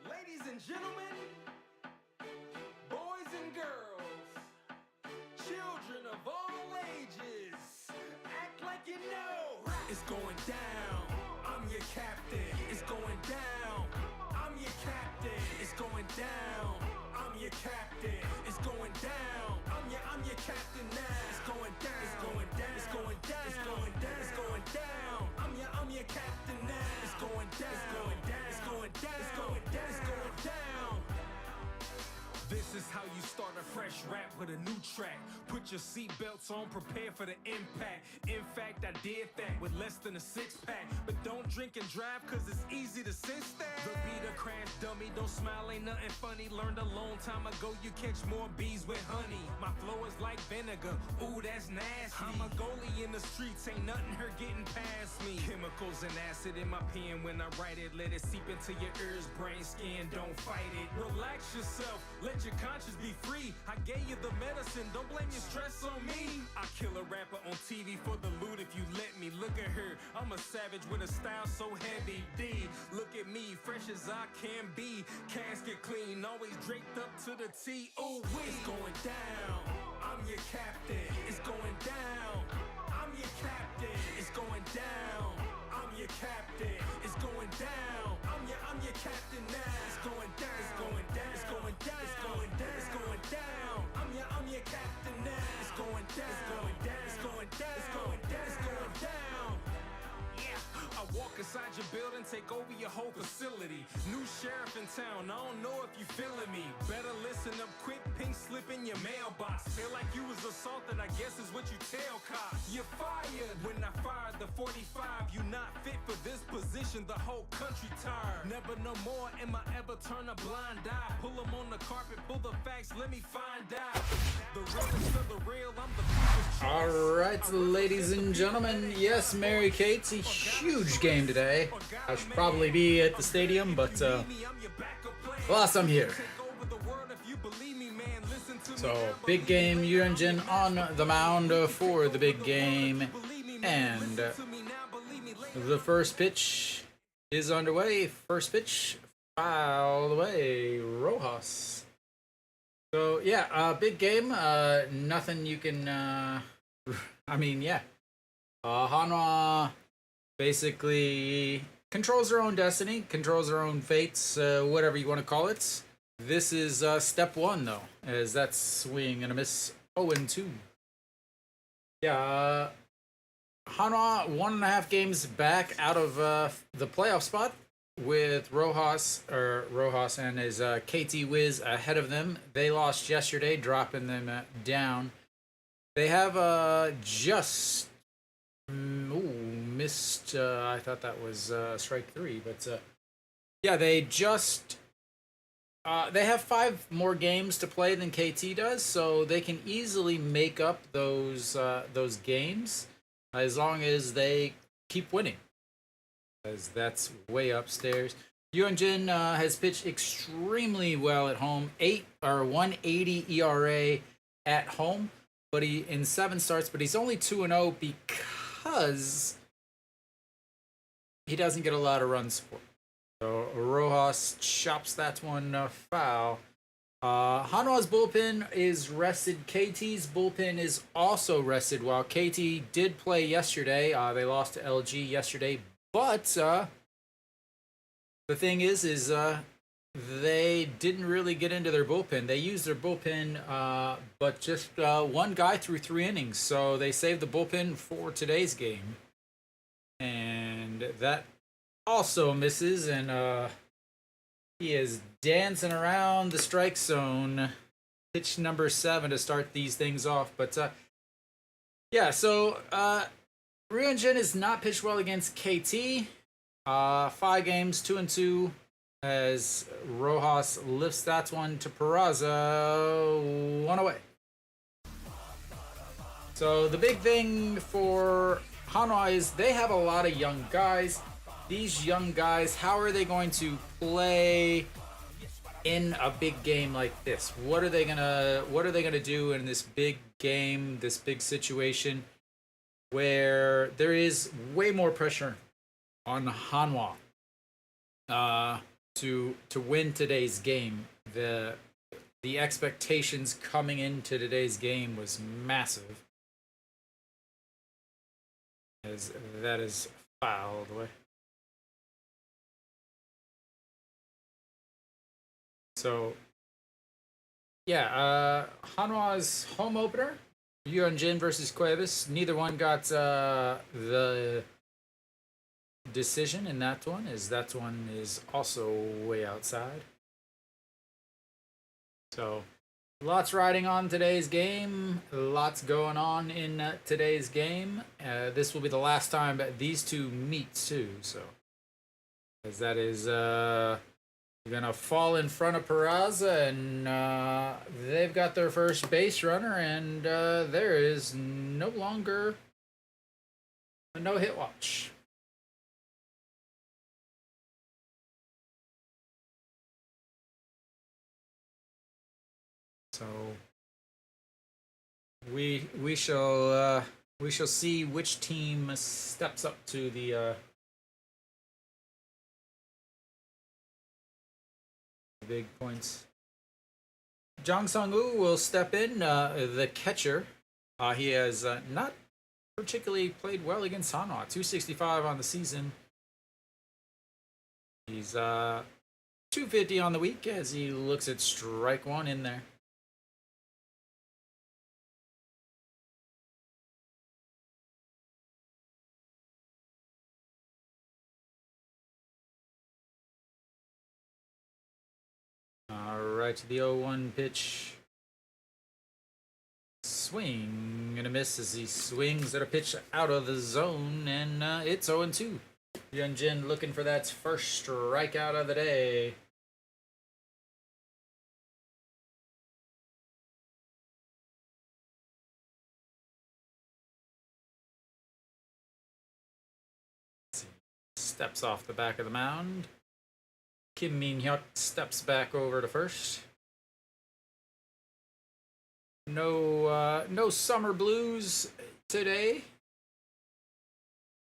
Ladies and gentlemen, boys and girls, children of all ages, act like you know. It's going down, I'm your captain. It's going down, I'm your captain. It's going down, I'm your captain. It's going down, I'm your captain now. It's going down, it's going down, it's going down, it's going down, it's going down. I'm your captain now. It's going down, it's going down, it's going down, it's going down, it's going down. This is how you start a fresh rap with a new track. Put your seatbelts on, prepare for the impact. In fact, I did that with less than a six-pack. But don't drink and drive, cause it's easy to sense that. The Rita crash dummy, don't smile, ain't nothing funny. Learned a long time ago, you catch more bees with honey. My flow is like vinegar, ooh, that's nasty. I'm a goalie in the streets, ain't nothing her getting past me. Chemicals and acid in my pen when I write it. Let it seep into your ears, brain, skin, don't fight it. Relax yourself, let your conscience be free. I gave you the medicine, don't blame your stress on me. I kill a rapper on TV for the loot if you let me. Look at her, I'm a savage with a style so heavy. D, look at me, fresh as I can be. Casket clean, always draped up to the T. Ooh, it's going down, I'm your captain. It's going down, I'm your captain. It's going down, I'm your captain. It's going down, I'm your captain now. It's going down, it's going down, it's going down, it's going down, it's going down. I'm your captain now. It's going down, it's going down, it's going down, it's going down, it's going down. Yeah, I walk inside your building, take over your whole facility. New sheriff in town, I don't know if you feeling me. Better listen up quick, pink slip in your mailbox. Feel like you was assaulted, I guess is what you tell cops. You're fired. When I fired the 45, you not fit for this position, the whole country tired. Never no more am I ever turn a blind eye. Pull them on the carpet, pull the facts, let me find out. The realest of the real, I'm the people's choice. Alright, ladies and gentlemen, yes, Mary Kate's a huge game today. I should probably be at the stadium, but plus I'm here. So, big game, Yunjin on the mound for the big game, and the first pitch is underway. First pitch, foul away, Rojas. So yeah, big game. Nothing you can. I mean, yeah. Hanwha basically controls their own destiny, controls their own fates, whatever you want to call it. This is step one, though, as that's swing and a miss 0-2. Yeah, Hanwha 1.5 games back out of the playoff spot with Rojas and his KT Wiz ahead of them. They lost yesterday, dropping them down. They have just missed. I thought that was strike 3, but yeah, they just. They have 5 more games to play than KT does, so they can easily make up those games as long as they keep winning. As that's way upstairs. Hyunjin has pitched extremely well at home. 180 ERA at home, but he in 7 starts, but he's only 2-0 because he doesn't get a lot of run support. So Rojas chops that one foul. Hanwha's bullpen is rested. KT's bullpen is also rested. While KT did play yesterday, they lost to LG yesterday. But the thing is they didn't really get into their bullpen. They used their bullpen, but just one guy through 3 innings. So they saved the bullpen for today's game, and that also misses, and he is dancing around the strike zone. Pitch number 7 to start these things off. But yeah, so Ryunjin is not pitched well against KT. 5 games, 2-2, as Rojas lifts that one to Perlaza, 1 away. So the big thing for Hanwha is they have a lot of young guys. These young guys, how are they going to play in a big game like this? What are they gonna do in this big game, this big situation where there is way more pressure on Hanwha to win today's game? The expectations coming into today's game was massive, as that is fouled away. So, yeah, Hanwha's home opener, Hyunjin versus Cuevas. Neither one got the decision in that one, as that one is also way outside. So, lots riding on today's game. Lots going on in today's game. This will be the last time that these two meet, too. So, as that is gonna fall in front of Perlaza, and they've got their first base runner, and there is no longer a no-hit watch. So we shall see which team steps up to the big points. Jang Sung-woo will step in, the catcher. He has not particularly played well against Hanwha. 265 on the season. He's 250 on the week as he looks at strike 1 in there. Right to the 0-1 pitch. Swing and a miss as he swings at a pitch out of the zone, and it's 0-2. Hyunjin looking for that first strikeout of the day. Steps off the back of the mound. Kim Min-hyuk steps back over to first. No summer blues today.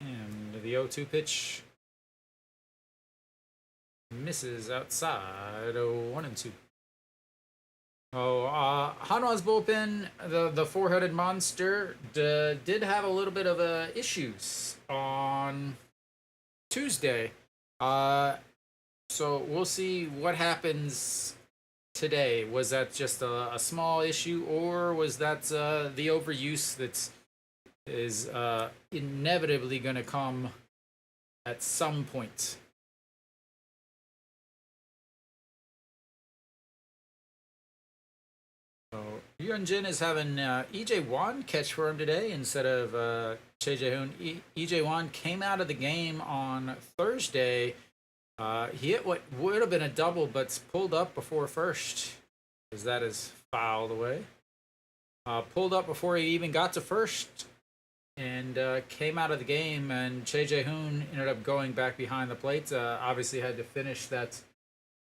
And the 0-2 pitch misses outside. 1-2. Hanwha's bullpen, the four-headed monster, did have a little bit of issues on Tuesday. So we'll see what happens today. Was that just a small issue, or was that the overuse that is inevitably going to come at some point? So Hyunjin is having EJ Wan catch for him today instead of Daejeon. EJ Wan came out of the game on Thursday. He hit what would have been a double, but pulled up before first, as that is fouled away. Pulled up before he even got to first, and came out of the game. And Daejeon ended up going back behind the plate. Obviously, had to finish that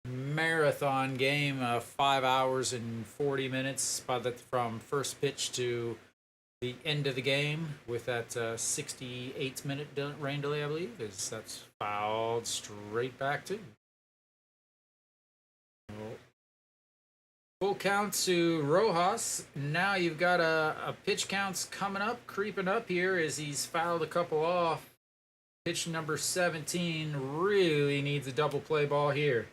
marathon game, 5 hours and 40 minutes from first pitch to the end of the game, with that 68-minute rain delay, I believe. That's fouled straight back to. Full count to Rojas. Now you've got a pitch counts coming up, creeping up here as he's fouled a couple off. Pitch number 17 really needs a double play ball here.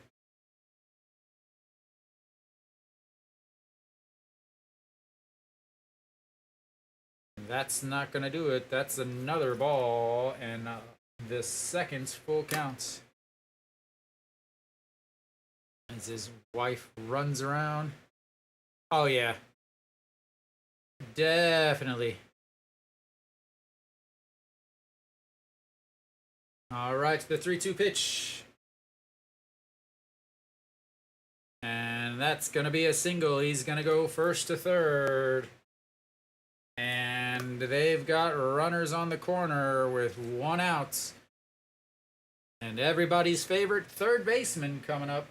That's not going to do it. That's another ball, and the second full count. As his wife runs around. Oh, yeah. Definitely. All right, the 3-2 pitch. And that's going to be a single. He's going to go first to third. And they've got runners on the corner with one out. And everybody's favorite third baseman coming up.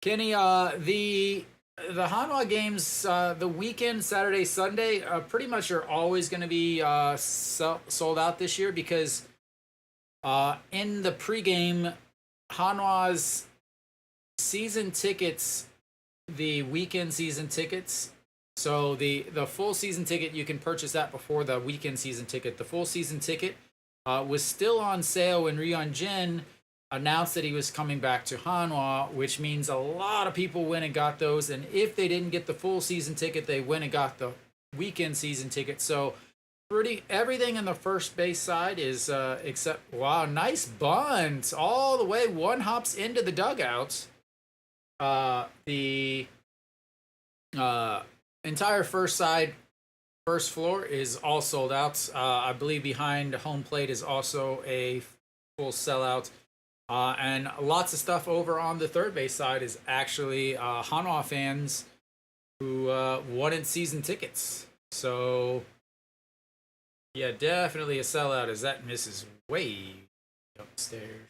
Kenny, the Hanwha games, the weekend, Saturday, Sunday, pretty much are always going to be sold out this year because in the pregame, Hanwha's season tickets, the weekend season tickets, so the full season ticket, you can purchase that before the weekend season ticket. The full season ticket was still on sale when Ryunjin announced that he was coming back to Hanwha, which means a lot of people went and got those. And if they didn't get the full season ticket, they went and got the weekend season ticket. So everything in the first base side is except, wow, nice bunt all the way. One hops into the dugout. The entire first side, first floor is all sold out. I believe behind home plate is also a full sellout. And lots of stuff over on the third base side is actually Hanwha fans who wanted season tickets. So, yeah, definitely a sellout as that misses way upstairs.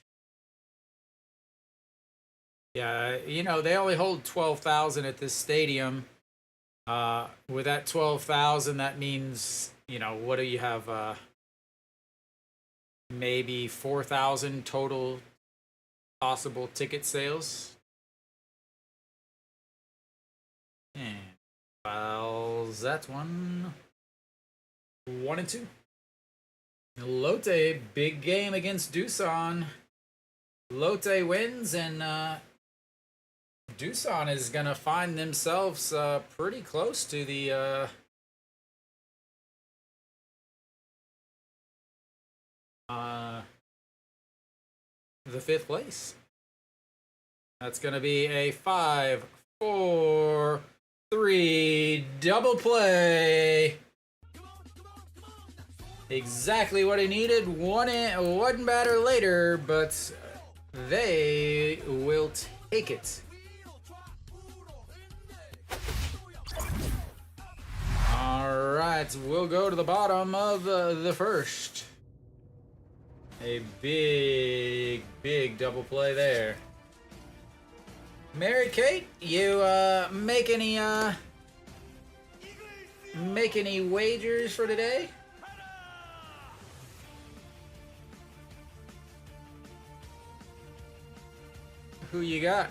Yeah, you know, they only hold 12,000 at this stadium. With that 12,000, that means, you know, what do you have? Maybe 4,000 total possible ticket sales. And fouls that one. 1-2. Lotte, big game against Doosan. Lotte wins, and Doosan is going to find themselves pretty close to the fifth place. That's going to be a 5-4-3 double play. Exactly what he needed. One batter later, but they will take it. All right, we'll go to the bottom of the first. A big, big double play there. Mary Kate, you make any wagers for today? Who you got?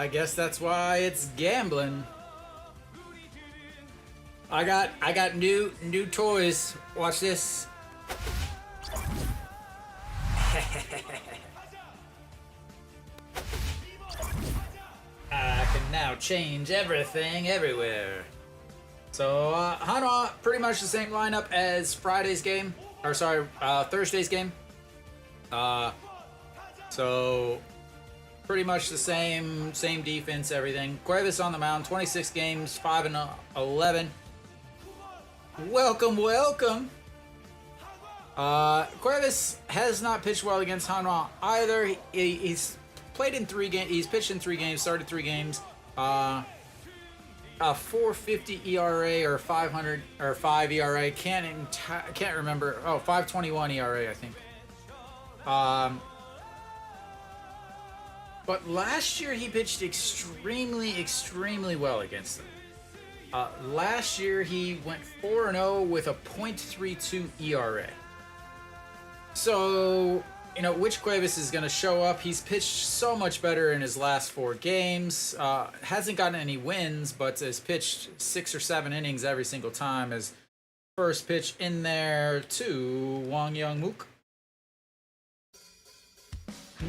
guess that's why it's gambling. I got new toys. Watch this. I can now change everything everywhere. So Hanwha, pretty much the same lineup as Friday's game, or sorry, Thursday's game. So pretty much the same defense, everything. Cuevas on the mound, 26 games, 5-11. Welcome. Cuevas has not pitched well against Hanwha either. He's played in 3 games. He's pitched in 3 games, started 3 games. A 4.50 ERA or 500 or 5 ERA. Can't remember. Oh, 5.21 ERA, I think. But last year he pitched extremely well against them. Last year he went 4-0 with a .32 ERA. So, you know, which Cuevas is going to show up? He's pitched so much better in his last 4 games. Hasn't gotten any wins, but has pitched 6 or 7 innings every single time. His first pitch in there to Wang Young-mook.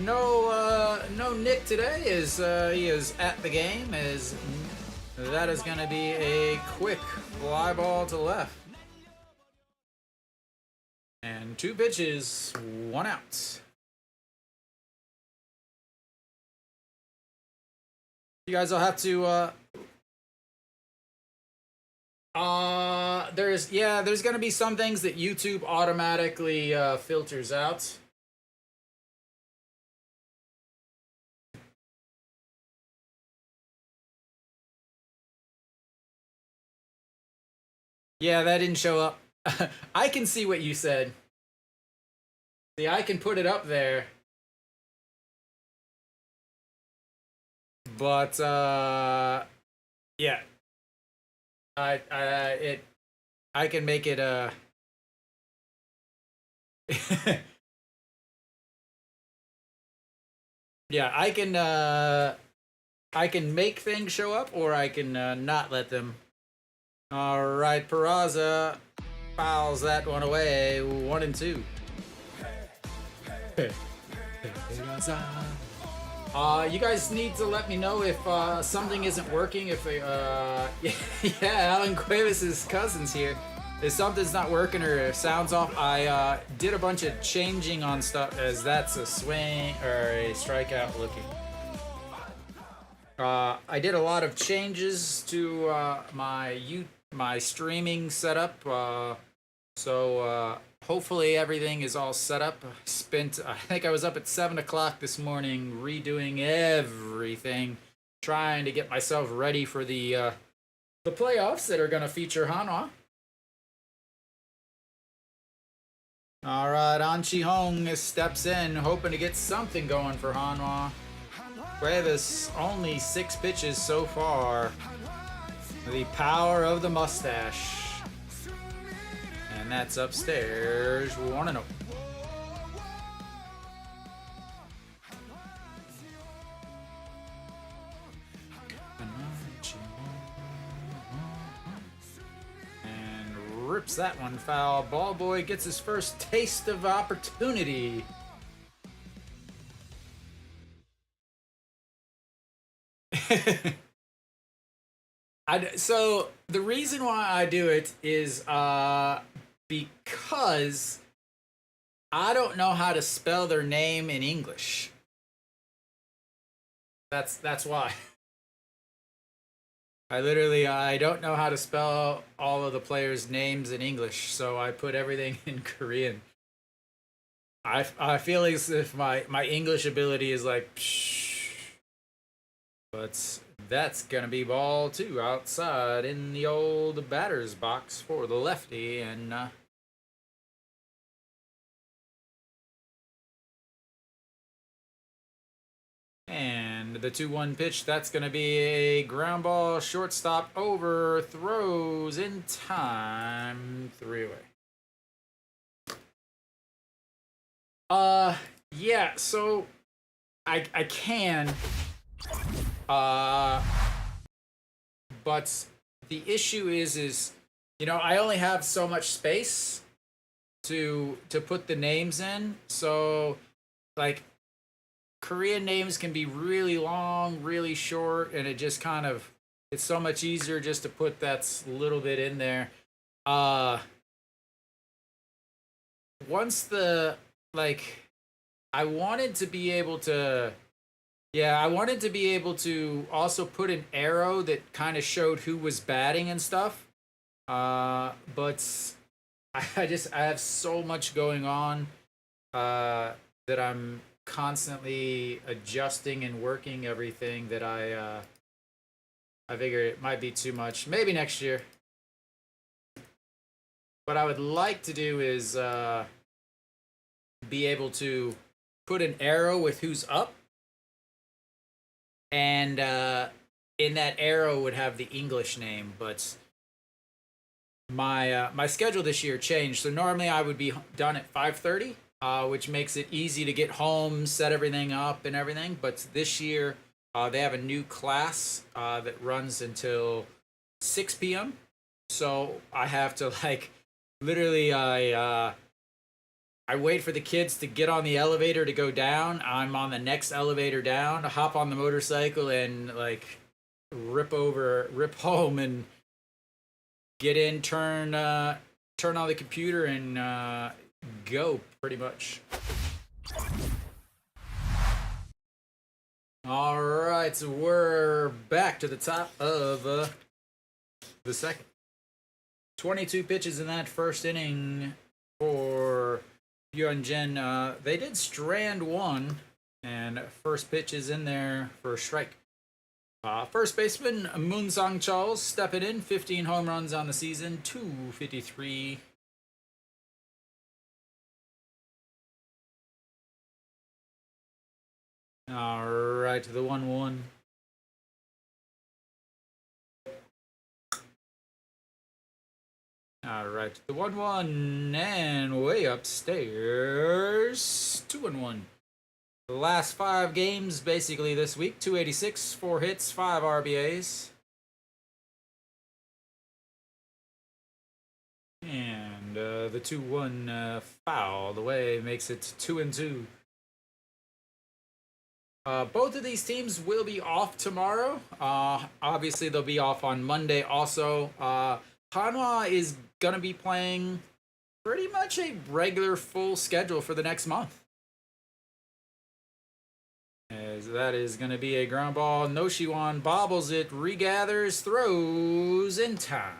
No Nick today. He is at the game. That is going to be a quick fly ball to left. And 2 pitches, 1 out. You guys will have to there's going to be some things that YouTube automatically filters out. Yeah, that didn't show up. I can see what you said. See, I can put it up there. But yeah. I can make it yeah, I can make things show up, or I can not let them. All right, Perlaza fouls that one away. 1-2. You guys need to let me know if something isn't working. If yeah, Alan Cuevas' cousin's here. If something's not working or it sounds off, I did a bunch of changing on stuff, as that's a swing or a strikeout looking. I did a lot of changes to my streaming setup, so hopefully everything is all set up. I think I was up at 7 o'clock this morning redoing everything, trying to get myself ready for the playoffs that are going to feature Hanwha. All right, An Chi-hong steps in, hoping to get something going for Hanwha. Cuevas, only 6 pitches so far. The power of the mustache. And that's upstairs. 1-0. And rips that one foul. Ball boy gets his first taste of opportunity. So the reason why I do it is because I don't know how to spell their name in English. That's why. I don't know how to spell all of the players' names in English, so I put everything in Korean. I feel as if my English ability is like psh, but that's gonna be ball 2 outside in the old batter's box for the lefty, and the 2-1 pitch, that's gonna be a ground ball, shortstop over, throws in time, 3 away. Yeah, so I can But the issue is I only have so much space to put the names in. So like Korean names can be really long, really short, and it just kind of it's so much easier just to put that little bit in there. Once the like I wanted to be able to I wanted to be able to also put an arrow that kind of showed who was batting and stuff. But I have so much going on that I'm constantly adjusting and working everything that I figured it might be too much. Maybe next year. What I would like to do is be able to put an arrow with who's up, and in that arrow would have the English name. But my schedule this year changed. So normally I would be done at 5:30, which makes it easy to get home, set everything up, and everything. But this year they have a new class that runs until 6 p.m. So I have to literally I wait for the kids to get on the elevator to go down. I'm on the next elevator down, hop on the motorcycle, and rip home and get in, turn on the computer, and go pretty much. All right, so we're back to the top of the second. 22 pitches in that first inning for Hyunjin. They did strand one, and first pitch is in there for a strike. First baseman Moon Sang Chul stepping in, 15 home runs on the season, 253. All right, the 1-1. All right, the 1-1, and way upstairs, 2-1. The last 5 games basically this week: 286, 4 hits, 5 RBAs. And the 2-1 foul the way makes it 2-2. Both of these teams will be off tomorrow. Obviously, they'll be off on Monday also. Hanwha is going to be playing pretty much a regular full schedule for the next month. As that is going to be a ground ball. Noshiwan bobbles it, regathers, throws in time.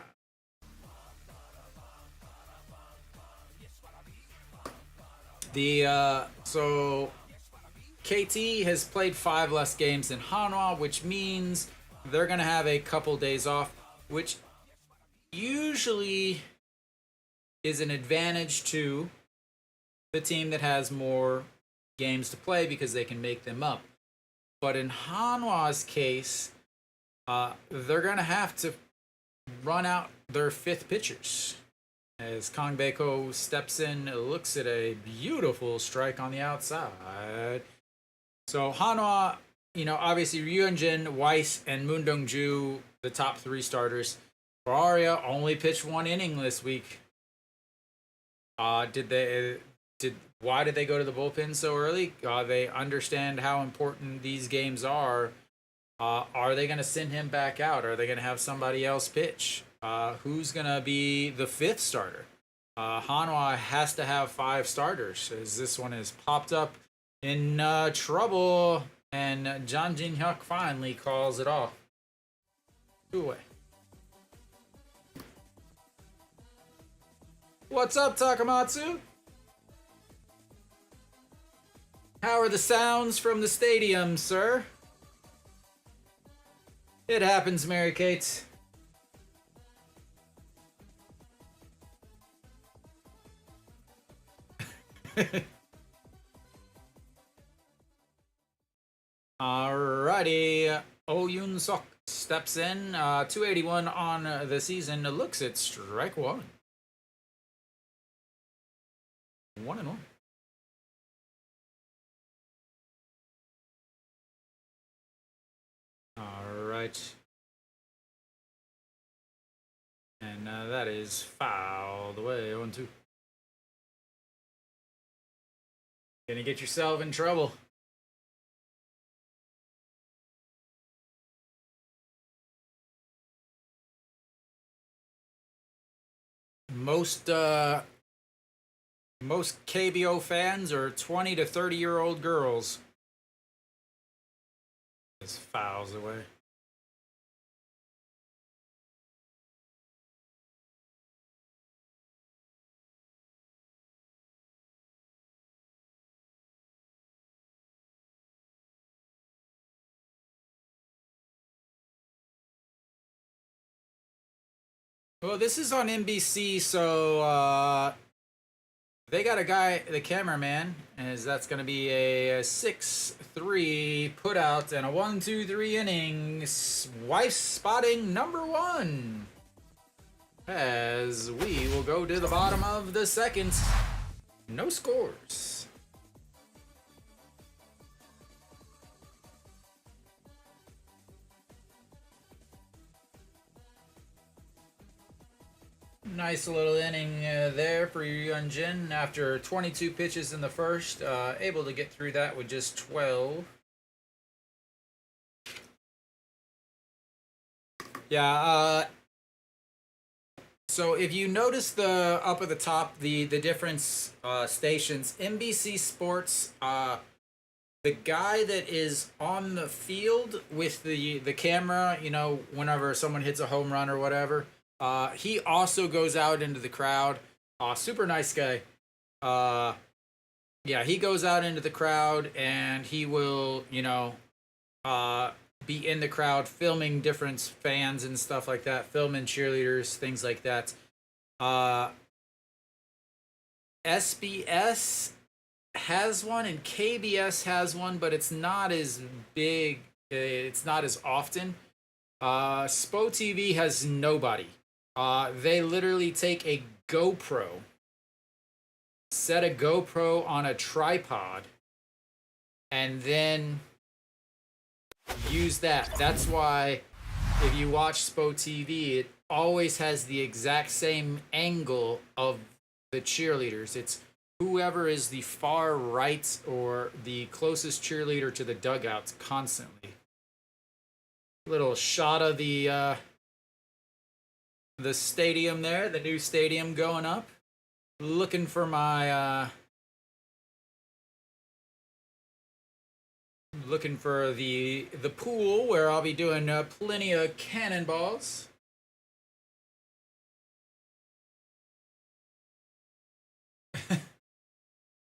So KT has played 5 less games than Hanwha, which means they're going to have a couple days off, which usually is an advantage to the team that has more games to play because they can make them up. But in Hanwha's case, they're going to have to run out their 5th pitchers. As Kang Baeko steps in, looks at a beautiful strike on the outside. So Hanwha, obviously Ryunjin, Weiss, and Moon Dong-ju, the top 3 starters. Bavaria only pitched 1 inning this week. Why did they go to the bullpen so early? They understand how important these games are. Are they going to send him back out? Are they going to have somebody else pitch? Who's going to be the 5th starter? Hanwha has to have 5 starters, as this one has popped up in trouble, and John Jin-hyuk finally calls it off. 2 away. What's up, Takamatsu? How are the sounds from the stadium, sir? It happens, Mary Kate. Alrighty, Oh Yoon Sok steps in, 281 on the season, looks at strike 1. 1-1. All right. And that is fouled away. 0-2. Gonna get yourself in trouble. Most KBO fans are 20 to 30-year-old girls. This fouls away. Well, this is on NBC, so they got a guy, the cameraman, as that's going to be a 6-3 put out and a 1-2-3 innings. Wife spotting number 1. As we will go to the bottom of the second. No scores. Nice little inning there for Yunjin after 22 pitches in the first. Able to get through that with just 12. Yeah, so if you notice the up at the top, the different stations, NBC Sports, the guy that is on the field with the camera, you know, whenever someone hits a home run or whatever, he also goes out into the crowd. Super nice guy. Yeah, he goes out into the crowd and he will, you know, be in the crowd filming different fans and stuff like that, filming cheerleaders, things like that. SBS has one and KBS has one, but it's not as big. It's not as often. SPO TV has nobody. They literally take a GoPro, set a GoPro on a tripod, and then use that. That's why if you watch SPO TV, it always has the exact same angle of the cheerleaders. It's whoever is the far right or the closest cheerleader to the dugouts constantly. Little shot of the stadium there, the new stadium going up. Looking for my looking for the pool where I'll be doing plenty of cannonballs.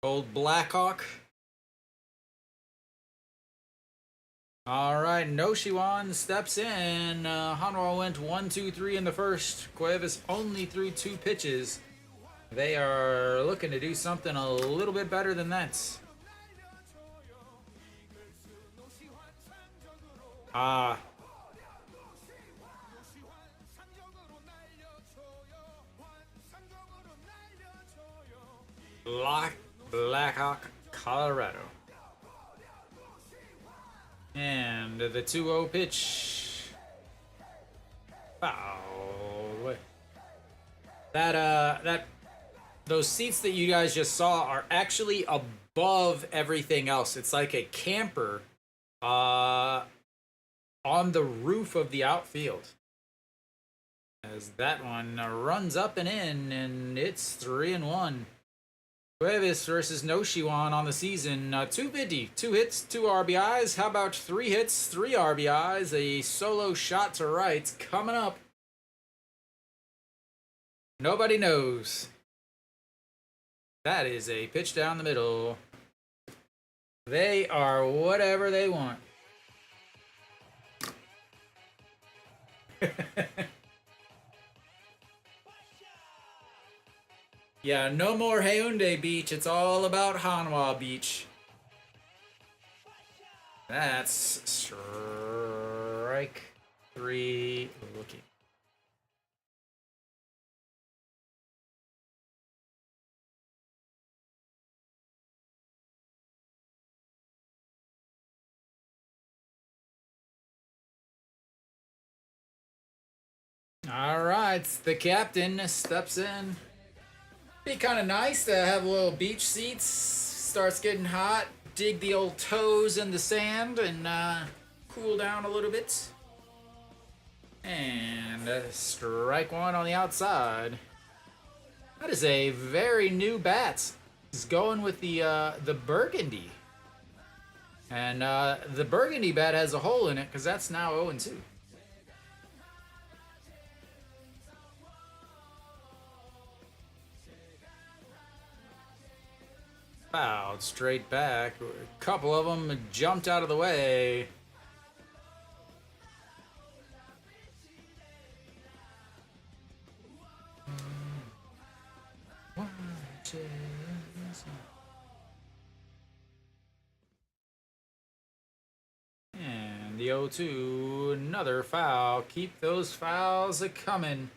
Old Blackhawk. All right, Noshiwan steps in. Hanwha went 1-2-3 in the first. Cuevas only threw 2 pitches. They are looking to do something a little bit better than that. Blackhawk, Colorado. And the 2-0 pitch. Foul away. Those seats that you guys just saw are actually above everything else. It's like a camper on the roof of the outfield. As that one runs up and in, and it's 3-1. Cuevas versus Noshiwan on the season. 250, 2 hits, 2 RBIs. How about 3 hits, 3 RBIs? A solo shot to right coming up. Nobody knows. That is a pitch down the middle. They are whatever they want. Yeah, no more Haeundae Beach. It's all about Hanwha Beach. That's strike 3 looking. All right, the captain steps in. Be kind of nice to have a little beach seats. Starts getting hot. Dig the old toes in the sand and cool down a little bit. And strike one on the outside. That is a very new bat. He's going with the burgundy. And the burgundy bat has a hole in it because that's now 0-2. Fouled straight back. A couple of them jumped out of the way. And the 0-2, another foul. Keep those fouls a coming.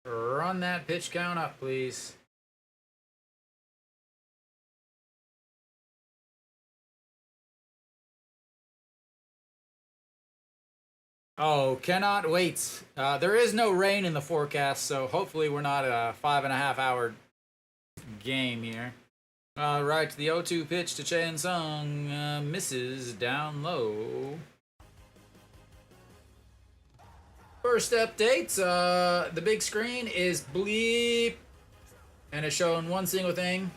Run that pitch count up, please. Oh, cannot wait. There is no rain in the forecast, so hopefully we're not a 5.5 hour game here. Right, the 0-2 pitch to Chan Sung misses down low. First update, the big screen is bleep, and it's showing one single thing.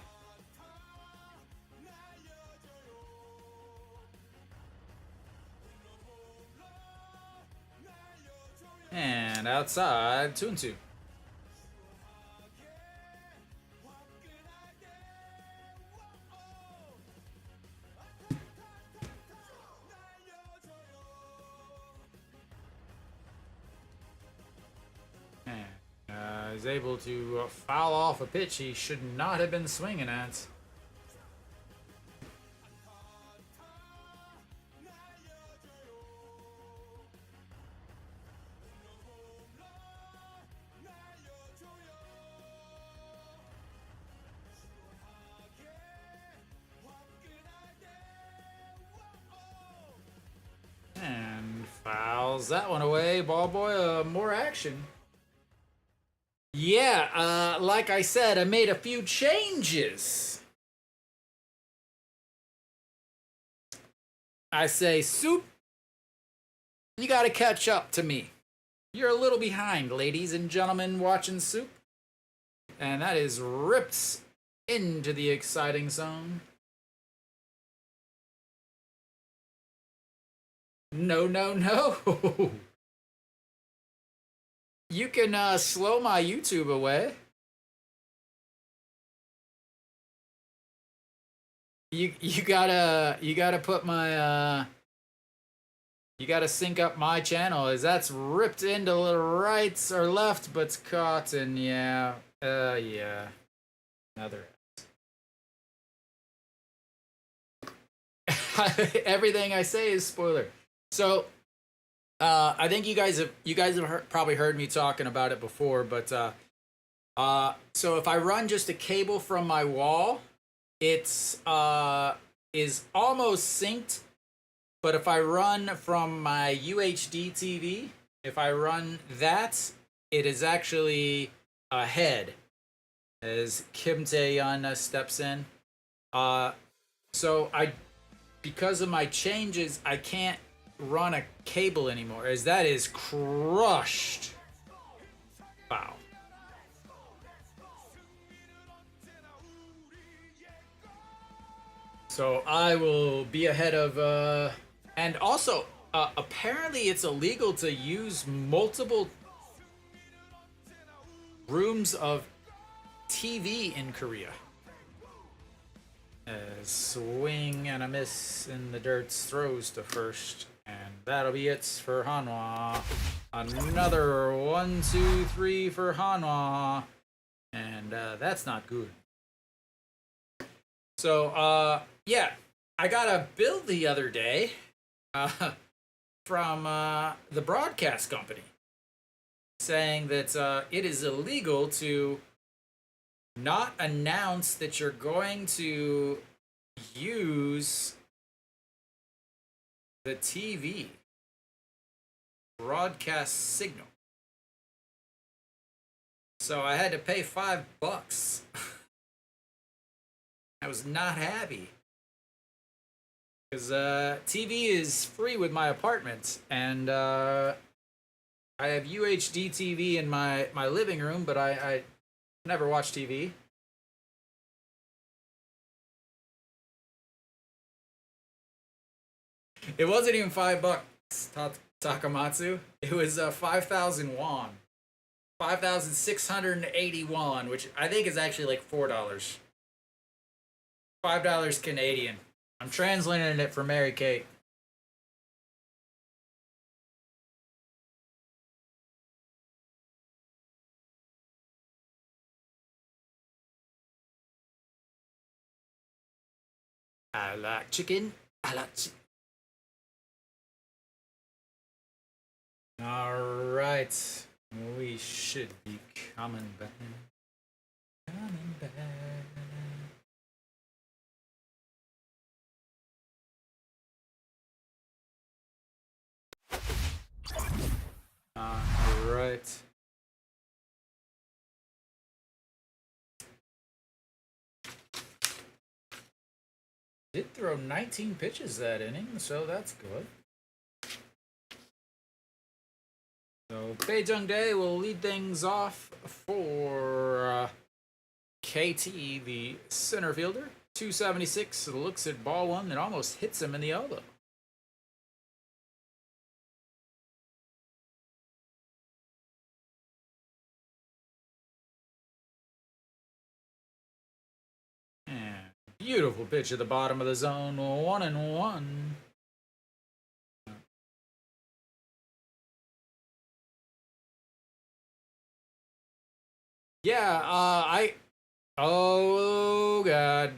And outside, 2-2. And is able to foul off a pitch he should not have been swinging at. And fouls that one away. Ball boy, more action. Yeah, like I said, I made a few changes. I say, SOOP, you gotta catch up to me. You're a little behind, ladies and gentlemen watching SOOP. And that is ripped into the exciting zone. No, no, no. You can slow my YouTube away. You gotta put my you gotta sync up my channel as that's ripped into the right or left, but it's caught and yeah. Yeah. Another everything I say is spoiler. So I think you guys have probably heard me talking about it before, but so if I run just a cable from my wall, it's is almost synced. But if I run from my UHD TV, if I run that, it is actually ahead as Kim Tae-yeon steps in. So because of my changes, I can't run a cable anymore, as that is crushed. Wow. So I will be ahead of and also apparently it's illegal to use multiple rooms of TV in Korea. Swing and a miss in the dirt's throws to first. And that'll be it for Hanwha. Another 1-2-3 for Hanwha. And that's not good. So, yeah. I got a bill the other day from the broadcast company saying that it is illegal to not announce that you're going to use the TV broadcast signal. So I had to pay $5. I was not happy. Because TV is free with my apartment, and I have UHD TV in my living room, but I never watch TV. It wasn't even $5, Takamatsu. It was 5,000 won. 5,680 won, which I think is actually like $4. $5 Canadian. I'm translating it for Mary Kate. I like chicken. I like chicken. Alright. We should be coming back. Coming back. Alright. Did throw 19 pitches that inning, so that's good. So Daejeon Day will lead things off for KT, the center fielder. 276 looks at ball one that almost hits him in the elbow. And beautiful pitch at the bottom of the zone. 1-1. Yeah, oh god.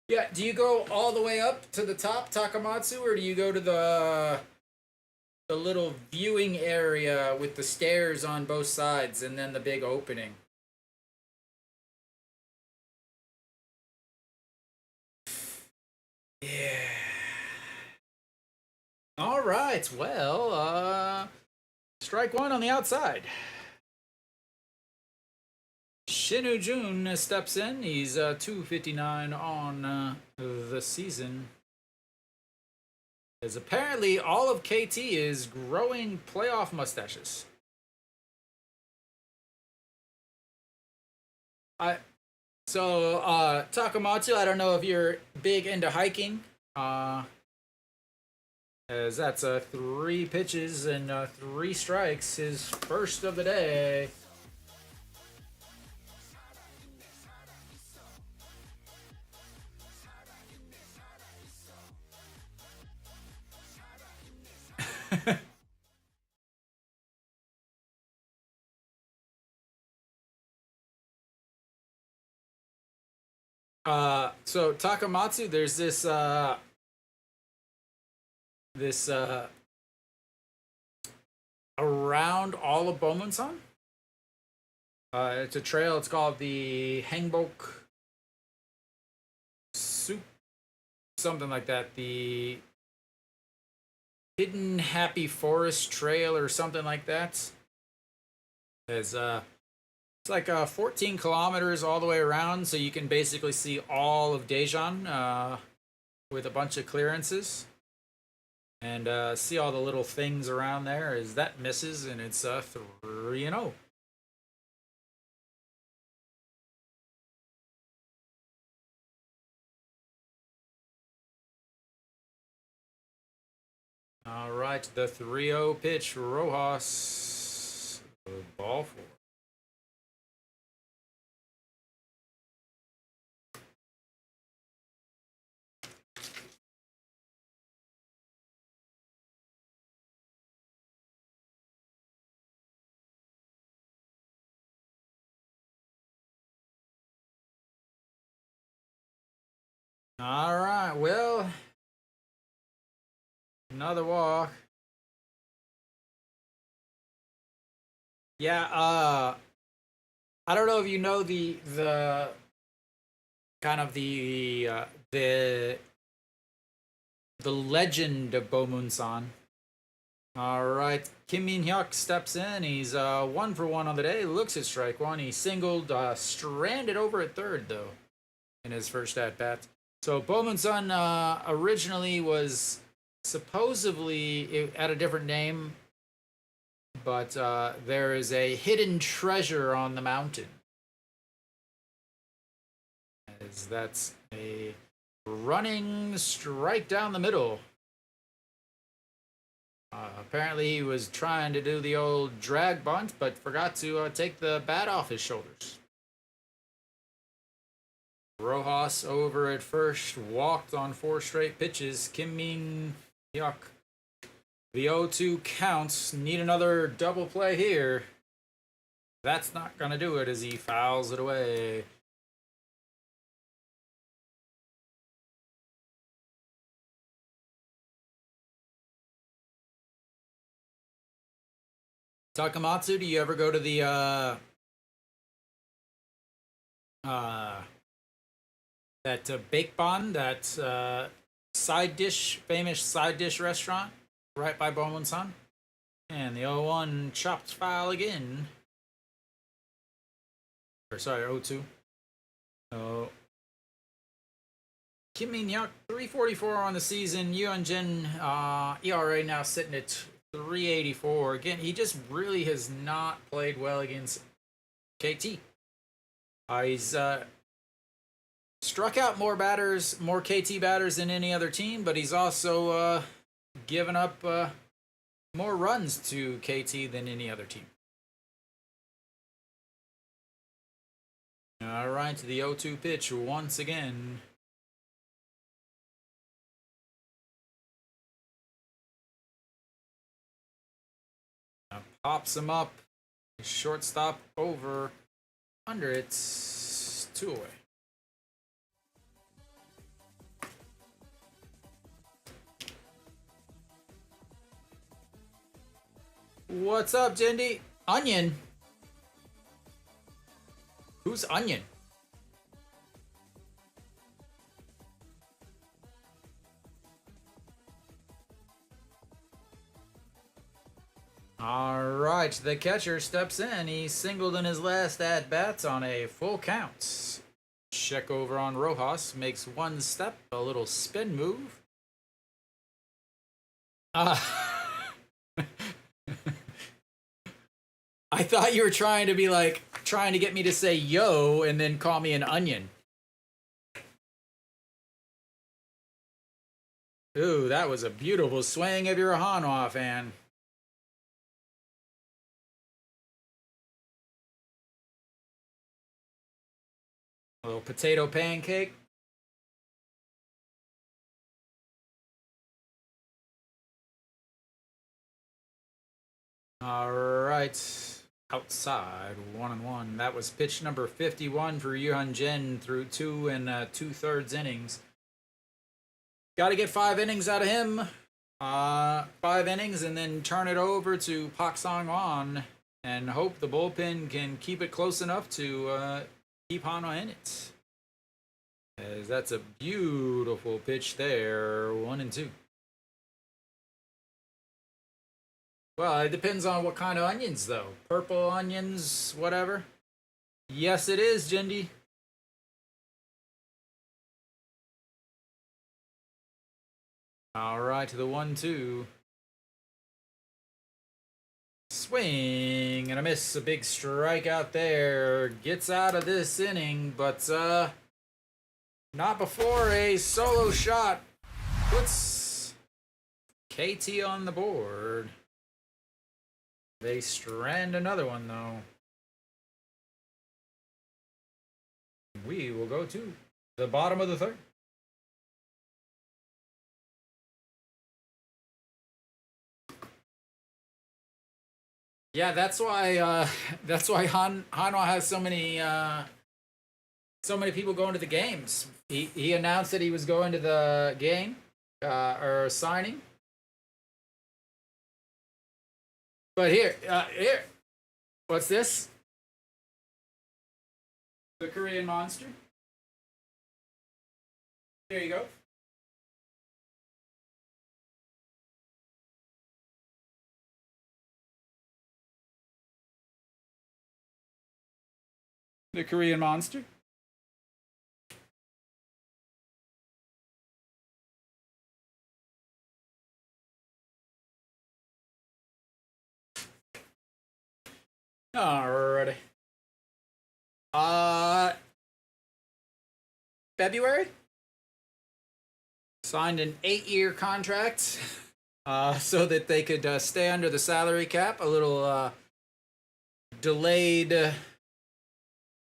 Yeah, do you go all the way up to the top, Takamatsu, or do you go to the little viewing area with the stairs on both sides and then the big opening? Yeah. All right. Well, strike one on the outside. Shinu Jun steps in. He's 259 on the season. As apparently all of KT is growing playoff mustaches. Takamatsu, I don't know if you're big into hiking. As that's 3 pitches and 3 strikes, his first of the day. So Takamatsu, there's this around all of Bomunsan. It's a trail. It's called the Hangbok SOOP, something like that. The Hidden Happy Forest Trail or something like that. It's like 14 kilometers all the way around, so you can basically see all of Daejeon with a bunch of clearances. And see all the little things around there. As that misses, and it's 3-0. All right, the 3-0 pitch, Rojas, ball 4. All right, well, Another walk. Yeah, I don't know if you know the kind of the legend of Bomun-san. All right, Kim Min-hyuk steps in. He's 1-for-1 on the day. Looks at strike one. He singled, stranded over at third though in his first at bat. So Bomun-san originally was supposedly at a different name, but there is a hidden treasure on the mountain. As that's a running strike down the middle. Apparently he was trying to do the old drag bunt, but forgot to take the bat off his shoulders. Rojas over at first, walked on 4 straight pitches. Kim Min-hyuk. The 0-2 counts. Need another double play here. That's not going to do it as he fouls it away. Takamatsu, do you ever go to the that Bakebon, that side dish, famous side dish restaurant right by Bomun-san? And the 0-1 chopped foul again. Or sorry, 0-2. So Kim Min-hyuk, 344 on the season. Yuan-jin ERA now sitting at 384. Again, he just really has not played well against KT. He's struck out more batters, more KT batters than any other team, but he's also given up more runs to KT than any other team. All right, to the 0-2 pitch once again. Pops him up. Shortstop over. Under, it's 2 away. What's up, Jindy? Onion. Who's Onion? All right, the catcher steps in. He singled in his last at-bats on a full count. Check over on Rojas. Makes 1 step, a little spin move. I thought you were trying to be like, trying to get me to say yo and then call me an onion. Ooh, that was a beautiful swing if you're a Hanwha fan. A little potato pancake. All right. Outside, 1-1. That was pitch number 51 for Yuhan-jin through 2 2/3 innings. Got to get 5 innings out of him. 5 innings and then turn it over to Pak Sang-won and hope the bullpen can keep it close enough to keep Hanwha in it. As that's a beautiful pitch there, 1-2. Well, it depends on what kind of onions, though. Purple onions, whatever. Yes, it is, Jindy. All right, to the 1-2. Swing and a miss. A big strikeout there. Gets out of this inning, but not before a solo shot puts KT on the board. They strand another one, though. We will go to the bottom of the 3rd. Yeah, that's why Hanwha has so many people going to the games. He announced that he was going to the game or signing, But here, what's this? The Korean monster. Here you go. The Korean monster. Alrighty. February? Signed an 8-year contract so that they could stay under the salary cap. A little delayed.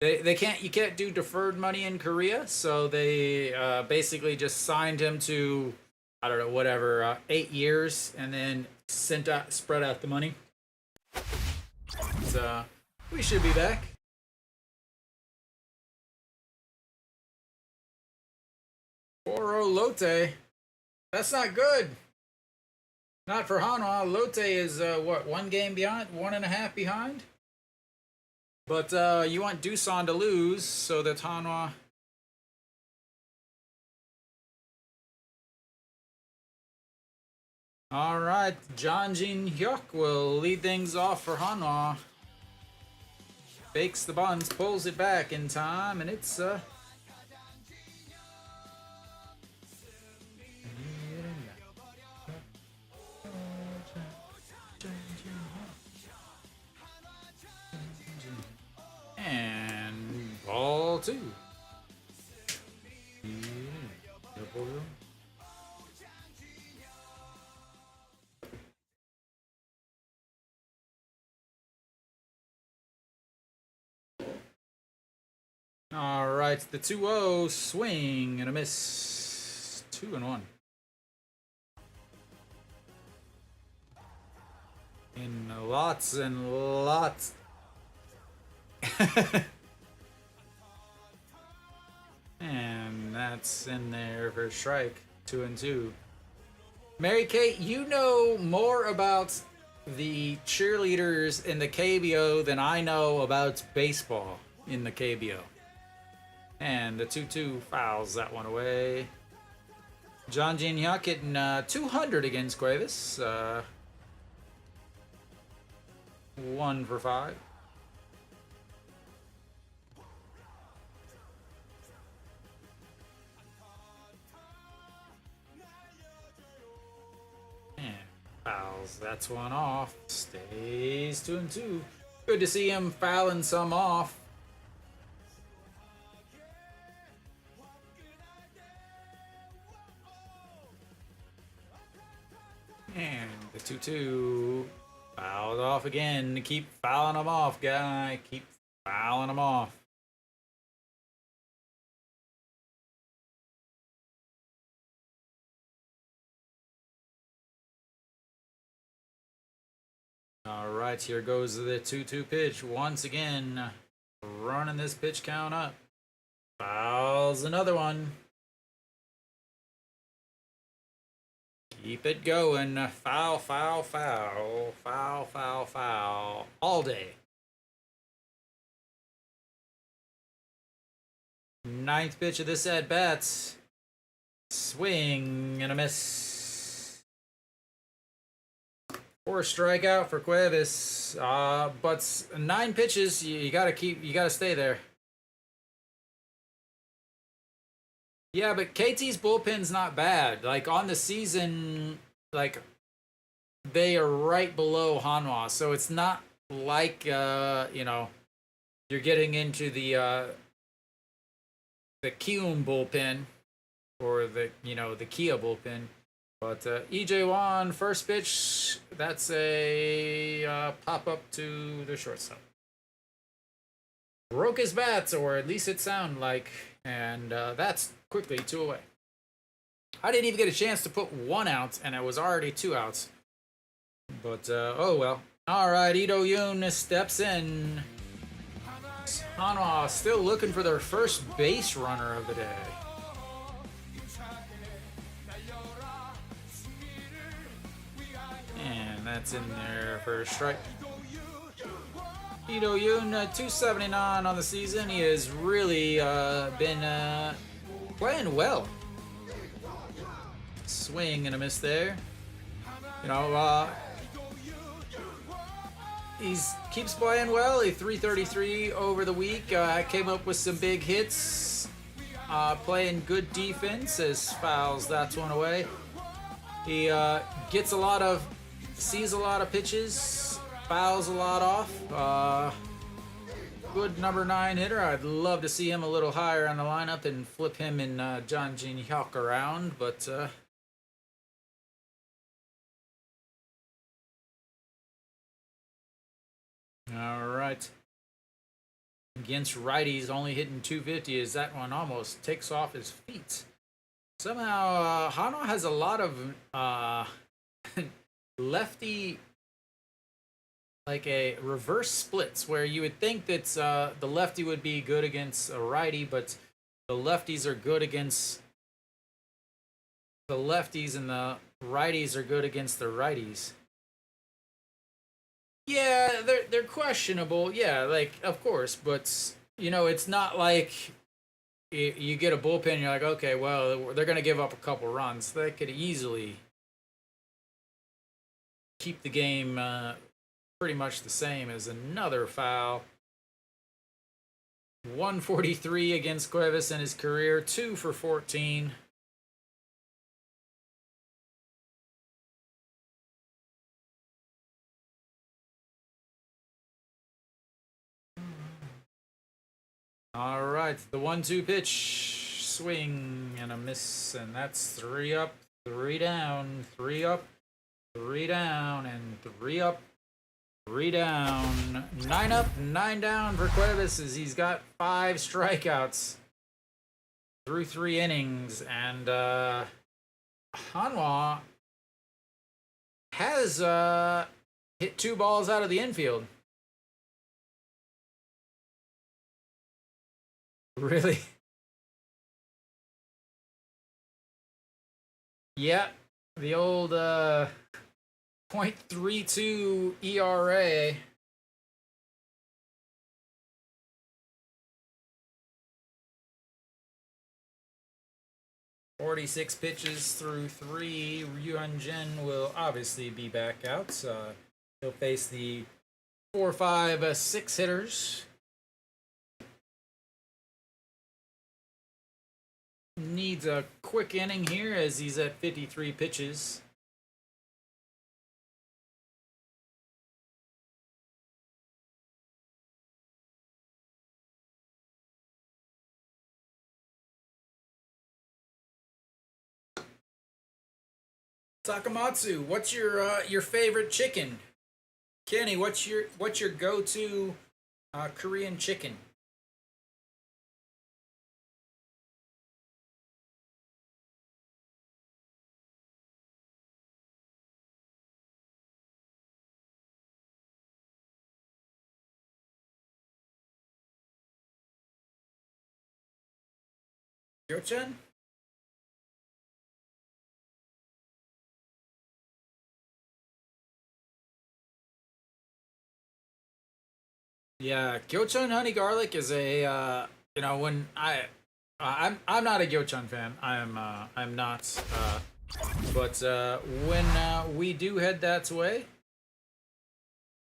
You can't do deferred money in Korea, so they basically just signed him to, I don't know, whatever, 8 years, and then spread out the money. So we should be back. Lotte. That's not good. Not for Hanwha. Lotte is, what, 1 game behind? 1.5 behind? But you want Doosan to lose so that Hanwha... Alright, Daejeon will lead things off for Hanwha. Fakes the buns, pulls it back in time, and it's... And ball 2. All right, the 2-0 swing and a miss. 2-1. In lots and lots. And that's in there for strike. 2-2. Mary Kate, you know more about the cheerleaders in the KBO than I know about baseball in the KBO. And the 2-2 fouls that one away. Daejeon hitting 200 against Cuevas. 1 for 5. And fouls. That's one off. Stays 2-2. Good to see him fouling some off. And the 2-2 fouled off again. Keep fouling them off, guy. Keep fouling them off. All right, here goes the 2-2 pitch. Once again, running this pitch count up. Fouls another one. Keep it going. Foul, foul, foul. Foul, foul, foul. All day. 9th pitch of this at-bat. Swing and a miss. 4 strikeout for Cuevas. But 9 pitches, you gotta stay there. Yeah, but KT's bullpen's not bad. Like, on the season, like, they are right below Hanwha. So it's not like, you know, you're getting into the Kium bullpen or the Kia bullpen. But EJ1, first pitch, that's a pop-up to the shortstop. Broke his bats, or at least it sounded like, and that's quickly 2 away. I didn't even get a chance to put 1 out, and it was already 2 outs. But, oh well. Alright, Ito Yoon steps in. Hanwha still looking for their first base runner of the day. And and that's in there for a strike. Ito Yoon, 279 on the season. He has really been playing well. Swing and a miss there. You know, he keeps playing well. He 333 over the week. Came up with some big hits. Playing good defense as fouls that's one away. He gets a lot of, sees a lot of pitches, fouls a lot off. Good number 9 hitter. I'd love to see him a little higher on the lineup and flip him and John Jin Hyuk around, but all right. Against righties, only hitting 250 as that one almost takes off his feet. Somehow, Hanwha has a lot of lefty, like a reverse splits, where you would think that the lefty would be good against a righty, but the lefties are good against the lefties and the righties are good against the righties. Yeah, they're questionable. Yeah, like, of course, but you know, it's not like you get a bullpen and you're like, okay, well, they're going to give up a couple runs. They could easily keep the game pretty much the same. As another foul. 143 against Cuevas in his career, 2 for 14. All right, the 1-2 pitch, swing and a miss, and that's 3 up, 3 down, 3 up, 3 down, and 3 up, 3 down. 9 up, 9 down for Cuevas as he's got 5 strikeouts through 3 innings, and Hanwha has hit 2 balls out of the infield. Really? Yeah, the old .32 ERA. .46 pitches through 3. Ryun Jin will obviously be back out. He'll face the 4, 5, 6 hitters. Needs a quick inning here as he's at 53 pitches. Takamatsu, what's your favorite chicken? Kenny, what's your go-to Korean chicken? Gyochen? Yeah, Gyochun honey garlic is a you know, when I'm not a Gyochun fan. I'm not but when we do head that way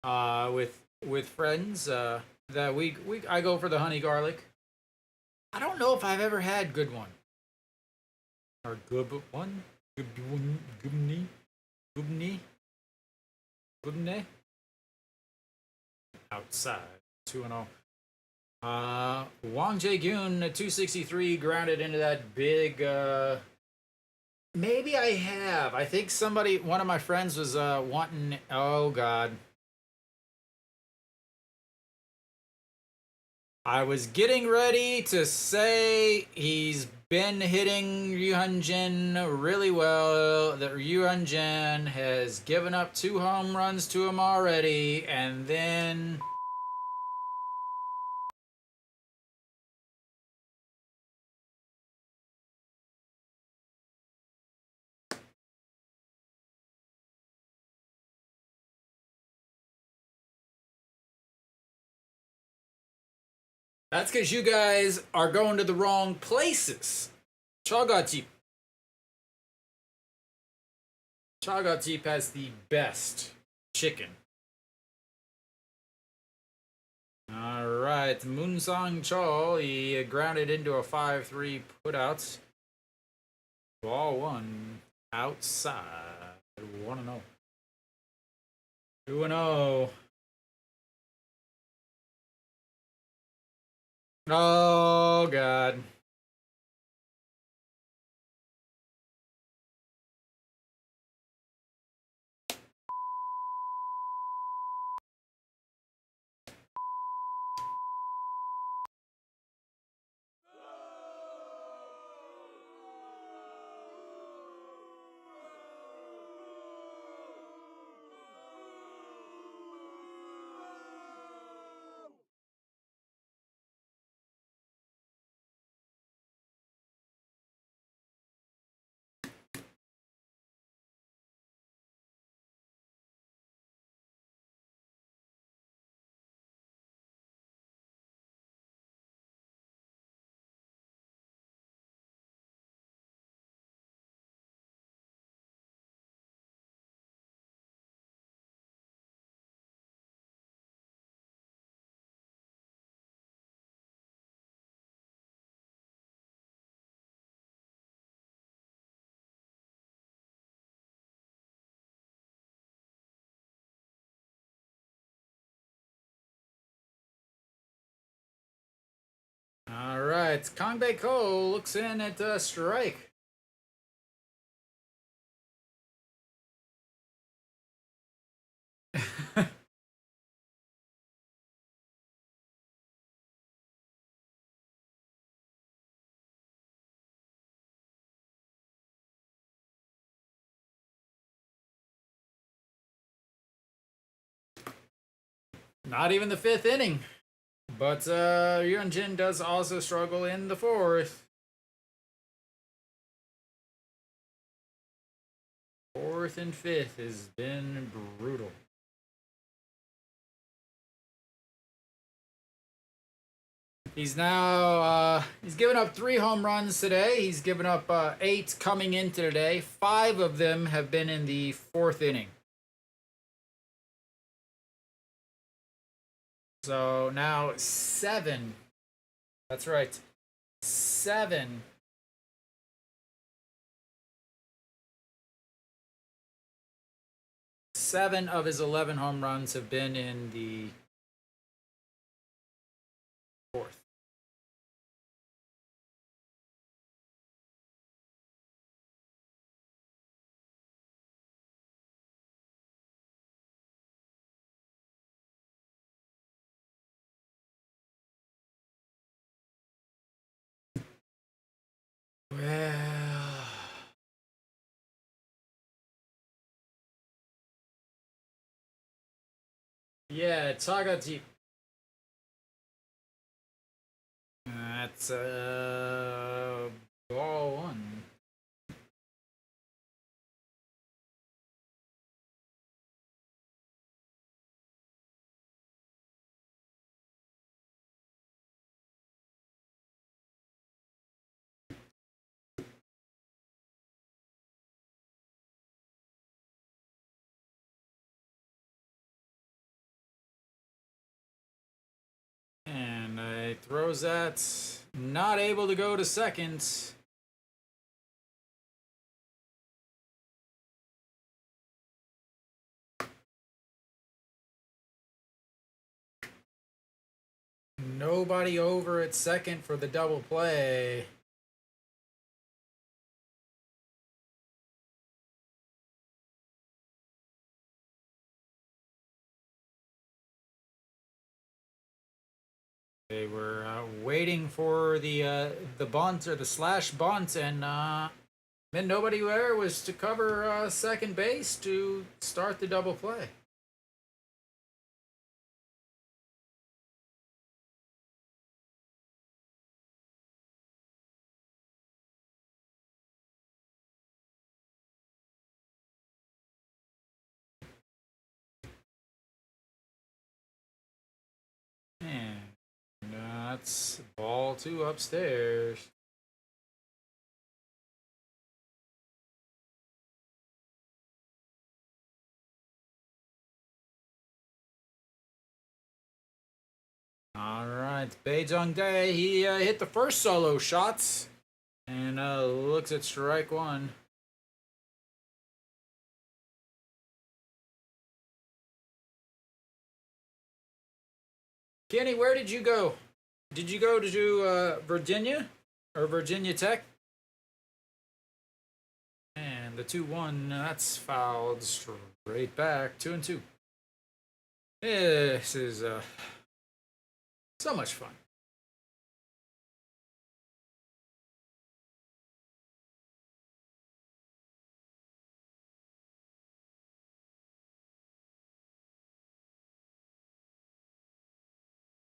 with friends that we I go for the honey garlic. I don't know if I've ever had good one. Or good one? Gubni? Gubni? Gubne? Outside. 2-0. Wang Jae-gyun, 263, grounded into that big, maybe I have. I think one of my friends was, wanting, oh god. I was getting ready to say he's been hitting Ryun Jin really well. That Ryun Jin has given up 2 home runs to him already, and then That's because you guys are going to the wrong places. Chagatip. Chagatip has the best chicken. Alright, Moonsong Chol, he grounded into a 5-3 putout. Ball one, outside. 1-0. 2-0. Oh, God. Alright, Kangbei Ko looks in at strike. Not even the 5th inning. But Yunjin does also struggle in the 4th. 4th and 5th has been brutal. He's now he's given up 3 home runs today. He's given up 8 coming into today. 5 of them have been in the 4th inning. So now 7. That's right. 7. 7 of his 11 home runs have been in the 4th. Well, yeah, Tagaji. That's ball one. And throws that. Not able to go to second. Nobody over at second for the double play. They were waiting for the bunt or the slash bunt, and then nobody there was to cover second base to start the double play. And outs. Ball 2 upstairs. All right, Daejeon Dae, he hit the first solo shots and looks at strike 1. Kenny, where did you go? Did you go to Virginia or Virginia Tech? And the 2-1, that's fouled straight back. 2-2. This is so much fun.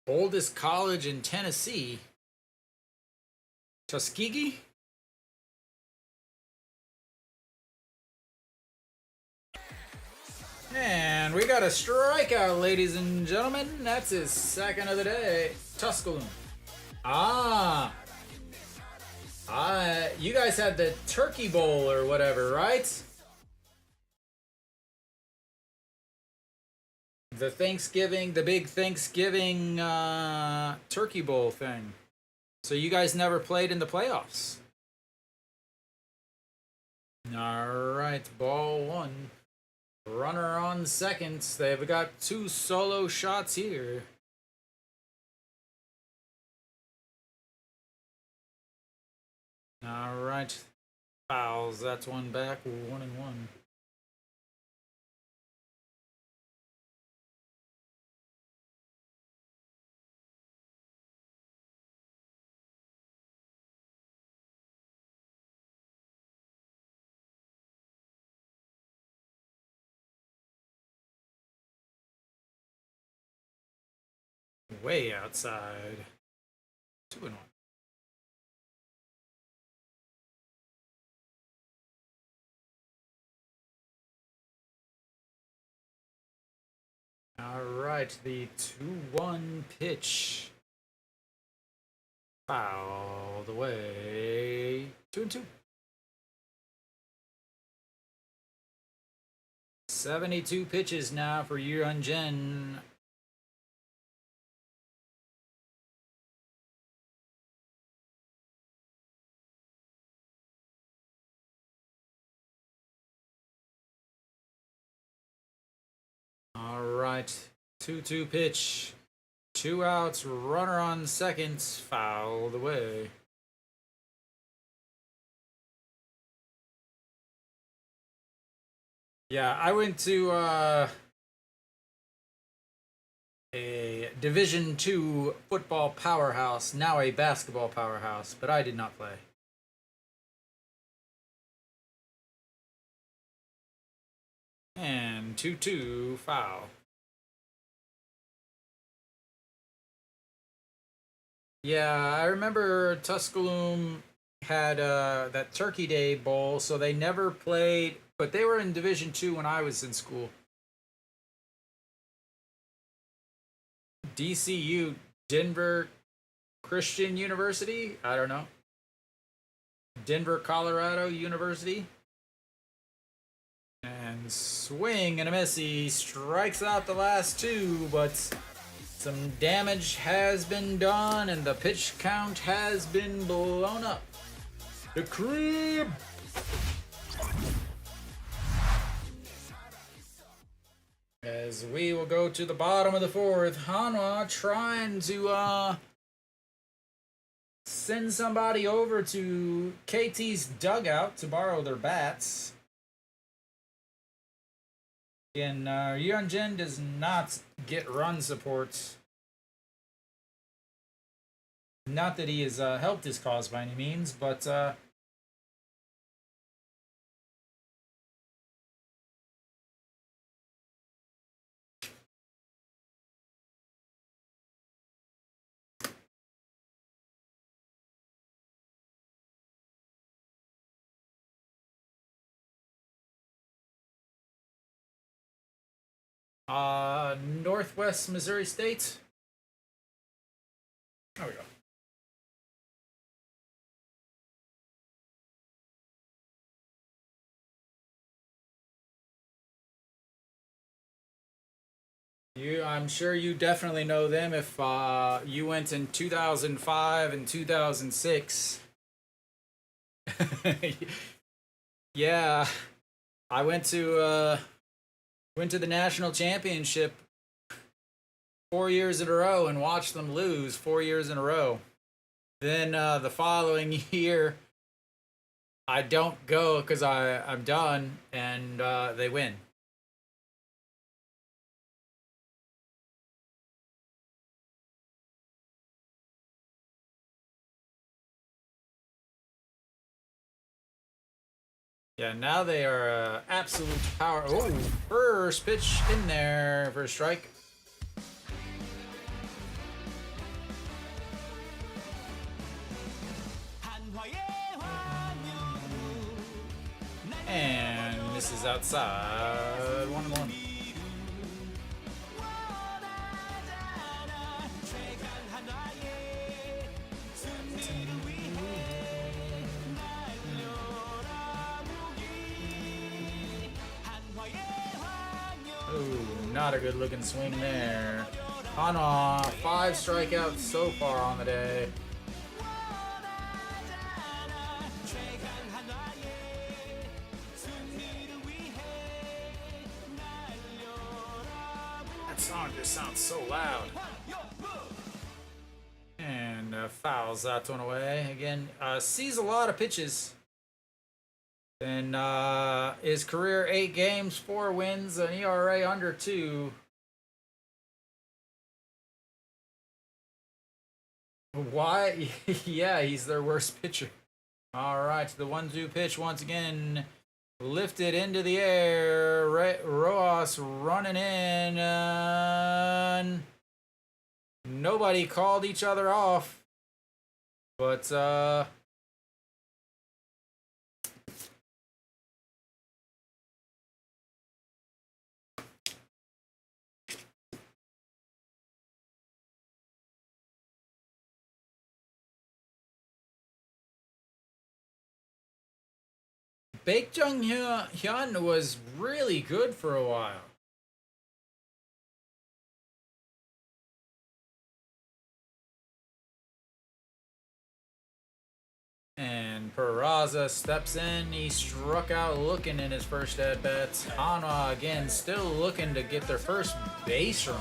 Oldest college in Tennessee. Tuskegee? And we got a strikeout, ladies and gentlemen. That's his second of the day. Tuscaloosa. You guys had the Turkey Bowl or whatever, right? The big Thanksgiving Turkey Bowl thing. So you guys never played in the playoffs. All right, ball 1. Runner on second. They've got 2 solo shots here. All right, fouls. That's 1 back. 1-1. Way outside. 2-1. All right, the 2-1 pitch. Fouled away. 2-2. 72 pitches now for Yeonjin. All right, 2-2 pitch. 2 outs, runner on second, fouled away. Yeah, I went to a Division II football powerhouse, now a basketball powerhouse, but I did not play. And 2-2 foul. Yeah, I remember Tuscaloosa had that Turkey Day Bowl, so they never played, but they were in Division II when I was in school. DCU, Denver Christian University? I don't know. Denver, Colorado University. And swing and a miss. He strikes out the last 2, but some damage has been done and the pitch count has been blown up. The crib! As we will go to the bottom of the 4th, Hanwha trying to send somebody over to KT's dugout to borrow their bats. And Yeonjin does not get run support. Not that he has helped his cause by any means, but Northwest Missouri State. There we go. I'm sure you definitely know them if you went in 2005 and 2006. Yeah, I went to the national championship 4 years in a row and watched them lose 4 years in a row. Then the following year, I don't go because I'm done, and they win. Yeah, now they are absolute power. Oh, first pitch in there for a strike. And this is outside. 1-1. Ooh, not a good looking swing there. Hanwha, 5 strikeouts so far on the day. That song just sounds so loud. And fouls that one away. Again, sees a lot of pitches. And his career 8 games, 4 wins, an ERA under 2. Why? Yeah, he's their worst pitcher. All right, the 1-2 pitch once again. Lifted into the air. Rojas running in. Nobody called each other off. But, Daejeon was really good for a while. And Perlaza steps in. He struck out looking in his first at-bat. Hanwha again still looking to get their first base run.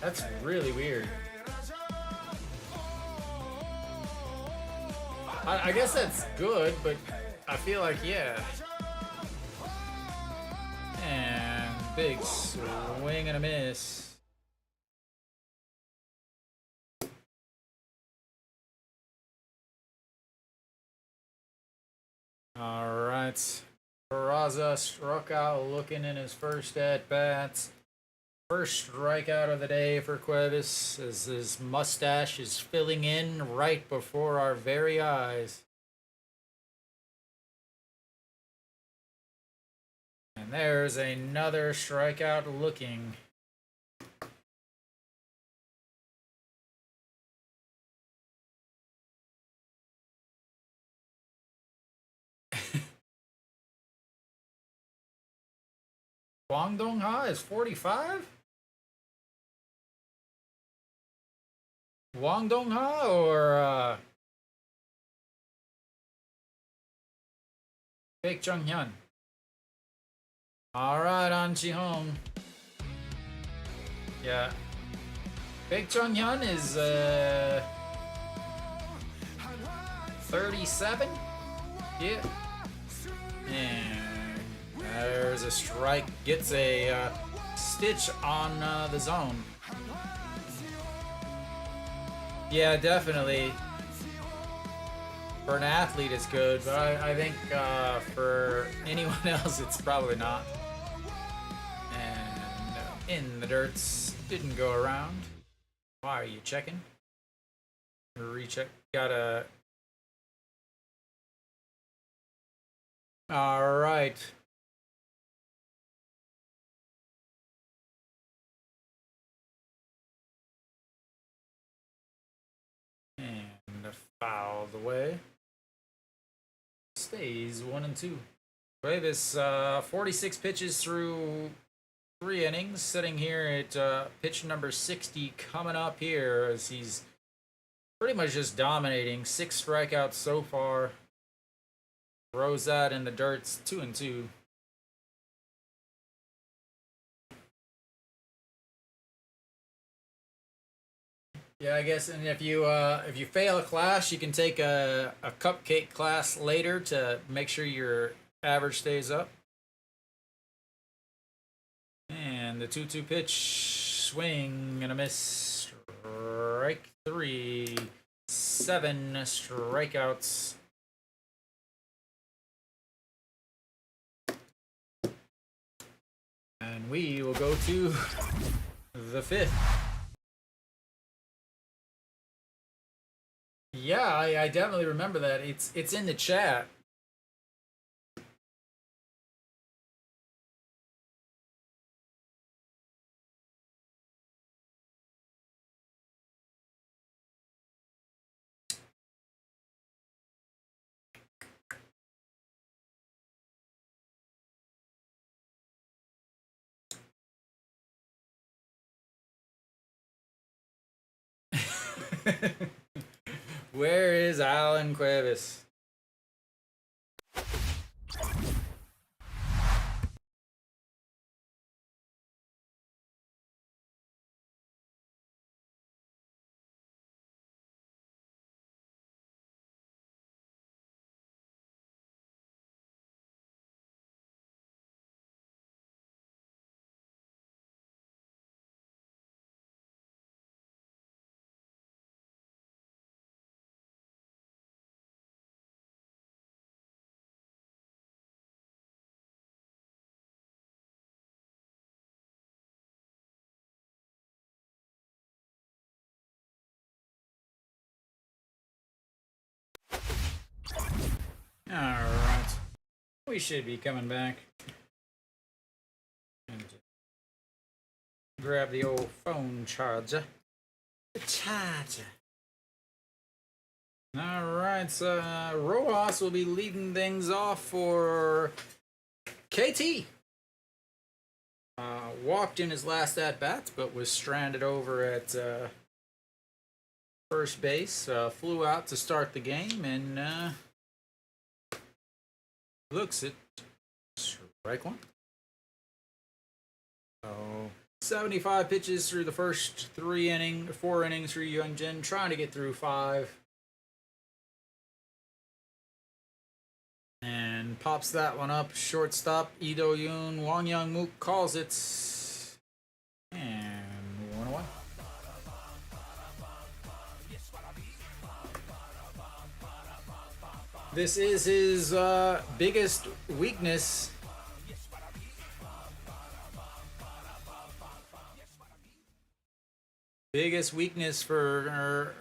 That's really weird. I guess that's good, but I feel like, yeah. And big swing and a miss. All right. Perlaza struck out looking in his first at-bat. First strikeout of the day for Cuevas as his mustache is filling in right before our very eyes. And there's another strikeout looking. Guangdong-ha is 45? Wang Dong-ha or Baek Jung-hyun? Alright, on Ji-hong. Yeah. Baek Jung-hyun is 37? Yeah. And there's a strike. Gets a stitch on the zone. Yeah, definitely. For an athlete, it's good, but I think for anyone else, it's probably not. And in the dirts, didn't go around. Why are you checking? Recheck. Gotta All right. And fouled away. Stays 1-2. Cuevas, 46 pitches through 3 innings, sitting here at pitch number 60 coming up here as he's pretty much just dominating. 6 strikeouts so far. Throws that in the dirt's 2-2. Yeah, I guess, and if you fail a class, you can take a cupcake class later to make sure your average stays up. And the 2-2 pitch, swing and a miss. Strike 3, 7 strikeouts. And we will go to the 5th. Yeah, I definitely remember that. It's in the chat. Where is Alan Cuevas? Alright. We should be coming back. Grab the old phone charger. The charger. Alright, so Rojas will be leading things off for KT. Walked in his last at bat, but was stranded over at first base. Flew out to start the game and looks at strike 1. So 75 pitches through the first 4 innings for Hyunjin, trying to get through 5. And pops that one up. Shortstop Lee Do-yoon. Wang Young-mook calls it. And 1 away. This is his biggest weakness. Biggest weakness for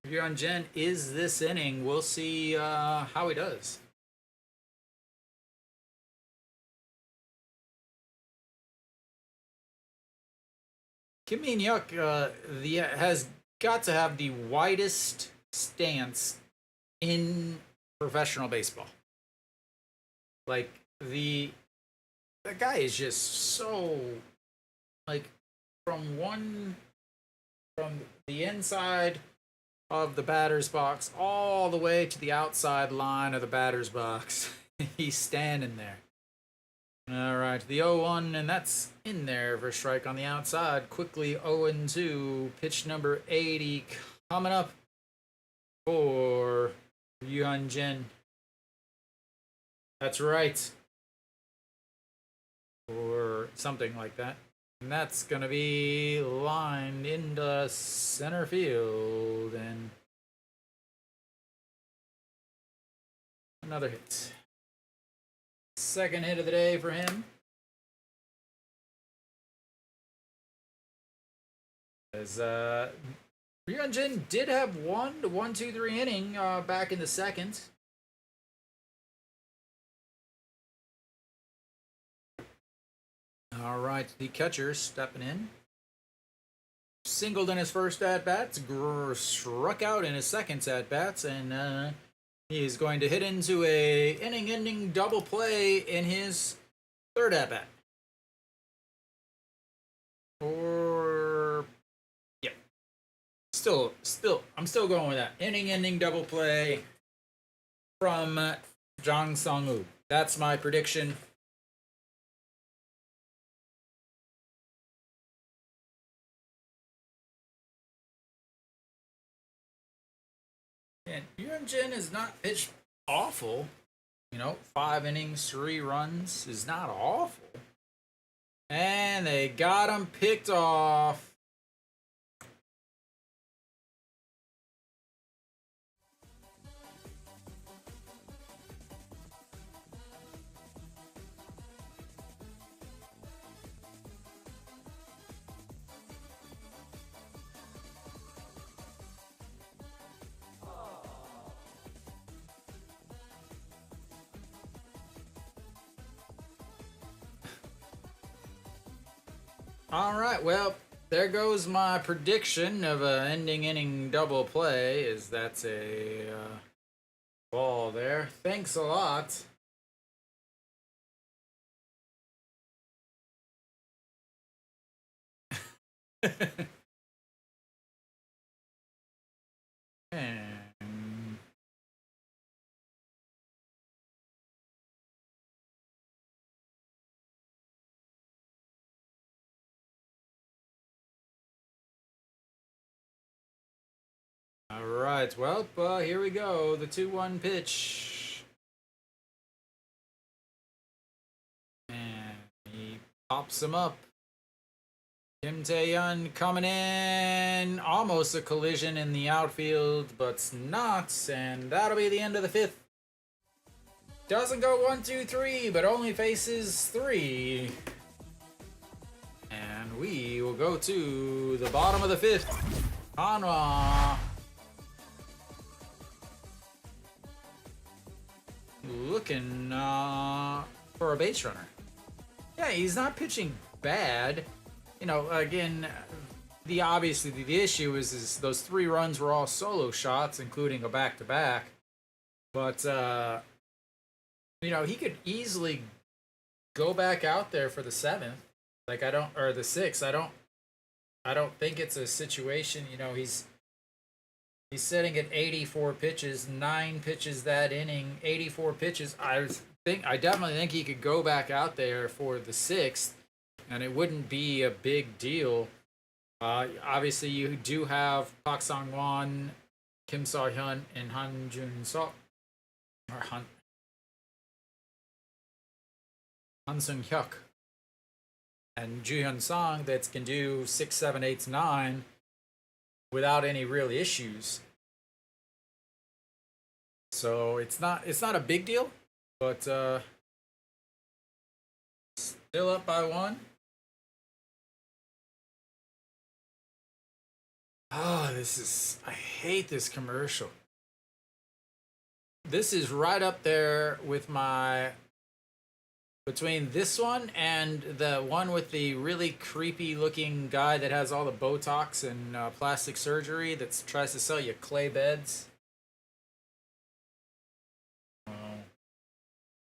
Hyunjin is this inning. We'll see how he does. Kim Min-hyuk has got to have the widest stance in professional baseball. Like the guy is just so like from the inside of the batter's box all the way to the outside line of the batter's box. He's standing there. All right, the 0-1, and that's in there for a strike on the outside. Quickly 0-2, pitch number 80 coming up for Hyunjin. That's right. Or something like that. And that's going to be lined into center field. And another hit. Second hit of the day for him. As Hyunjin did have 1-2-3 inning back in the second. All right, the catcher stepping in. Singled in his first at-bats, struck out in his second at-bats, and he's going to hit into a inning-ending double play in his third at-bat. Or, yep. I'm still going with that. Inning-ending double play from Jang Sung-woo. That's my prediction. And Yuan-jin is not pitched awful. 5 innings, 3 runs is not awful. And they got him picked off. All right, well, there goes my prediction of an ending inning double play. That's a ball there. Thanks a lot. And all right, well, here we go. The 2-1 pitch. And he pops him up. Kim Tae-yeon coming in. Almost a collision in the outfield, but not. And that'll be the end of the 5th. Doesn't go 1, 2, 3, but only faces 3. And we will go to the bottom of the 5th. Hanwha. Looking for a base runner. Yeah, he's not pitching bad. Again, the issue is those 3 runs were all solo shots, including a back-to-back. But he could easily go back out there for the 7th. Or the 6th. I don't think it's a situation. He's sitting at 84 pitches, 9 pitches that inning, 84 pitches. I definitely think he could go back out there for the 6th, and it wouldn't be a big deal. Obviously, you do have Park Sang-won, Kim So-hyun, and Han Jun-seok, or Han Sung-hyuk, and Ju-hyun-sung that can do 6, 7, 8, 9 without any real issues. So it's not a big deal, but still up by 1. I hate this commercial. This is right up there with between this one and the one with the really creepy looking guy that has all the Botox and plastic surgery that tries to sell you clay beds.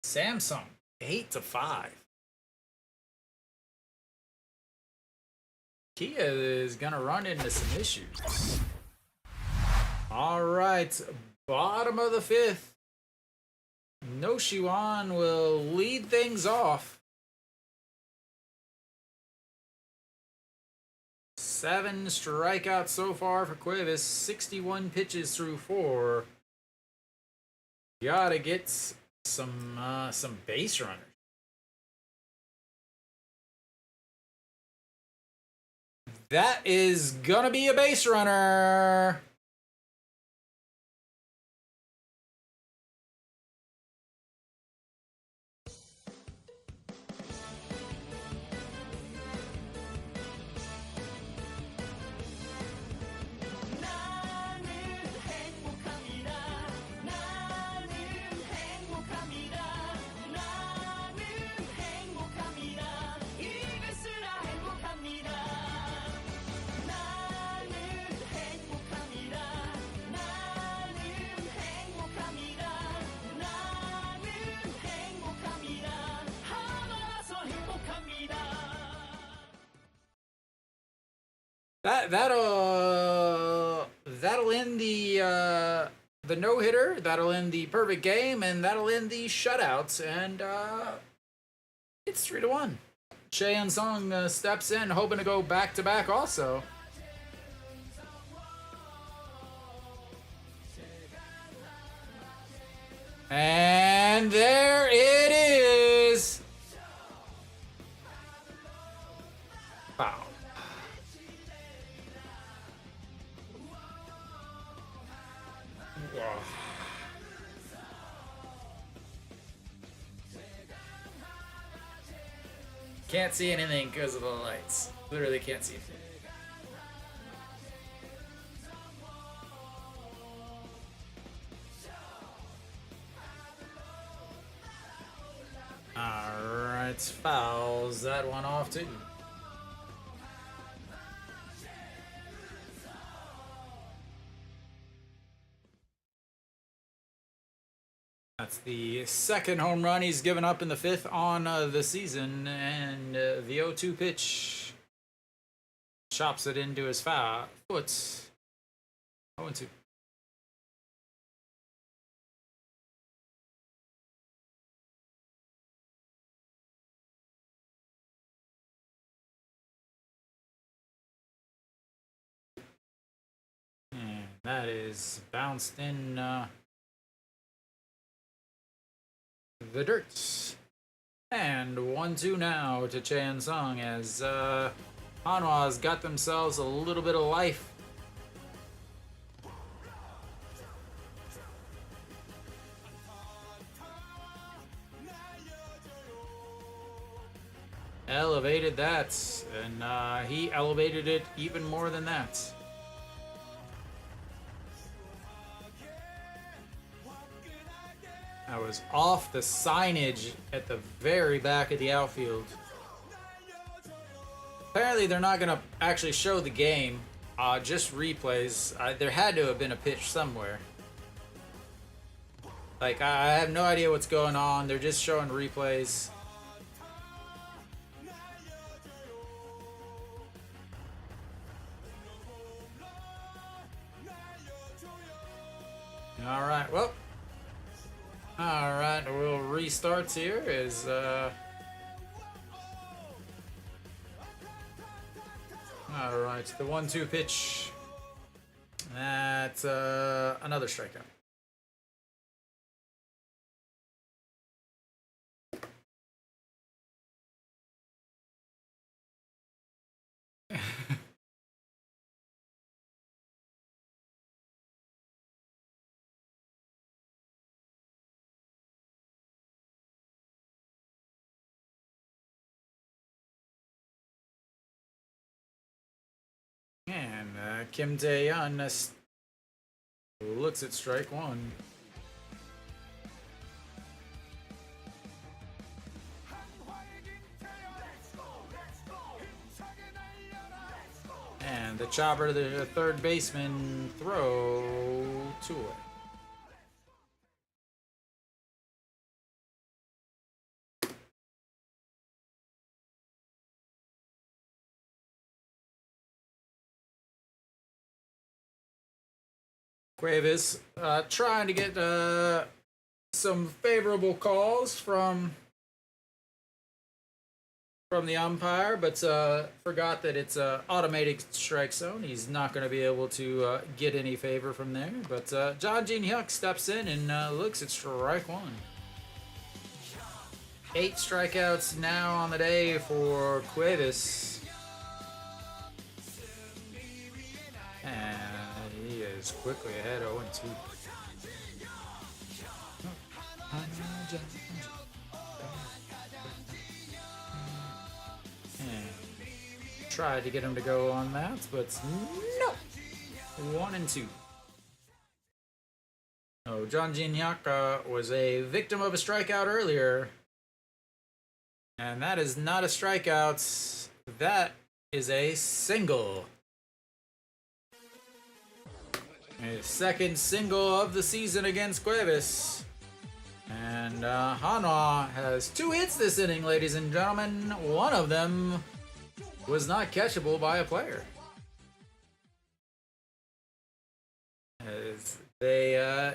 Samsung, 8-5. Kia is gonna run into some issues. All right, bottom of the 5th. No Shiwan will lead things off. 7 strikeouts so far for Cuevas. 61 pitches through 4. Gotta get some base runners. That is gonna be a base runner. That'll end the no hitter. That'll end the perfect game, and that'll end the shutouts. And it's 3-1. Chaeyeon Sung steps in, hoping to go back to back. Also. And there it is. Wow. Can't see anything because of the lights. Literally can't see anything. Alright, fouls that one off too. That's the second home run he's given up in the fifth on the season, and the 0-2 pitch chops it into his foot. 0-2. And that is bounced in the dirt. And 1-2 now to Chaeyeon Sung as Hanwha's got themselves a little bit of life. Elevated that, and he elevated it even more than that. I was off the signage at the very back of the outfield. Apparently they're not going to actually show the game, just replays. There had to have been a pitch somewhere. Like, I have no idea what's going on. They're just showing replays. All right, well. Alright, we'll restart here as alright, the 1-2 pitch. That's another strikeout. And Kim Daejeon looks at strike one. And the chopper to the third baseman, throw 2 away. Cuevas trying to get some favorable calls from the umpire, but forgot that it's an automated strike zone. He's not going to be able to get any favor from there. But John Jin-hyuk steps in and looks at strike one. 8 strikeouts now on the day for Cuevas. And he is quickly ahead 0-2. And tried to get him to go on that, but no. 1-2. Oh, John Jin-hyuk was a victim of a strikeout earlier. And that is not a strikeout. That is a single. A second single of the season against Cuevas. And Hanwha has 2 hits this inning, ladies and gentlemen. One of them was not catchable by a player. as they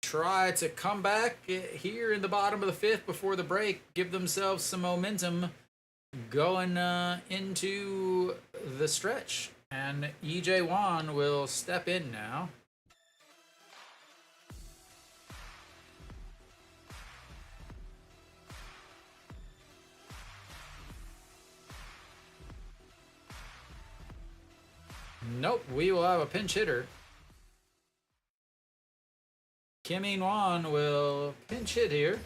try to come back here in the bottom of the fifth before the break, give themselves some momentum going into the stretch. And EJ Wan will step in now. Nope, we will have a pinch hitter. Kim In-won will pinch hit here.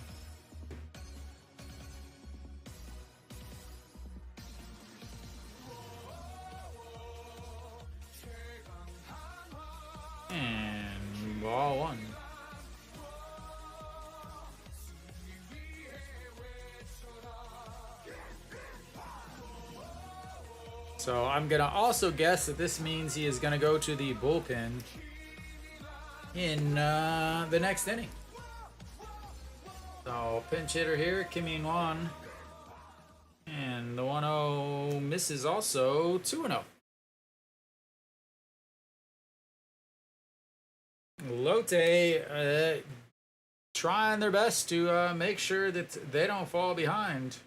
And ball one. So I'm going to also guess that this means he is going to go to the bullpen in the next inning. So pinch hitter here, Kim In-won. And the 1-0 misses also, 2-0. Lotte trying their best to make sure that they don't fall behind.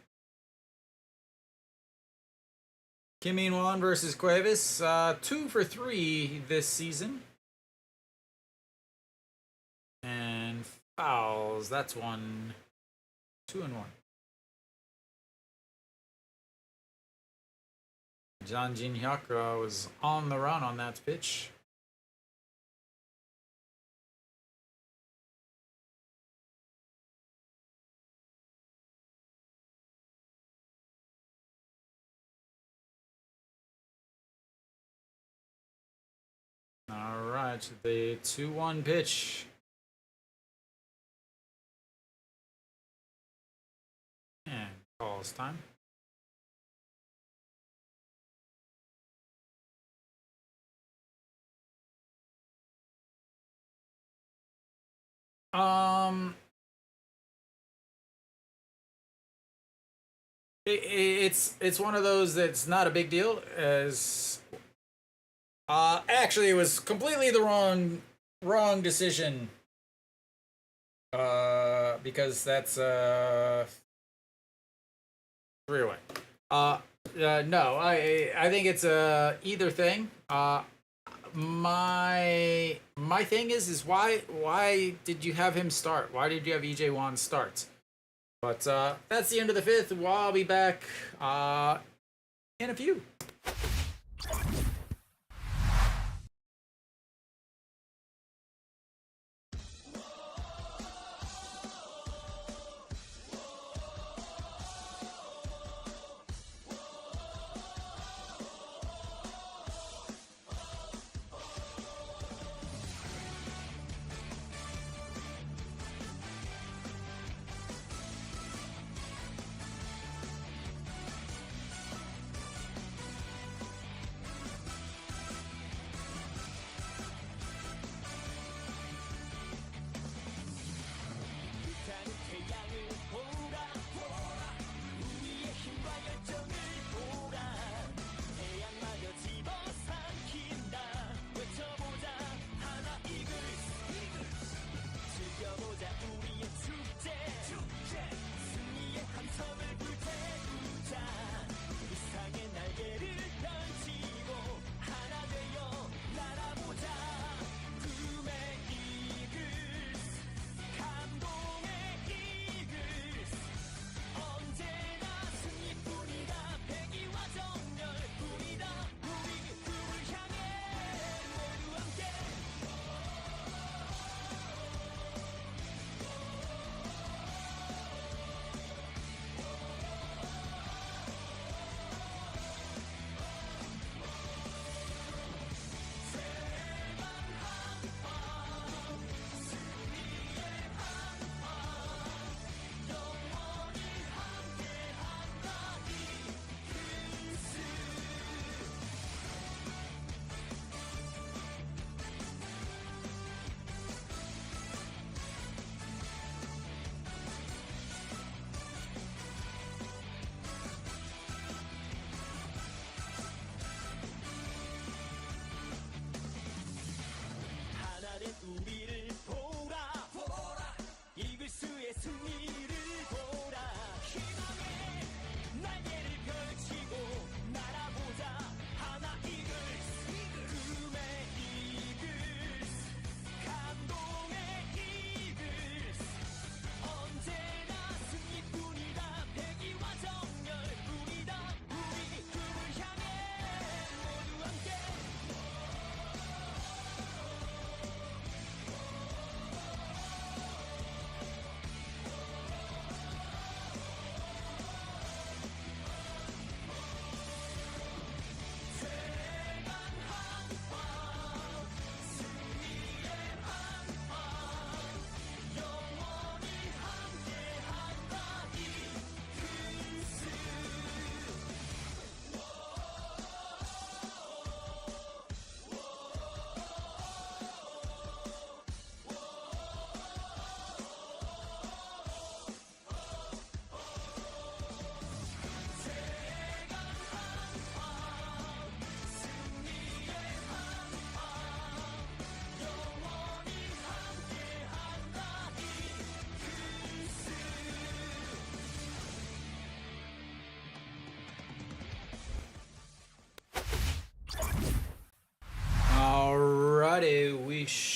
Kim In-won versus Cuevas, 2 for 3 this season. And fouls, that's 1, 2 and 1. John Jin Hyuk was on the run on that pitch. All right, the 2-1 pitch. And calls time. It's one of those that's not a big deal, as actually it was completely the wrong decision, because that's 3 away. No, I think it's either thing. My thing is why did you have him start? Why did you have EJ Wan start? But that's the end of the fifth. I'll be back in a few.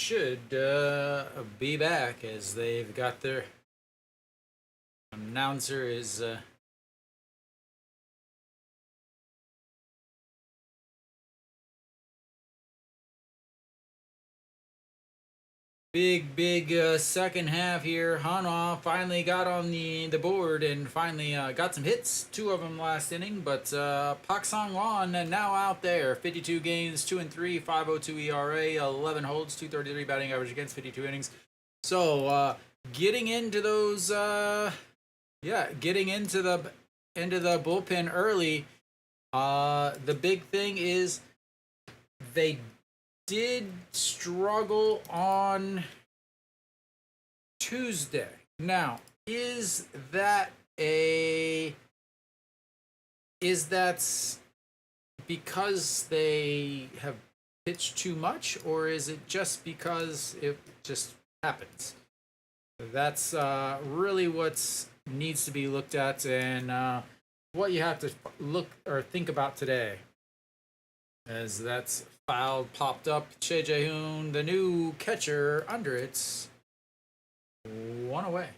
should be back as they've got their announcer is big second half here. Hanwha finally got on the board and finally got some hits. 2 of them last inning, but Pak Sang-won now out there. 52 games, 2-3, 5.02 ERA, 11 holds, 233 batting average against 52 innings. So getting into those, getting into the bullpen early. The big thing is they did struggle on Tuesday. Now, is that because they have pitched too much, or is it just because it just happens? That's really what needs to be looked at, and what you have to look or think about today. As that's foul popped up, Daejeon, the new catcher, under it. 1 away.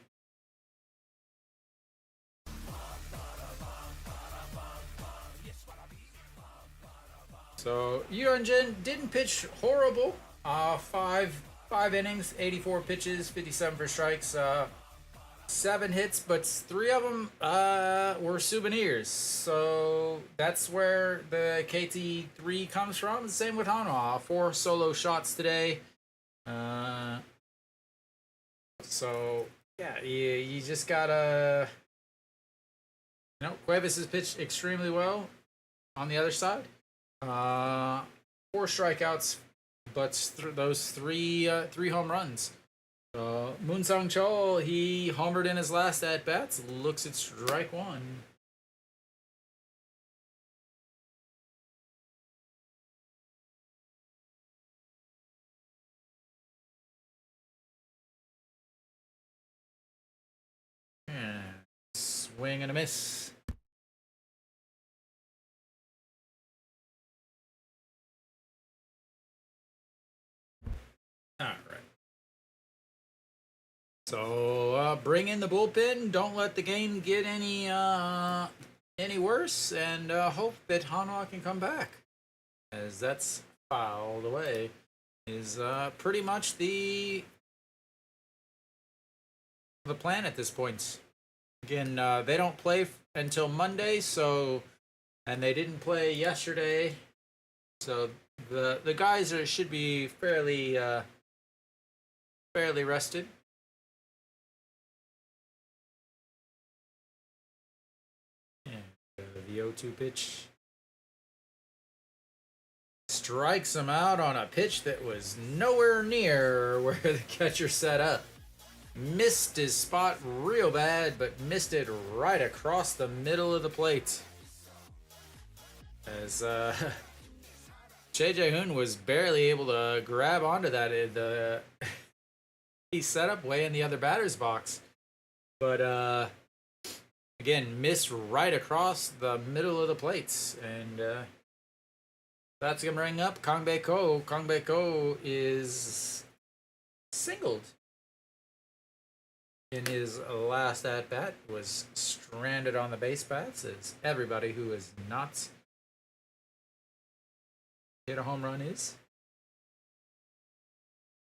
So Yuranjin didn't pitch horrible. 5 innings, 84 pitches, 57 for strikes. 7 hits, but 3 of them were souvenirs. So that's where the KT3 comes from. Same with Hanwha. 4 solo shots today. So yeah, you just gotta. Cuevas has pitched extremely well on the other side. 4 strikeouts, but those three home runs. Moon Sang Chol, he homered in his last at bats. Looks at strike 1. And swing and a miss. All right. So bring in the bullpen. Don't let the game get any worse, and hope that Hanwha can come back, as that's fouled away. Is pretty much the plan at this point. Again, they don't play until Monday, and they didn't play yesterday, so the guys should be fairly rested. The 0-2 pitch strikes him out on a pitch that was nowhere near where the catcher set up. Missed his spot real bad, but missed it right across the middle of the plate. As Daejeon was barely able to grab onto that. He set up way in the other batter's box, but again, missed right across the middle of the plates, and that's gonna bring up Kang Bae-ko. Kang Bae-ko is singled in his last at bat, was stranded on the base paths, as everybody who has not hit a home run is.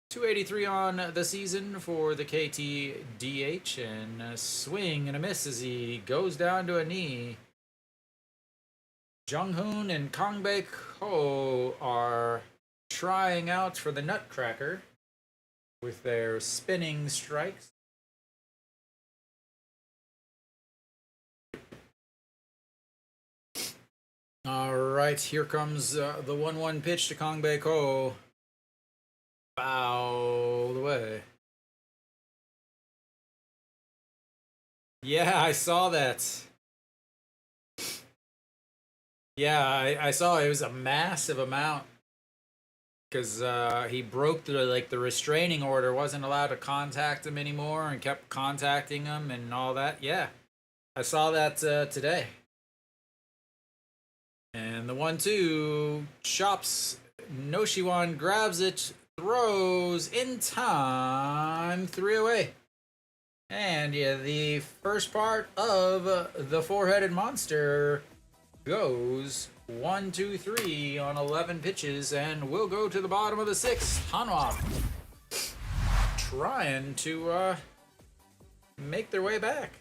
283 on the season for the KTDH, and a swing and a miss as he goes down to a knee. Jung-hoon and Kang Bae-ko are trying out for the Nutcracker with their spinning strikes. All right, here comes the 1-1 pitch to Kang Bae-ko. Fouled away. Yeah, I saw that. Yeah, I saw it was a massive amount, because he broke the restraining order, wasn't allowed to contact him anymore, and kept contacting him and all that. Yeah, I saw that today. And the 1-2 chops. Noshiwan grabs it, throws in time, 3 away. And yeah, the first part of the four-headed monster goes 1, 2, 3 on 11 pitches, and we'll go to the bottom of the 6th. Hanwha trying to make their way back.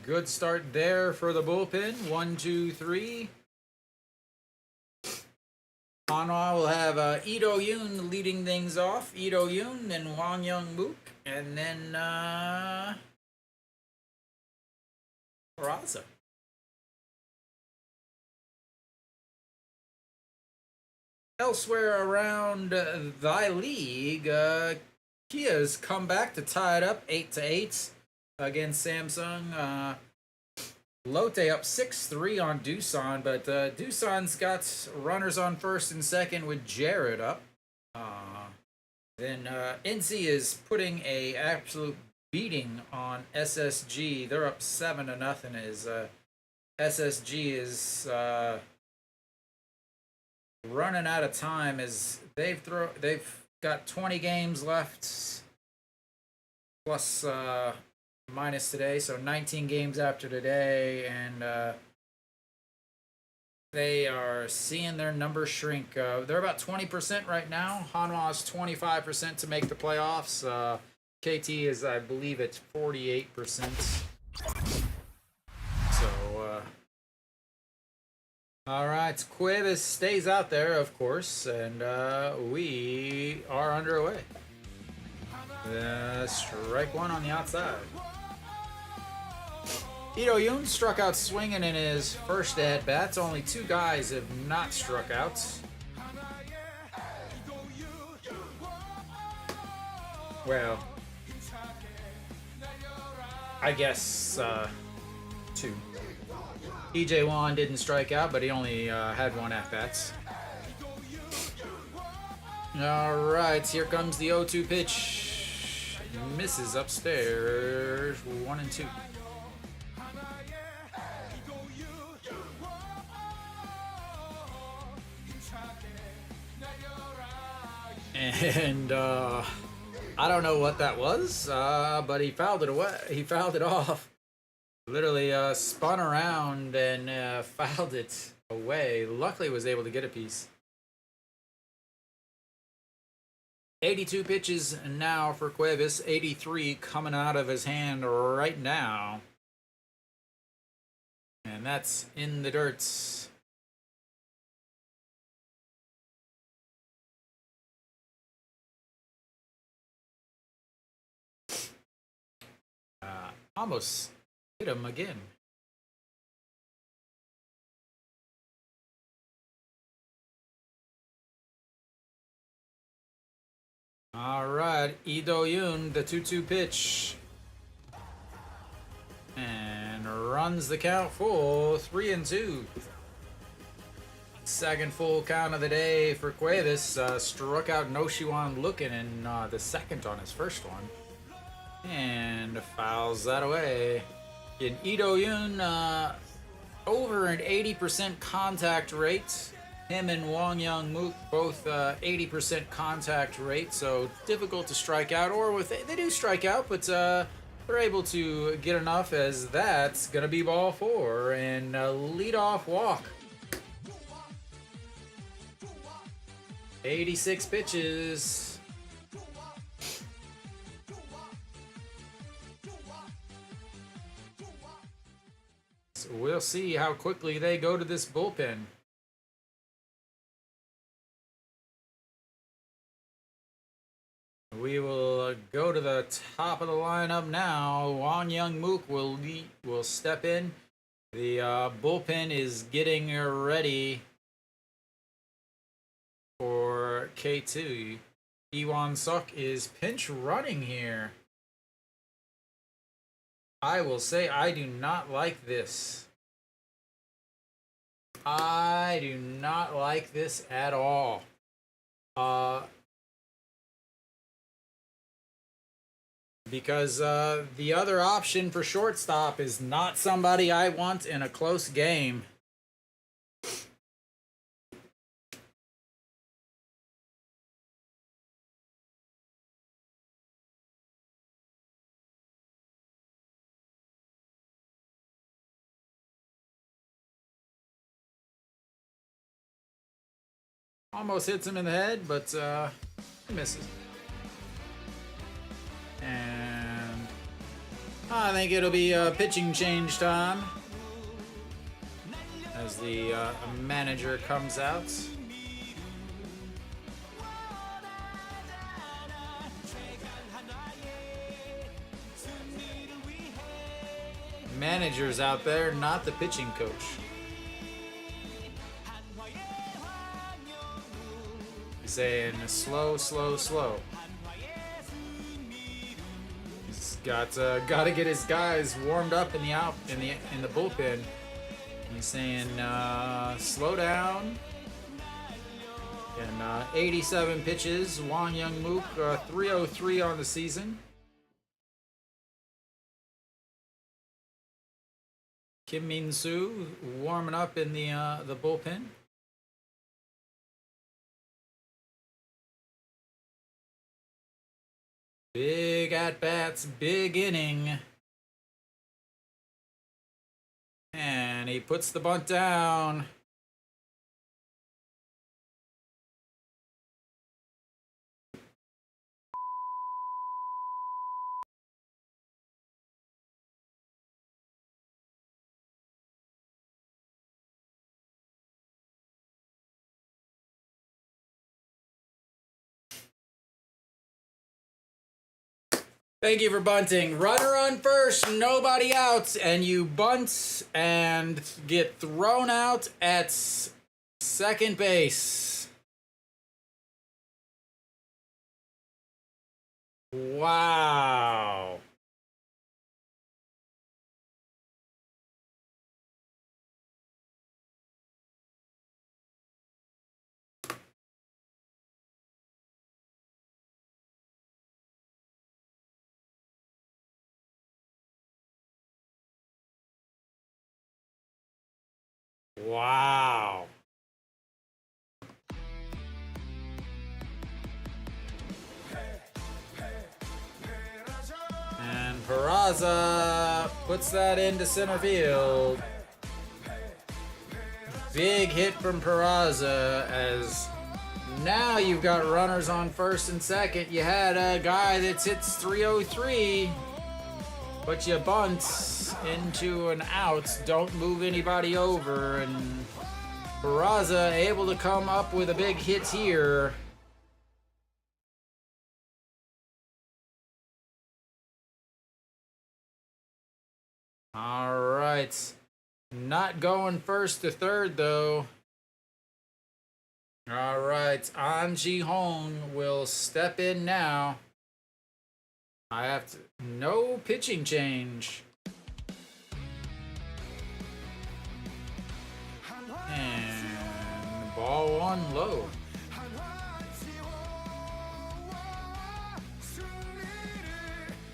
Good start there for the bullpen. 1, 2, 3. Hanwha will have Ito Yoon leading things off. Ito Yoon, then Hwang Young-mook, and then Perlaza. Elsewhere around thy league, Kia's come back to tie it up 8-8 against Samsung. Lotte up 6-3 on Doosan, but Doosan's got runners on first and second with Jared up. Then NC is putting a absolute beating on SSG. They're up 7-0 as SSG is running out of time as they've got 20 games left plus minus today, so 19 games after today, and they are seeing their numbers shrink. They're about 20% right now. Hanwha is 25% to make the playoffs. KT is, I believe, at 48%. So, all right, Cuevas stays out there, of course, and we are underway. Strike one on the outside. Ito Yoon struck out swinging in his first at-bats. Only 2 guys have not struck out. Well, I guess 2. EJ Wan didn't strike out, but he only had 1 at-bats. All right, here comes the 0-2 pitch. Misses upstairs. 1-2. And I don't know what that was, but he fouled it away. He fouled it off. Literally spun around and fouled it away. Luckily, was able to get a piece. 82 pitches now for Cuevas. 83 coming out of his hand right now. And that's in the dirt. Almost hit him again. All right, Ito Yoon, the 2-2 pitch. And runs the count full, 3-2. Second full count of the day for Cuevas. Struck out Noshiwan looking in the second on his first one. And fouls that away. In Ito Yoon, over an 80% contact rate. Him and Hwang Young-mook both 80% contact rate, so difficult to strike out. Or they do strike out, but they're able to get enough as that's gonna be ball 4 and a leadoff walk. 86 pitches. So we'll see how quickly they go to this bullpen. We will go to the top of the lineup now. Hwang Young-mook will step in. The bullpen is getting ready for K2. Iwan Suk is pinch running here. I will say I do not like this. I do not like this at all. because the other option for shortstop is not somebody I want in a close game. Almost hits him in the head, but he misses. And I think it'll be pitching change time as the manager comes out. Manager's out there, not the pitching coach. Saying slow, slow, slow. He's got to get his guys warmed up in the bullpen. He's saying slow down. And 87 pitches. Wang Young Mook 303 on the season. Kim Min Soo warming up in the bullpen. Big at-bats, big inning. And he puts the bunt down. Thank you for bunting. Runner on first, nobody out, and you bunt and get thrown out at second base. Wow. Wow. And Perlaza puts that into center field. Big hit from Perlaza as now you've got runners on first and second. You had a guy that hits 303, but you bunt into an out. Don't move anybody over, and Perlaza able to come up with a big hit here. All right. Not going first to third, though. All right. An Ji-hong will step in now. I have to... No pitching change. And ball one low.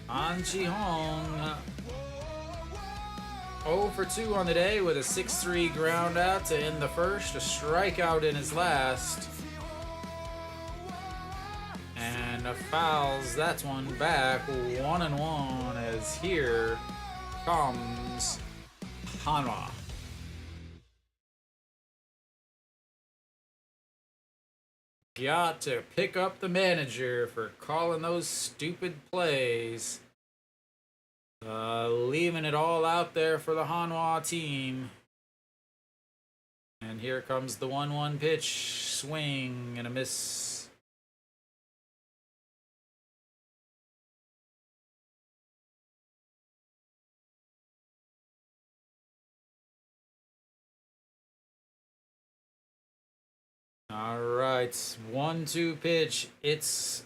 An Ji-hong 0 for 2 on the day with a 6-3 ground out to end the first, a strikeout in his last. And fouls that one back 1-1 as here comes Hanwha. Got to pick up the manager for calling those stupid plays. Leaving it all out there for the Hanwha team. And here comes the 1-1 pitch. Swing and a miss. All right, 1-2 pitch. It's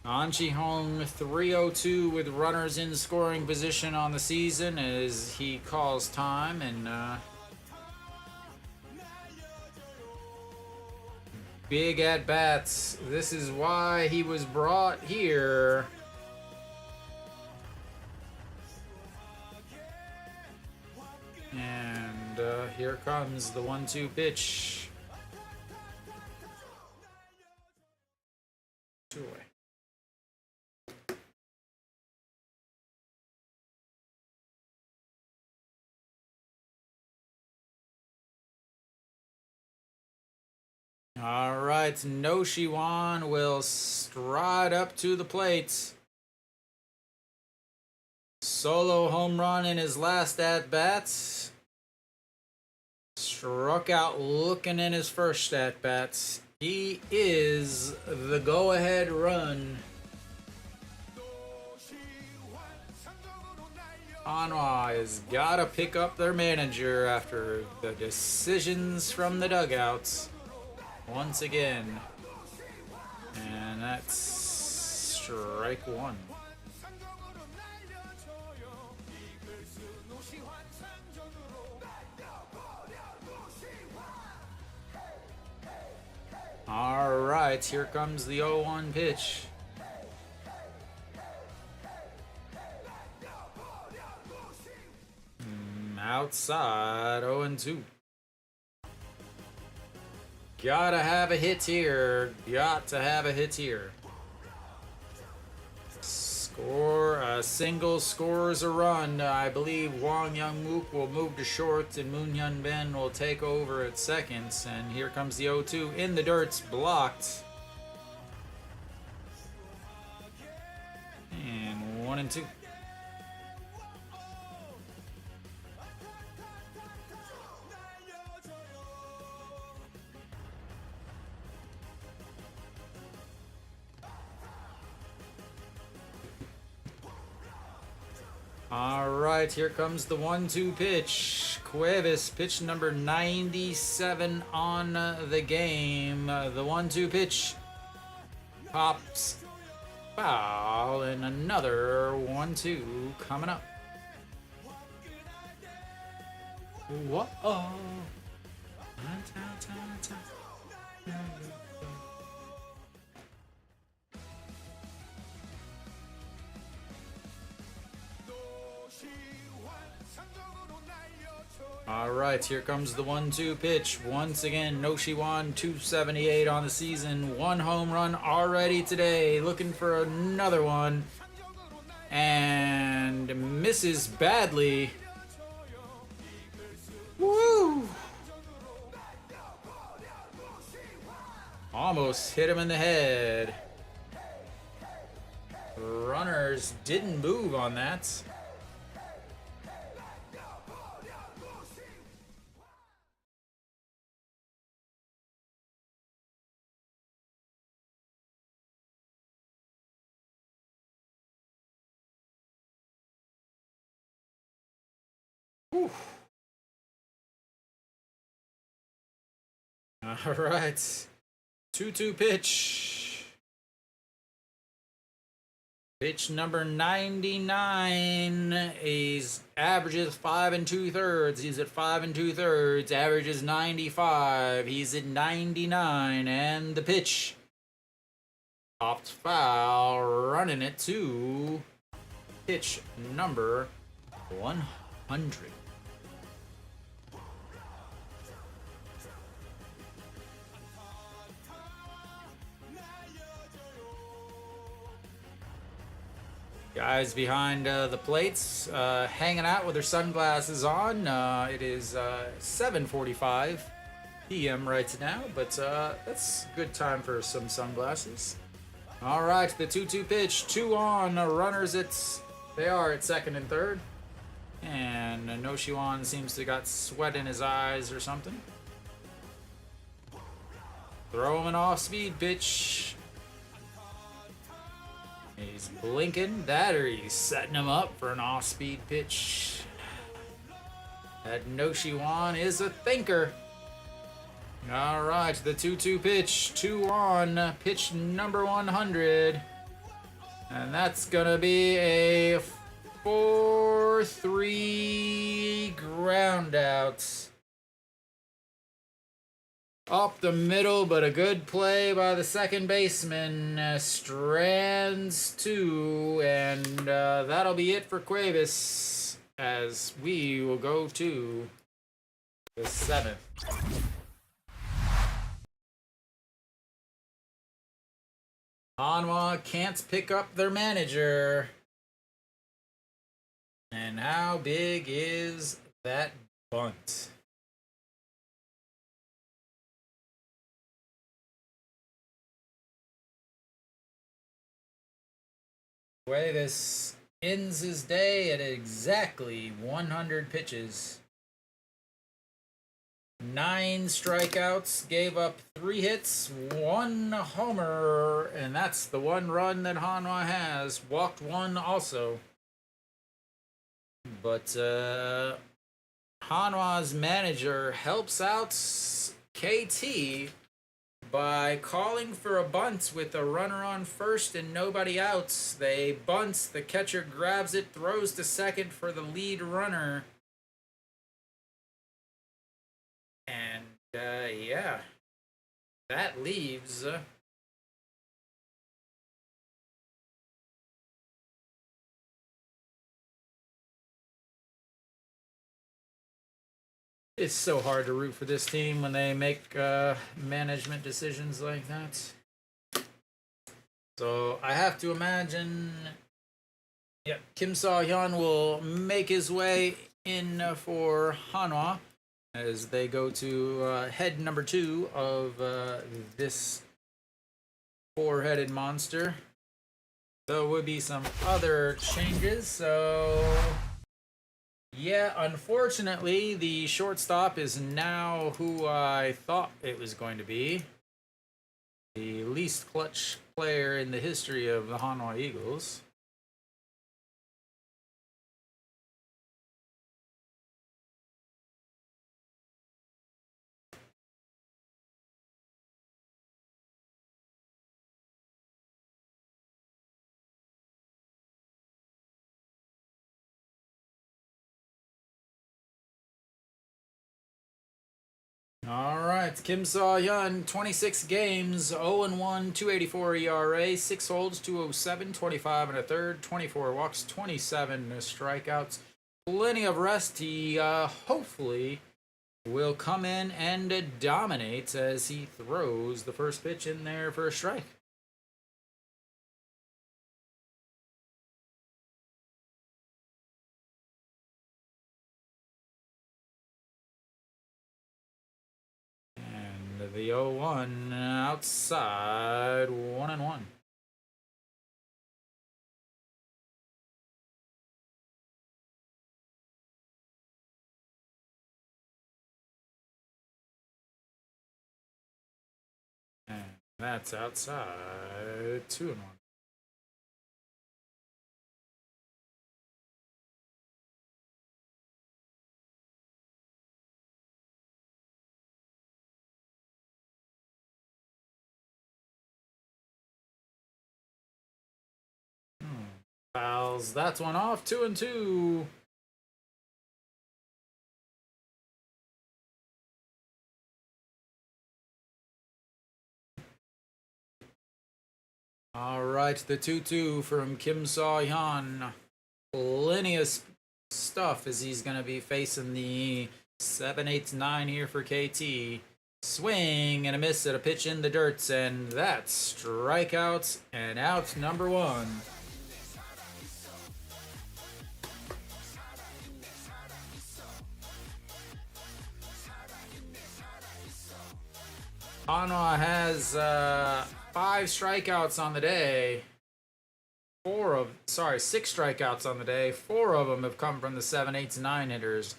An Ji-hong 3-0-2 with runners in scoring position on the season as he calls time, and big at bats. This is why he was brought here. And here comes the 1-2 pitch. Two away. All right, Noshiwan will stride up to the plate. Solo home run in his last at-bats. Struck out looking in his first at-bats. He is the go-ahead run. Hanwha has got to pick up their manager after the decisions from the dugouts. Once again. And that's strike one. All right, here comes the 0-1 pitch. Outside, 0-2. Gotta have a hit here. Got to have a hit here. Score, a single scores a run. I believe Wang Young-mook will move to short and Moon Hyun Ben will take over at second. And here comes the 0-2 in the dirt's blocked. And 1-2. All right, here comes the 1-2 pitch. Cuevas, pitch number 97 on the game. The 1-2 pitch pops foul, and another 1-2 coming up. Whoa. All right, here comes the 1-2 pitch. Once again, Noshiwan, 278 on the season. One home run already today. Looking for another one. And misses badly. Woo! Almost hit him in the head. Runners didn't move on that. Whew. All right. 2-2 pitch. Pitch number 99. He's averages 5 2/3. He's at 5 2/3. Averages 95. He's at 99. And the pitch popped foul. Running it to pitch number 100. Guys behind the plates, hanging out with their sunglasses on. It is 7:45 p.m. right now, but that's a good time for some sunglasses. All right, the 2-2 pitch, 2 on. Runners, they are at second and third. And Noshiwan seems to got sweat in his eyes or something. Throw him an off-speed pitch. He's blinking that, or he's setting him up for an off-speed pitch. That Noshiwan is a thinker. All right, the 2-2 pitch, 2 on, pitch number 100. And that's gonna be a 4-3 ground out. Up the middle, but a good play by the second baseman. Strands 2, and that'll be it for Cuevas, as we will go to the 7th. Hanwha can't pick up their manager. And how big is that bunt? Cuevas ends his day at exactly 100 pitches. 9 strikeouts, gave up 3 hits, 1 homer, and that's the 1 run that Hanwha has. Walked 1 also. But Hanwha's manager helps out KT by calling for a bunt with a runner on first and nobody outs. They bunt, the catcher grabs it, throws to second for the lead runner. And yeah, that leaves it's so hard to root for this team when they make management decisions like that. So I have to imagine, yeah, Kim Saw-hyun will make his way in for Hanwha as they go to head number 2 of this 4-headed monster. There would be some other changes, so yeah, unfortunately, the shortstop is now who I thought it was going to be. The least clutch player in the history of the Hanwha Eagles. All right, Kim Saw-hyun, 26 games, 0-1, 284 ERA, 6 holds, 207, 25 and a third, 24 walks, 27 strikeouts, plenty of rest. He hopefully will come in and dominate as he throws the first pitch in there for a strike. The 0-1 outside, 1-1. And that's outside, 2-1. Fouls that one off, 2-2. All right, the 2-2 from Kim Saw-hyun. Plenty of stuff as he's going to be facing the 7-8-9 here for KT. Swing and a miss at a pitch in the dirt, and that's strikeouts and out number 1. Hanwha has 5 strikeouts on the day. 6 strikeouts on the day. 4 of them have come from the 7-8-9 hitters.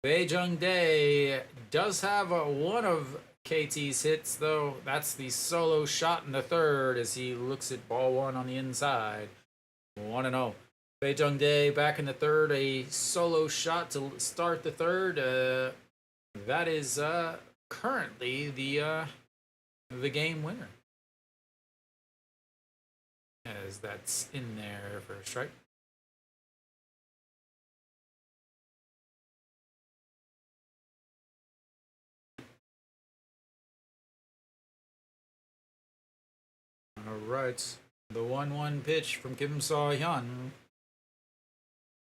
Daejeon does have one of KT's hits, though. That's the solo shot in the third as he looks at ball 1 on the inside. 1-0. Daejeon back in the third, a solo shot to start the third. That is currently the game winner. As that's in there for a strike. right. The 1-1 pitch from Kim So-hyun.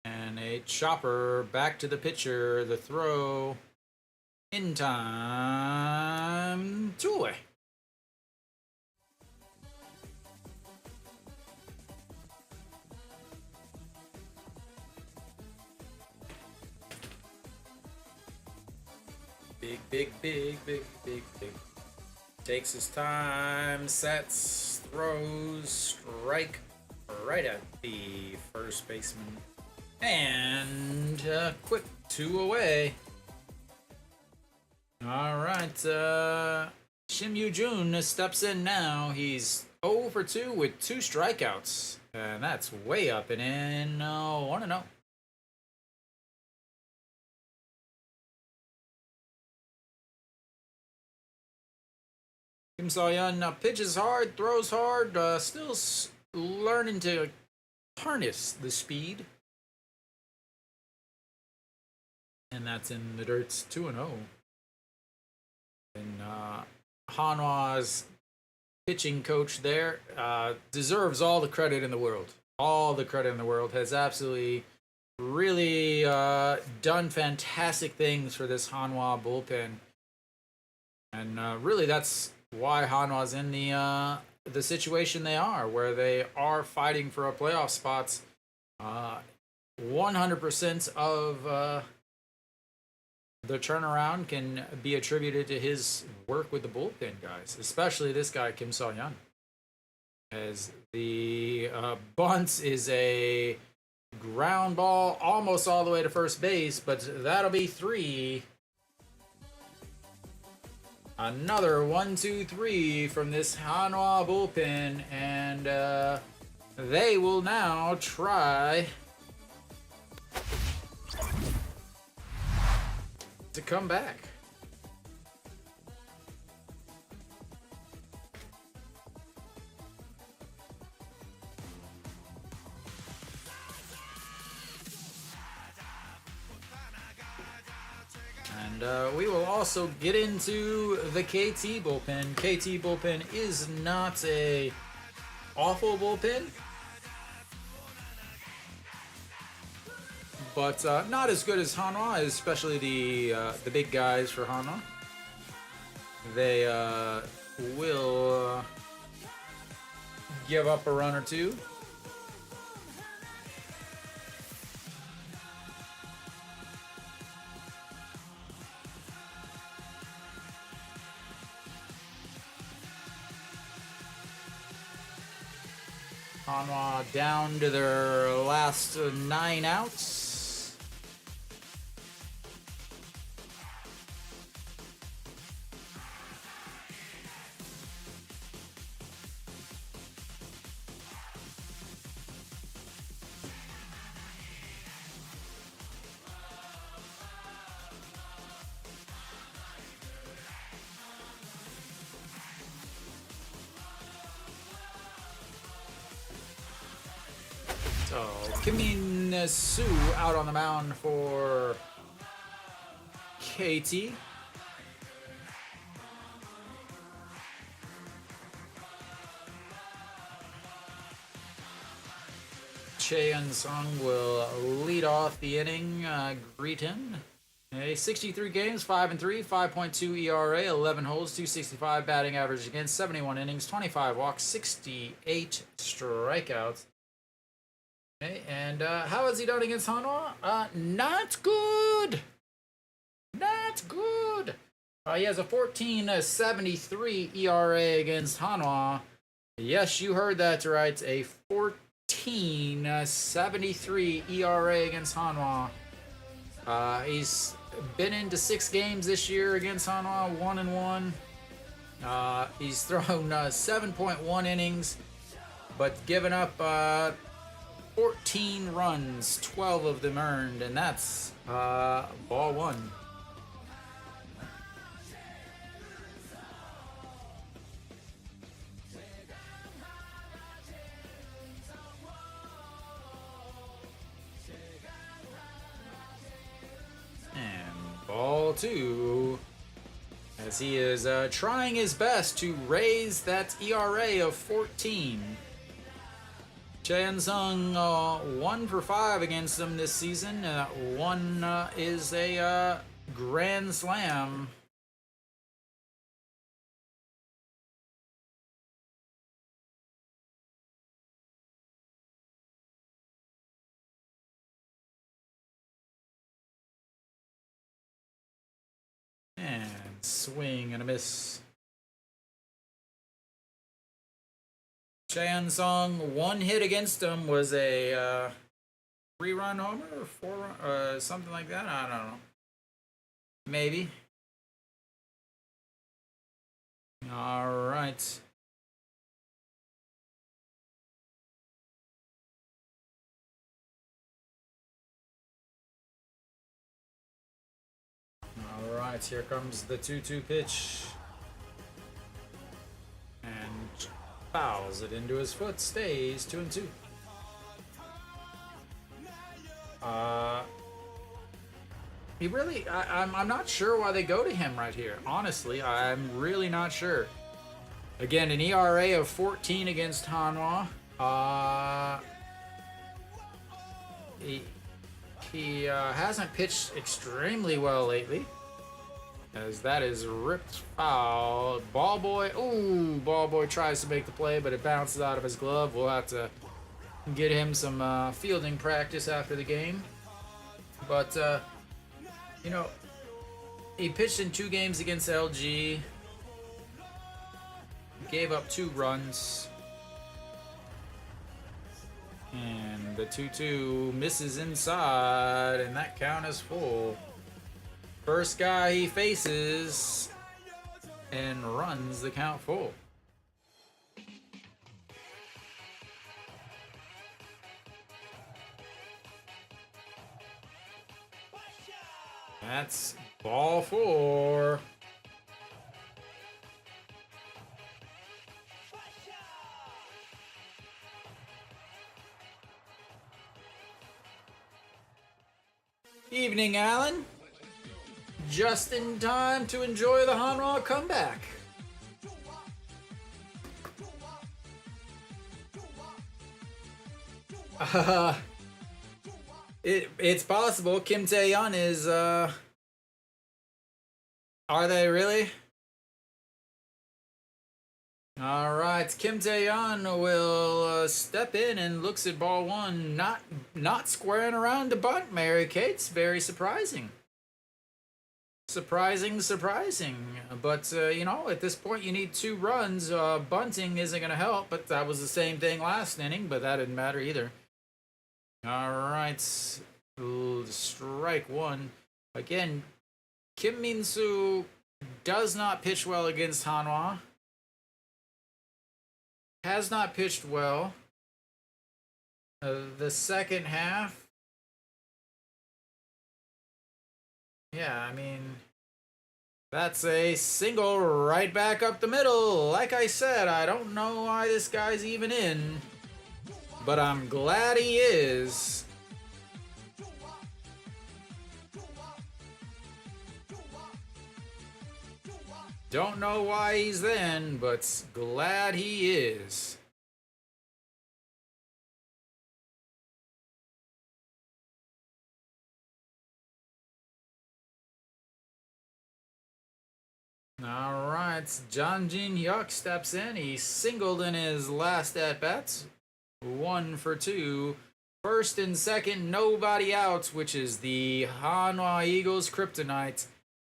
And a chopper back to the pitcher. The throw in time. 2 away. Big. Takes his time, sets, throws, strike right at the first baseman. And quick 2 away. All right, Shim Yoo-jun steps in now. He's 0 for 2 with 2 strikeouts. And that's way up and in 1-0. Kim So-hyun pitches hard, throws hard, still learning to harness the speed. And that's in the dirt. 2-0. And Hanwha's pitching coach there deserves all the credit in the world. All the credit in the world. Has absolutely really done fantastic things for this Hanwha bullpen. And really that's why Hanwha's in the situation they are, where they are fighting for a playoff spots. 100% of the turnaround can be attributed to his work with the bullpen guys, especially this guy Kim So-hyun. As the bunt is a ground ball almost all the way to first base, but that'll be 3. Another 1-2-3 from this Hanwha bullpen, and they will now try to come back. And we will also get into the KT bullpen. KT bullpen is not a awful bullpen, but not as good as Hanwha, especially the big guys for Hanwha. They will give up a run or two. Hanwha down to their last 9 outs. So, Kim Soo out on the mound for KT. Cheon Sung will lead off the inning, greet him. 63 games, 5-3, 5.2 ERA, 11 holds, 265 batting average against, 71 innings, 25 walks, 68 strikeouts. Okay, and how has he done against Hanwha? Not good. Not good. He has a 14.73 ERA against Hanwha. Yes, you heard that right. A 14.73 ERA against Hanwha. He's been into 6 games this year against Hanwha, 1-1. He's thrown 7.1 innings, but given up 14 runs, 12 of them earned, and that's ball 1. And ball 2, as he is trying his best to raise that ERA of 14. Chan Sung 1 for 5 against them this season. One is a grand slam. And swing and a miss. Chan Sung, one hit against him was a 3-run homer or 4-run, something like that. I don't know. Maybe. All right. All right, here comes the 2-2 pitch. And fouls it into his foot, stays 2-2. He really, I'm not sure why they go to him right here. Honestly, I'm really not sure. Again, an ERA of 14 against Hanwha. He hasn't pitched extremely well lately, as that is ripped foul. Ball boy, ooh, ball boy tries to make the play, but it bounces out of his glove. We'll have to get him some fielding practice after the game. But you know, he pitched in 2 games against LG. Gave up 2 runs. And the 2-2 misses inside, and that count is full. First guy he faces and runs the count full. That's ball 4. Evening, Alan. Just in time to enjoy the Hanwha comeback. It's possible. Kim Tae-yeon is, are they really? Alright, Kim Tae-yeon will step in and looks at ball 1. Not squaring around to bunt, Mary Kate's very surprising. Surprising. But, you know, at this point you need 2 runs. Bunting isn't going to help, but that was the same thing last inning, but that didn't matter either. Alright, strike 1. Again, Kim Min-soo does not pitch well against Hanwha. Has not pitched well. The second half. Yeah, I mean, that's a single right back up the middle. Like I said, I don't know why this guy's even in, but I'm glad he is. Don't know why he's in, but glad he is. All right, John Jin Hyuk steps in. He singled in his last at-bats. 1 for 2. First and second, nobody out, which is the Hanwha Eagles' kryptonite.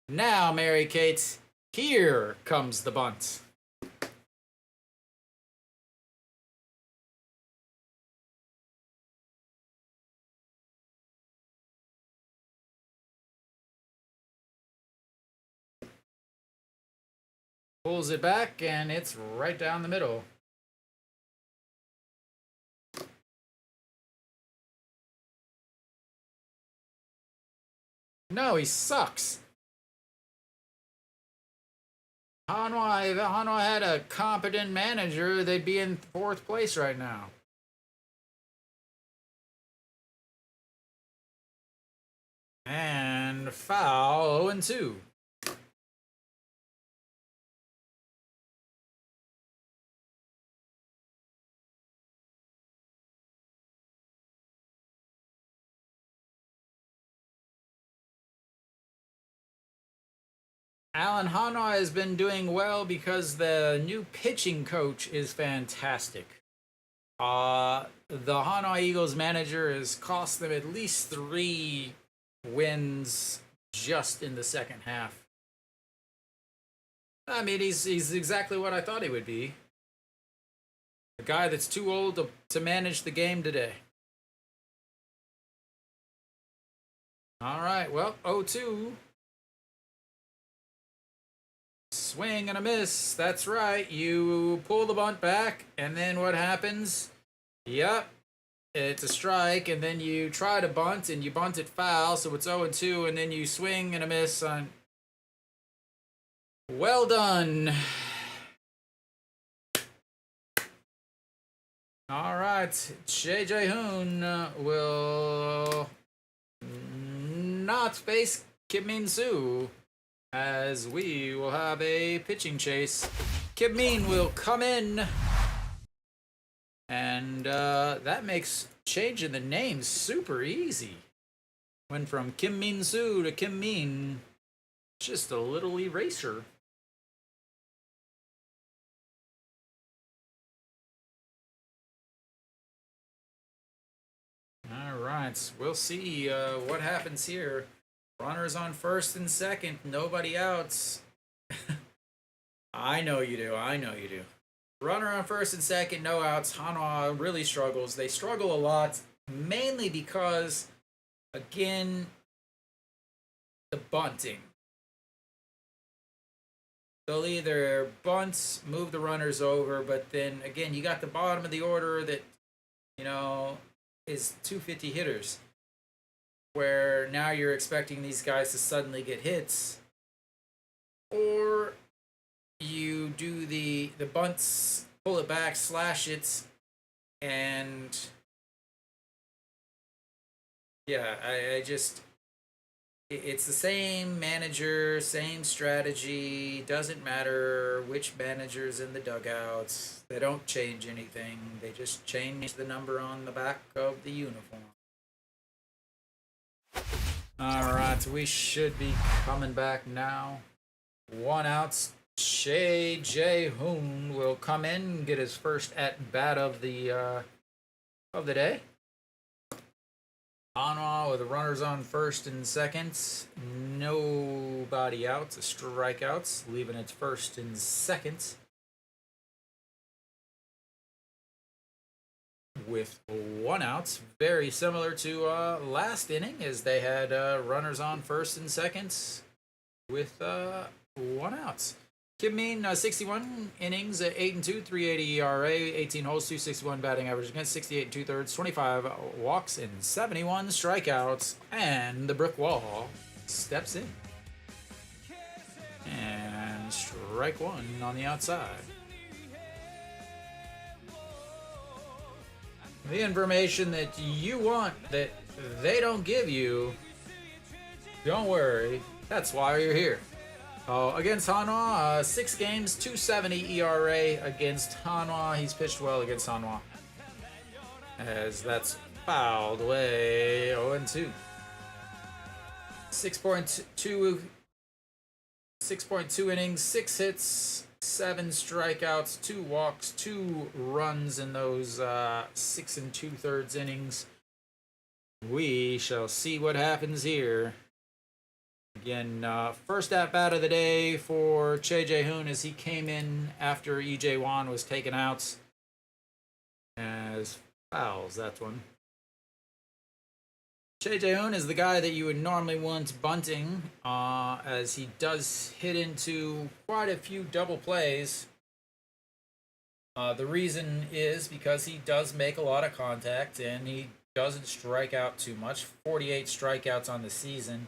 Now, Mary Kate, here comes the bunt. Pulls it back, and it's right down the middle. No, he sucks. Hanwha, if Hanwha had a competent manager, they'd be in 4th place right now. And foul, 0-2. Alan Hanwha has been doing well because the new pitching coach is fantastic. The Hanwha Eagles manager has cost them at least 3 wins just in the second half. I mean, he's exactly what I thought he would be. A guy that's too old to manage the game today. All right, well, 0-2. Swing and a miss. That's right. You pull the bunt back, and then what happens? Yep. It's a strike, and then you try to bunt, and you bunt it foul, so it's 0-2, and then you swing and a miss on... Well done. All right. Daejeon will not face Kim Soo, as we will have a pitching chase. Kim will come in, and that makes changing the name super easy. Went from Kim Soo to Kim Min, just a little eraser. All right, we'll see what happens here. Runners on first and second, nobody outs. I know you do, I know you do. Runner on first and second, no outs. Hanwha really struggles. They struggle a lot, mainly because, again, the bunting. They'll either bunt, move the runners over, but then, again, you got the bottom of the order that, you know, is 250 hitters, where now you're expecting these guys to suddenly get hits, or you do the bunts, pull it back, slash it, and yeah, I just, it's the same manager, same strategy, doesn't matter which manager's in the dugouts. They don't change anything. They just change the number on the back of the uniform. All right, we should be coming back now. 1 out. Daejeon will come in, get his first at bat of the day. Hanwha with the runners on first and second. Nobody out. Strikeouts, leaving it first and second. With 1 out, very similar to last inning, as they had runners on first and second with 1 out. Kim Min, 61 innings, 8-2, 3.80 ERA, 18 holes, 261 batting average against, 68 2/3, 25 walks, and 71 strikeouts. And the brick wall steps in. And strike 1 on the outside. The information that you want that they don't give you, don't worry, that's why you're here. Against Hanwha, 6 games, 2.70 ERA against Hanwha. He's pitched well against Hanwha, as that's fouled away. 0-2. 6.2 innings, 6 hits, 7 strikeouts, 2 walks, 2 runs in those 6 2/3 innings. We shall see what happens here. Again, first at bat of the day for Daejeon, as he came in after E.J. Wan was taken out as fouls that one. Daejeon is the guy that you would normally want bunting, as he does hit into quite a few double plays. The reason is because he does make a lot of contact and he doesn't strike out too much. 48 strikeouts on the season.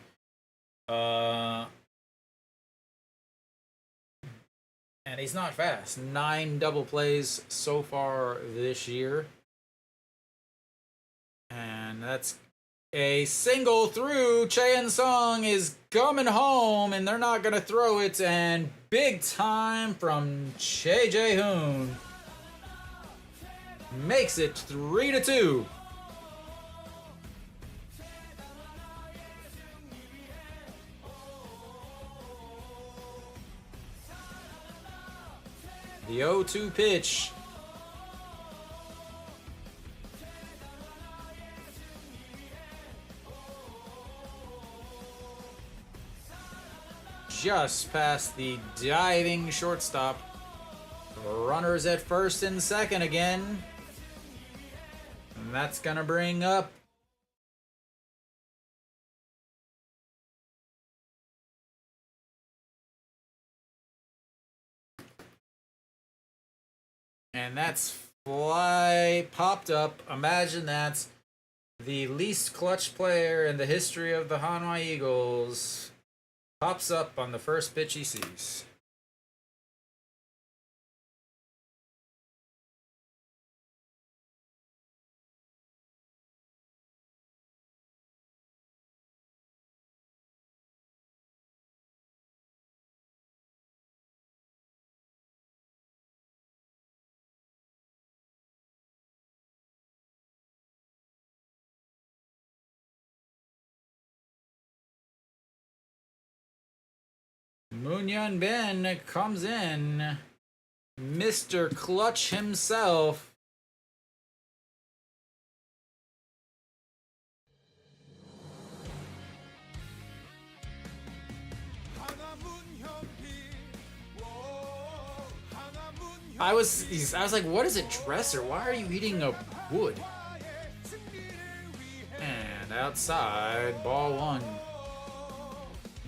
And he's not fast. 9 double plays so far this year. And that's a single through. Chaein Sung is coming home, and they're not going to throw it. And big time from Daejeon. Makes it 3-2. The 0-2 pitch. Just past the diving shortstop. Runners at first and second again. And that's gonna bring up and that's fly popped up. Imagine that. The least clutch player in the history of the Hanwha Eagles pops up on the first pitch he sees. Moonhyun Ben comes in. Mr. Clutch himself. I was like, what is a dresser? Why are you eating a wood? And outside, ball one.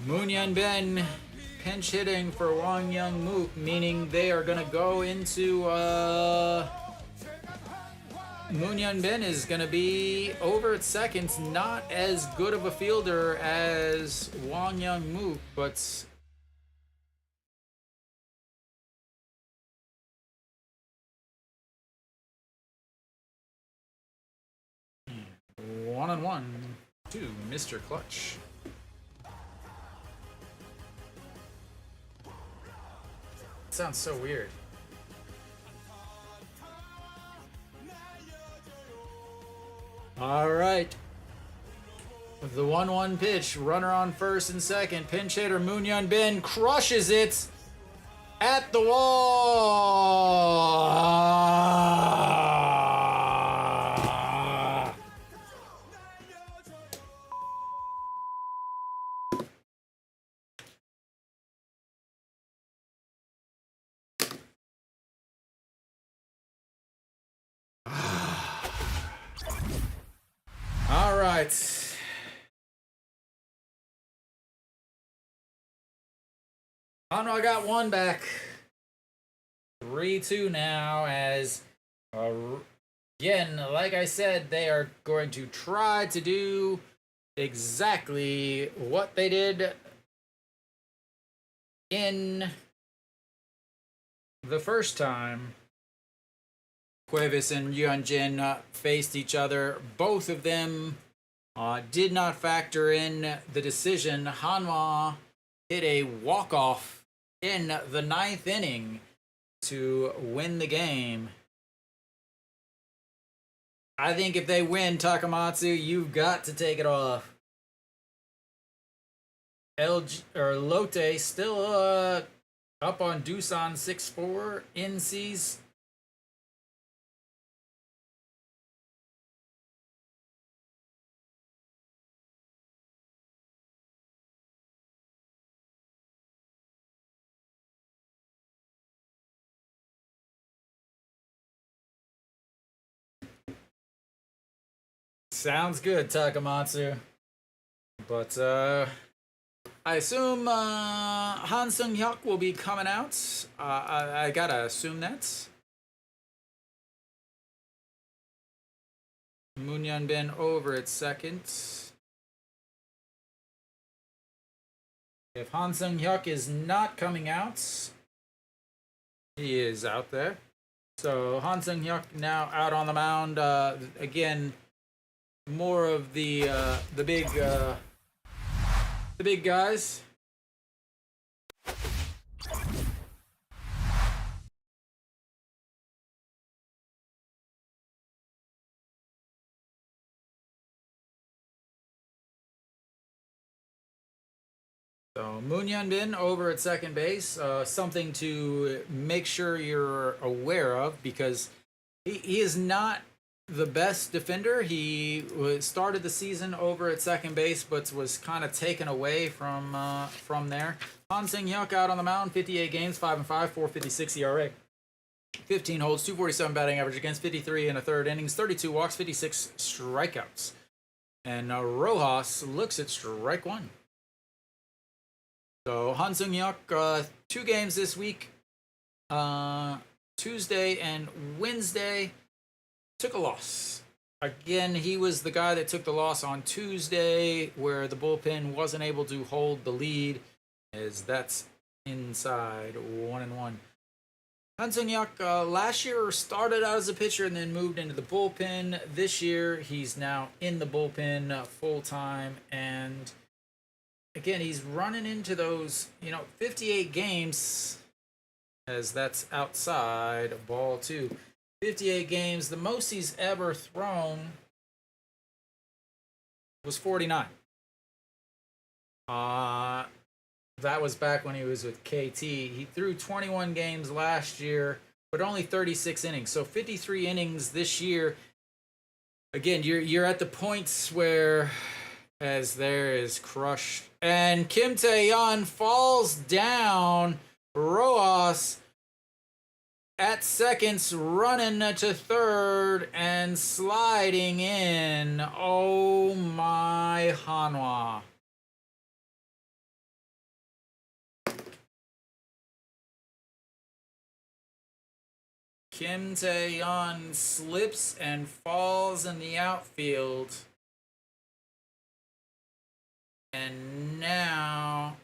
Moonhyun Ben pinch hitting for Wang Young Mook, meaning they are gonna go into Moonhyun Ben is gonna be over at second, not as good of a fielder as Wang Young Mook, but one to Mr. Clutch. Sounds so weird. All right. The 1-1 pitch, runner on first and second. Pinch hitter Moonhyun Ben crushes it at the wall. All right. Hanwha got one back. 3-2 now as, again, like I said, they are going to try to do exactly what they did in the first time Cuevas and Yuanjin faced each other. Both of them did not factor in the decision. Hanwha hit a walk-off in the 9th inning to win the game. I think if they win, Takamatsu, you've got to take it off. Lotte still up on Doosan 6-4 in C's. Sounds good, Takamatsu. But I assume Han Sung-hyuk will be coming out. I gotta assume that. Moonhyun Ben over at second. If Han Sung-hyuk is not coming out, he is out there. So Han Sung-hyuk now out on the mound. Again, more of the big guys. So Moon Hyun-bin over at second base, something to make sure you're aware of because he is not the best defender. He started the season over at second base, but was kind of taken away from there. Han Seung-hyuk out on the mound, 58 games, 5-5, 4.56 ERA, 15 holds, 247 batting average against 53 and a third innings, 32 walks, 56 strikeouts. And Rojas looks at strike one. So Han Seung-hyuk, 2 games this week, Tuesday and Wednesday, took a loss. Again, he was the guy that took the loss on Tuesday, where the bullpen wasn't able to hold the lead, as that's inside 1-1. Han Seung-hyuk last year started out as a pitcher and then moved into the bullpen. This year, he's now in the bullpen full time, and again, he's running into those, 58 games, as that's outside ball 2. 58 games. The most he's ever thrown was 49. That was back when he was with KT. He threw 21 games last year, but only 36 innings. So 53 innings this year. Again, you're at the points where, as there is crushed, and Kim Tae-yeon falls down. Rojas at seconds, running to third and sliding in. Oh my, Hanwha. Kim Tae-yeon slips and falls in the outfield. And now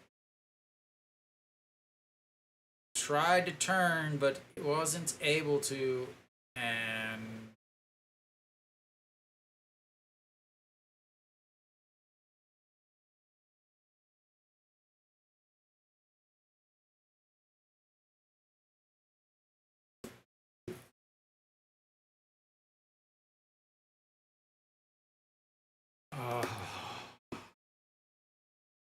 tried to turn, but wasn't able to. And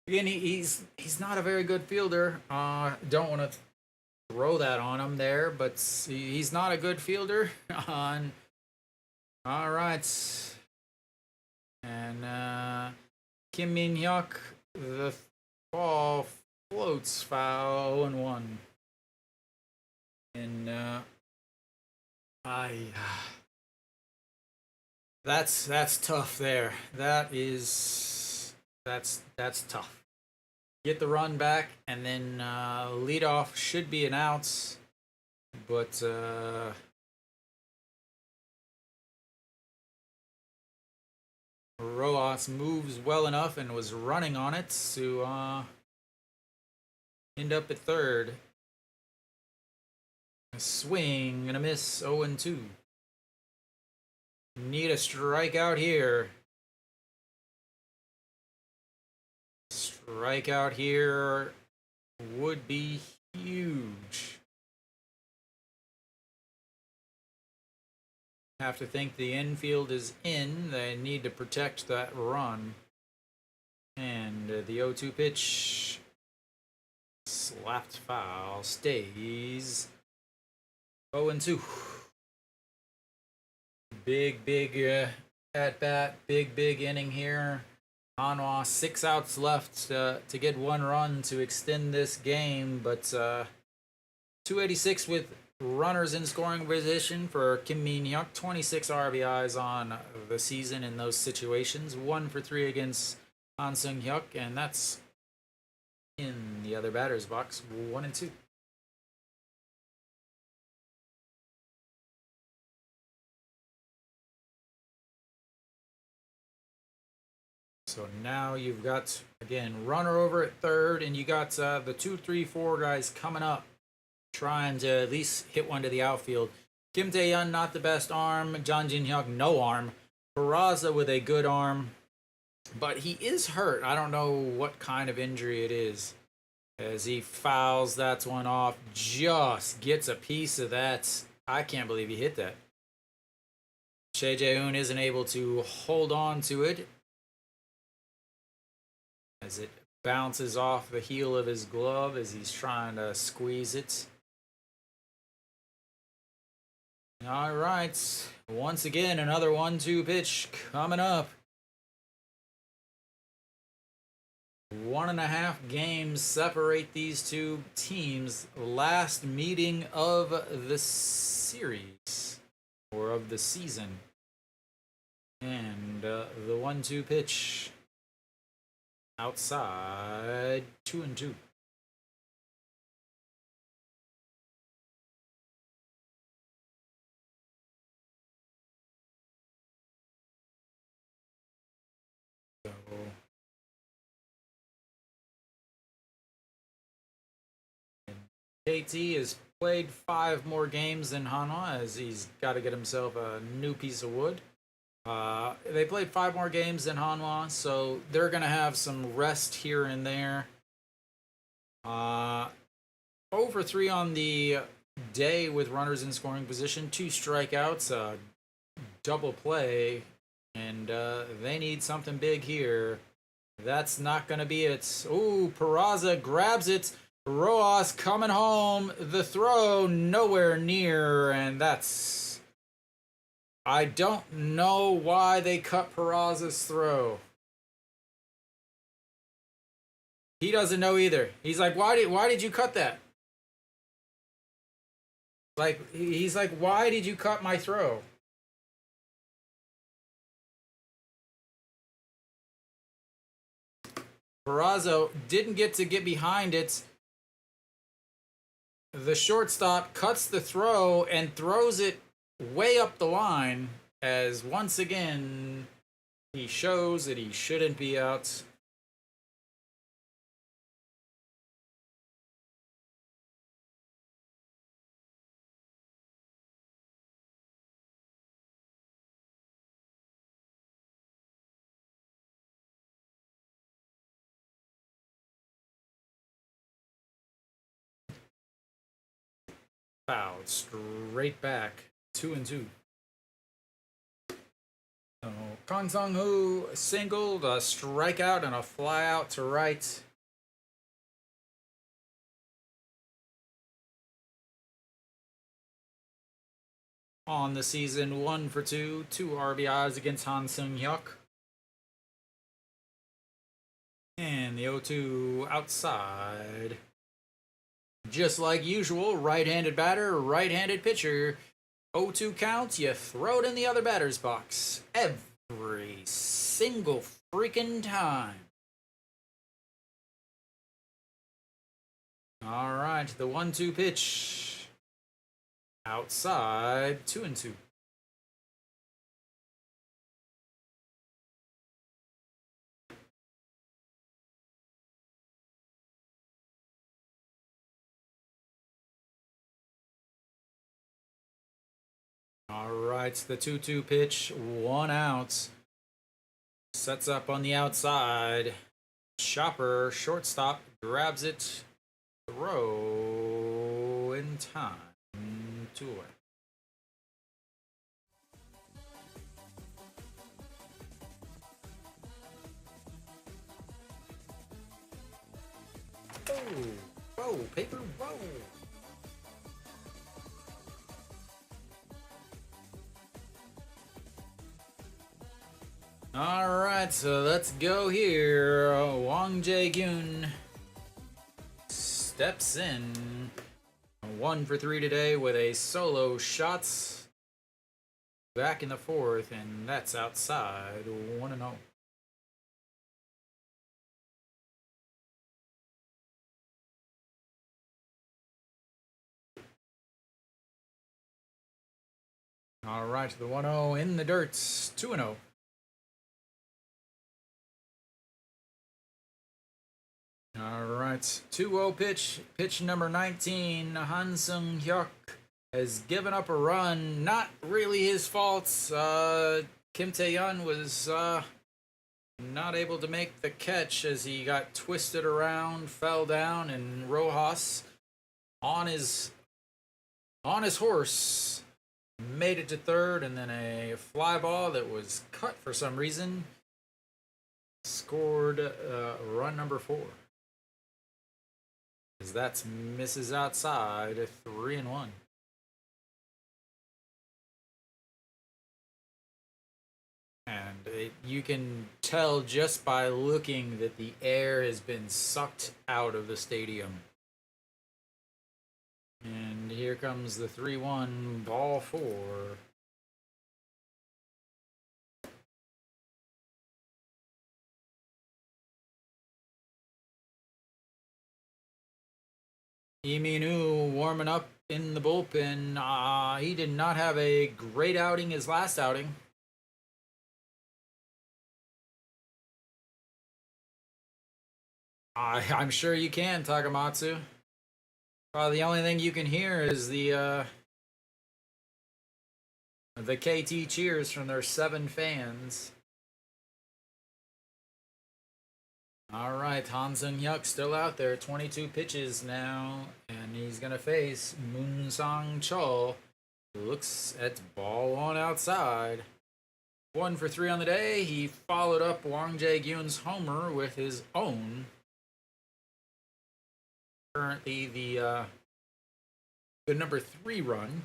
again, he's not a very good fielder. Don't want to throw that on him there, but he's not a good fielder. All right. And Kim Min-hyuk, the ball floats foul and 1. And that's tough there. That's tough. Get the run back, and then leadoff should be an outs, but Rojas moves well enough and was running on it to end up at third. A swing and a miss, 0-2. Need a strikeout here. Strikeout here would be huge. Have to think the infield is in. They need to protect that run. And the 0-2 pitch slapped foul, stays 0-2. Big at bat, big inning here. Hanwha, 6 outs left to get 1 run to extend this game, but 286 with runners in scoring position for Kim Min-hyuk. 26 RBIs on the season in those situations. 1 for 3 against Han Seung-hyuk, and that's in the other batter's box. 1-2. So now you've got, again, runner over at third, and you got the 2, 3, 4 guys coming up, trying to at least hit one to the outfield. Kim Tae-yeon, not the best arm. Jang Jin-hyuk, no arm. Perlaza with a good arm, but he is hurt. I don't know what kind of injury it is. As he fouls that one off, just gets a piece of that. I can't believe he hit that. Shea Jae-hoon isn't able to hold on to it, as it bounces off the heel of his glove as he's trying to squeeze it. All right. Once again, another 1-2 pitch coming up. 1.5 games separate these two teams. Last meeting of the series, or of the season. And the 1-2 pitch outside, 2-2. So KT has played 5 more games than Hanwha, as he's got to get himself a new piece of wood. They played 5 more games than Hanwha, so they're going to have some rest here and there. 0 for 3 on the day with runners in scoring position, 2 strikeouts, double play, and they need something big here. That's not going to be it. Ooh, Perlaza grabs it. Rojas coming home. The throw nowhere near, and that's... I don't know why they cut Perlaza's throw. He doesn't know either. He's like, why did you cut that? Like, he's like, why did you cut my throw? Perlaza didn't get behind it. The shortstop cuts the throw and throws it way up the line, as once again he shows that he shouldn't be out. Fouled straight back, 2-2. So Kang Sung-hoo singled, a strikeout and a fly out to right. On the season, 1 for 2, 2 RBIs against Han Sung-hyuk. And the 0-2 outside. Just like usual, right-handed batter, right-handed pitcher. 0-2 count, you throw it in the other batter's box. Every single freaking time. All right, the 1-2 pitch. Outside, 2-2. All right, the 2-2 pitch, 1 out. Sets up on the outside. Chopper, shortstop, grabs it. Throw in time. 2 away. Whoa, paper, whoa. Alright, so let's go here. Wang Jae-gyun steps in. 1 for 3 today with a solo shot. Back in the 4th, and that's outside. 1-0. Alright, the 1-0 in the dirt. 2-0. All right, 2-0 pitch. Pitch number 19. Han Sung-hyuk has given up a run. Not really his fault. Kim Tae-yeon was not able to make the catch as he got twisted around, fell down, and Rojas on his horse made it to third, and then a fly ball that was cut for some reason scored run number 4. As that's misses outside, 3-1. And you can tell just by looking that the air has been sucked out of the stadium. And here comes the 3-1 ball 4. Iminu warming up in the bullpen. He did not have a great outing his last outing. I'm sure you can, Takamatsu. The only thing you can hear is the KT cheers from their 7 fans. All right, Hansen Hyuk still out there. 22 pitches now, and he's going to face Moon Sang Chul. Looks at ball 1 outside. 1 for 3 on the day. He followed up Wang Jae-gyun's homer with his own. Currently the number 3 run.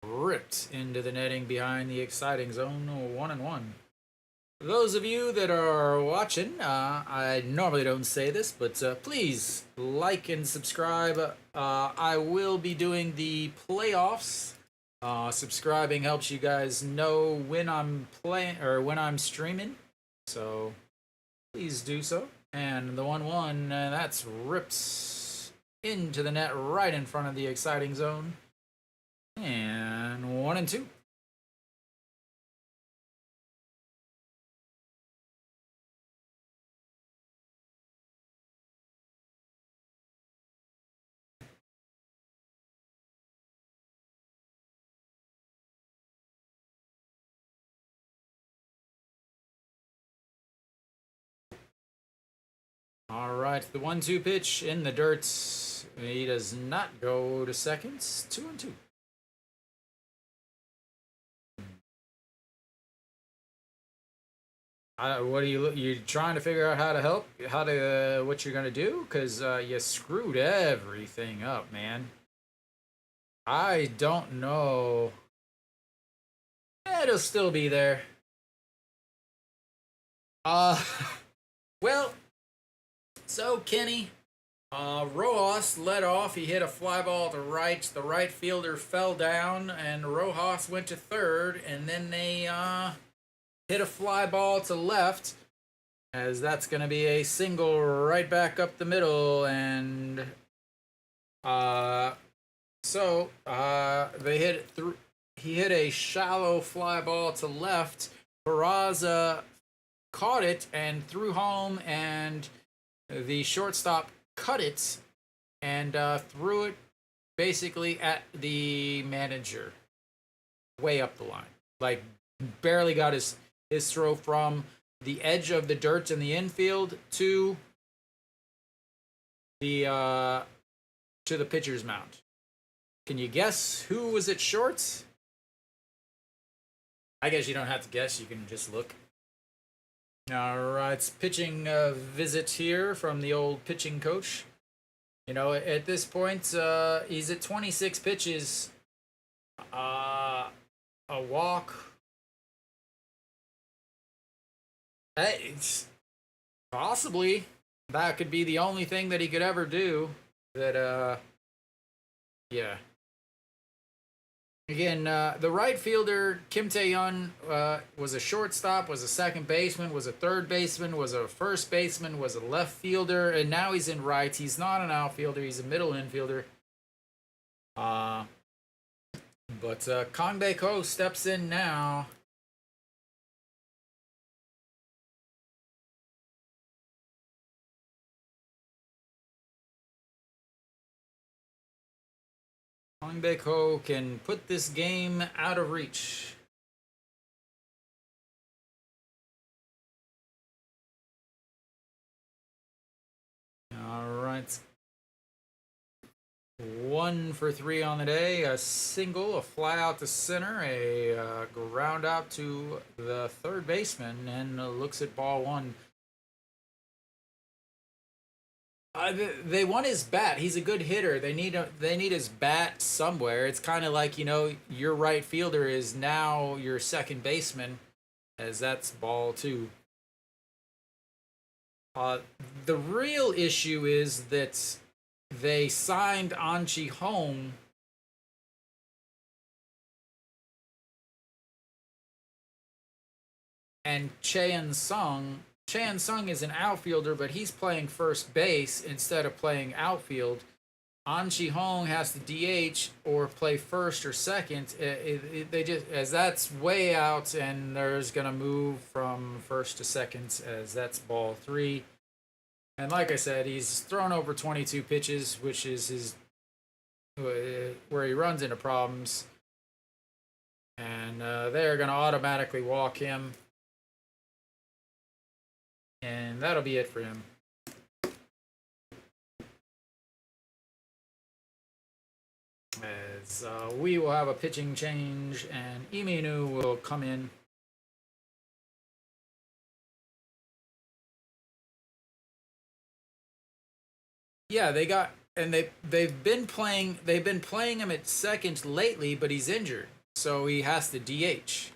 Ripped into the netting behind the exciting zone. 1-1. For those of you that are watching, I normally don't say this, but please like and subscribe. I will be doing the playoffs. Subscribing helps you guys know when I'm playing or when I'm streaming, so please do so. And the 1-1, that's ripped into the net right in front of the exciting zone. And 1-2. All right, the 1-2 pitch in the dirt. He does not go to seconds. 2-2. What are you trying to figure out how to help? What you're gonna do? Cause you screwed everything up, man. I don't know. It'll still be there. Well, so Kenny, Rojas led off. He hit a fly ball to right. The right fielder fell down, and Rojas went to third, and then they hit a fly ball to left, as that's going to be a single right back up the middle, and they hit it through. He hit a shallow fly ball to left. Perlaza caught it and threw home, and the shortstop cut it and threw it basically at the manager, way up the line. Like, barely got his throw from the edge of the dirt in the infield to the pitcher's mound. Can you guess who was at short? I guess you don't have to guess. You can just look. All right, it's pitching visit here from the old pitching coach. You know, at this point, he's at 26 pitches. A walk. It's possibly that could be the only thing that he could ever do. That, yeah. Again, the right fielder, Kim Tae-yeon, was a shortstop, was a second baseman, was a third baseman, was a first baseman, was a left fielder, and now he's in right. He's not an outfielder. He's a middle infielder. But Kang Bae-ko steps in now. Kang Bae-ko can put this game out of reach. All right. 1 for 3 on the day. A single, a fly out to center, a ground out to the third baseman, and looks at ball one. They want his bat. He's a good hitter. They need his bat somewhere. It's kind of like, you know, your right fielder is now your second baseman, as that's ball two. The real issue is that they signed An Chi-hong and Cheon Sung. Cheon Sung is an outfielder, but he's playing first base instead of playing outfield. An Chi-hong has to DH or play first or second. They just, as that's way out, and there's gonna move from first to second, as that's ball three. And like I said, he's thrown over 22 pitches, which is his where he runs into problems. And they're gonna automatically walk him, and that'll be it for him. As we will have a pitching change, and Iminu will come in. Yeah, they got, and they've been playing him at second lately, but he's injured, so he has to DH.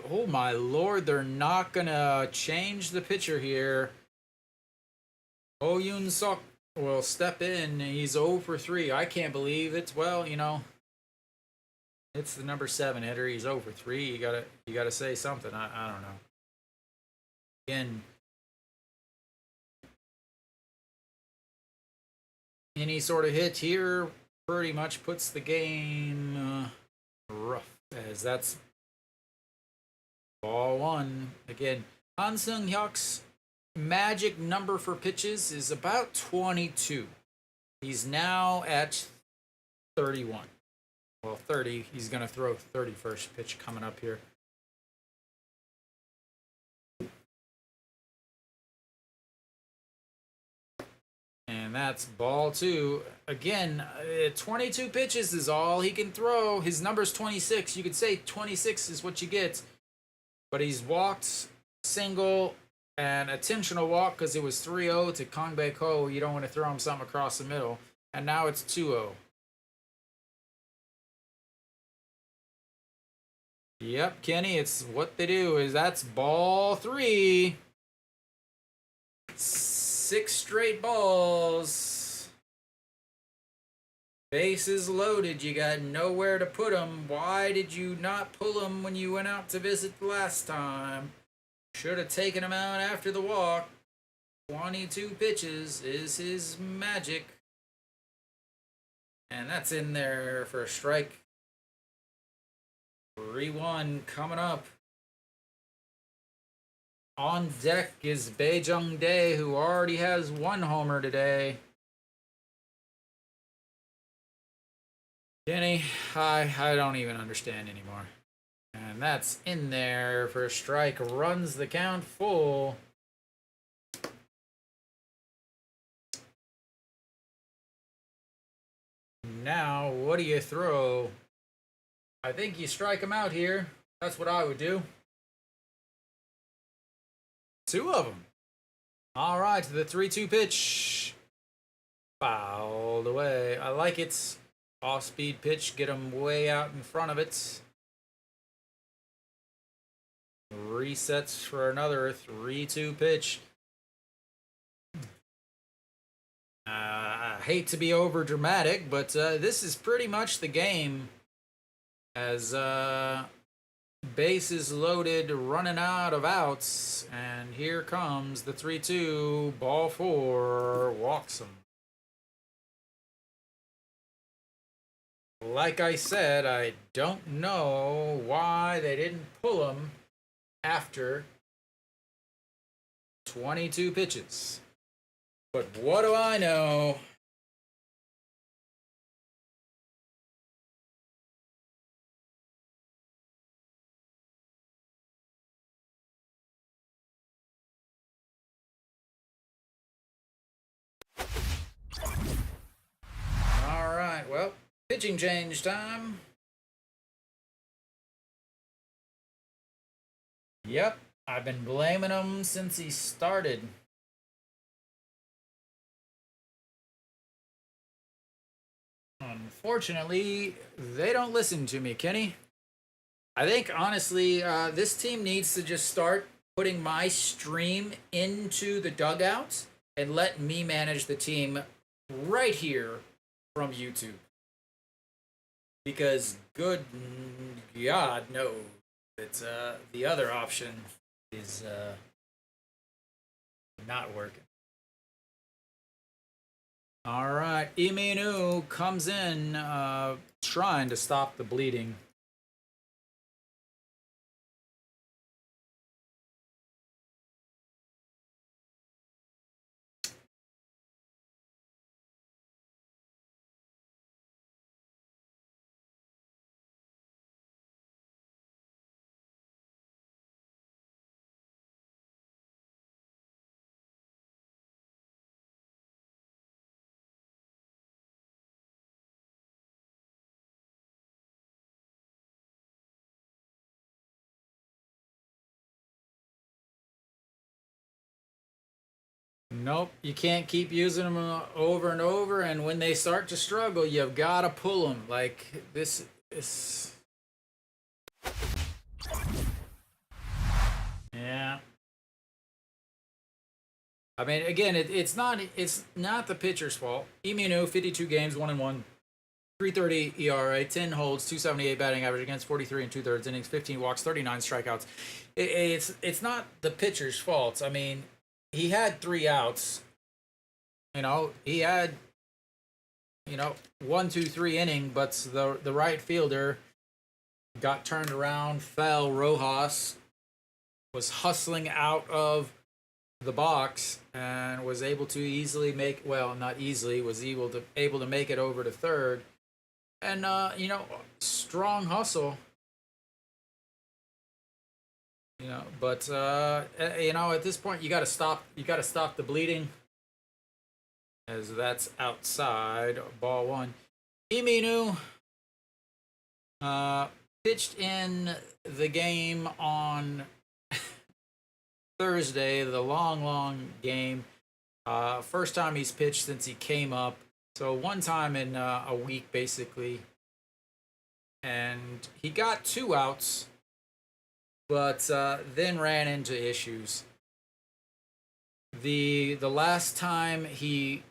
Oh my lord, they're not gonna change the pitcher here. Oh Yoon Suk will step in. He's 0 for 3. I can't believe it. Well, you know, it's the number 7 hitter. He's 0 for 3. You gotta say something. I don't know. Again, any sort of hit here pretty much puts the game rough, as that's ball one. Again, Han Seung-hyuk's magic number for pitches is about 22. He's now at 31. Well, 30. He's going to throw 31st pitch coming up here. And that's ball two. Again, 22 pitches is all he can throw. His number's 26. You could say 26 is what you get. But he's walked single and intentional walk because it was 3-0 to Kong Bae Ko. You don't want to throw him something across the middle. And now it's 2-0. Yep, Kenny, it's what they do. Is that's ball three. 6 straight balls. Bases loaded. You got nowhere to put them. Why did you not pull them when you went out to visit the last time? Should have taken him out after the walk. 22 pitches is his magic. And that's in there for a strike. 3-1 coming up. On deck is Bae Jung Dae, who already has 1 homer today. Kenny, I don't even understand anymore. And that's in there for a strike. Runs the count full. Now, what do you throw? I think you strike him out here. That's what I would do. 2 of them. All right, the 3-2 pitch. Fouled away. I like it. Off-speed pitch. Get him way out in front of it. Resets for another 3-2 pitch. I hate to be over dramatic, but this is pretty much the game. As bases loaded, running out of outs, and here comes the 3-2. Ball 4, walks him. Like I said, I don't know why they didn't pull him after 22 pitches. But what do I know? Pitching change time. Yep, I've been blaming him since he started. Unfortunately, they don't listen to me, Kenny. I think, honestly, this team needs to just start putting my stream into the dugouts and let me manage the team right here from YouTube. Because, good God, no. It's, the other option is, not working. All right, Iminu comes in, trying to stop the bleeding. Nope, you can't keep using them over and over, and when they start to struggle, you've got to pull them. Like, this is... Yeah. I mean, again, it's not the pitcher's fault. Iminu, 52 games, 1-1, 3.30 ERA, 10 holds, 278 batting average against 43 and 2/3 innings, 15 walks, 39 strikeouts. It's not the pitcher's fault. I mean, he had 3 outs. You know, he had 1, 2, 3 inning, but the right fielder got turned around, fell. Rojas was hustling out of the box and was able to easily make, well, not easily, was able to make it over to third. And strong hustle. But at this point you got to stop the bleeding, as that's outside. Ball 1. Iminu pitched in the game on Thursday, the long game. First time he's pitched since he came up, so one time in a week basically, and he got 2 outs, but then ran into issues. The last time he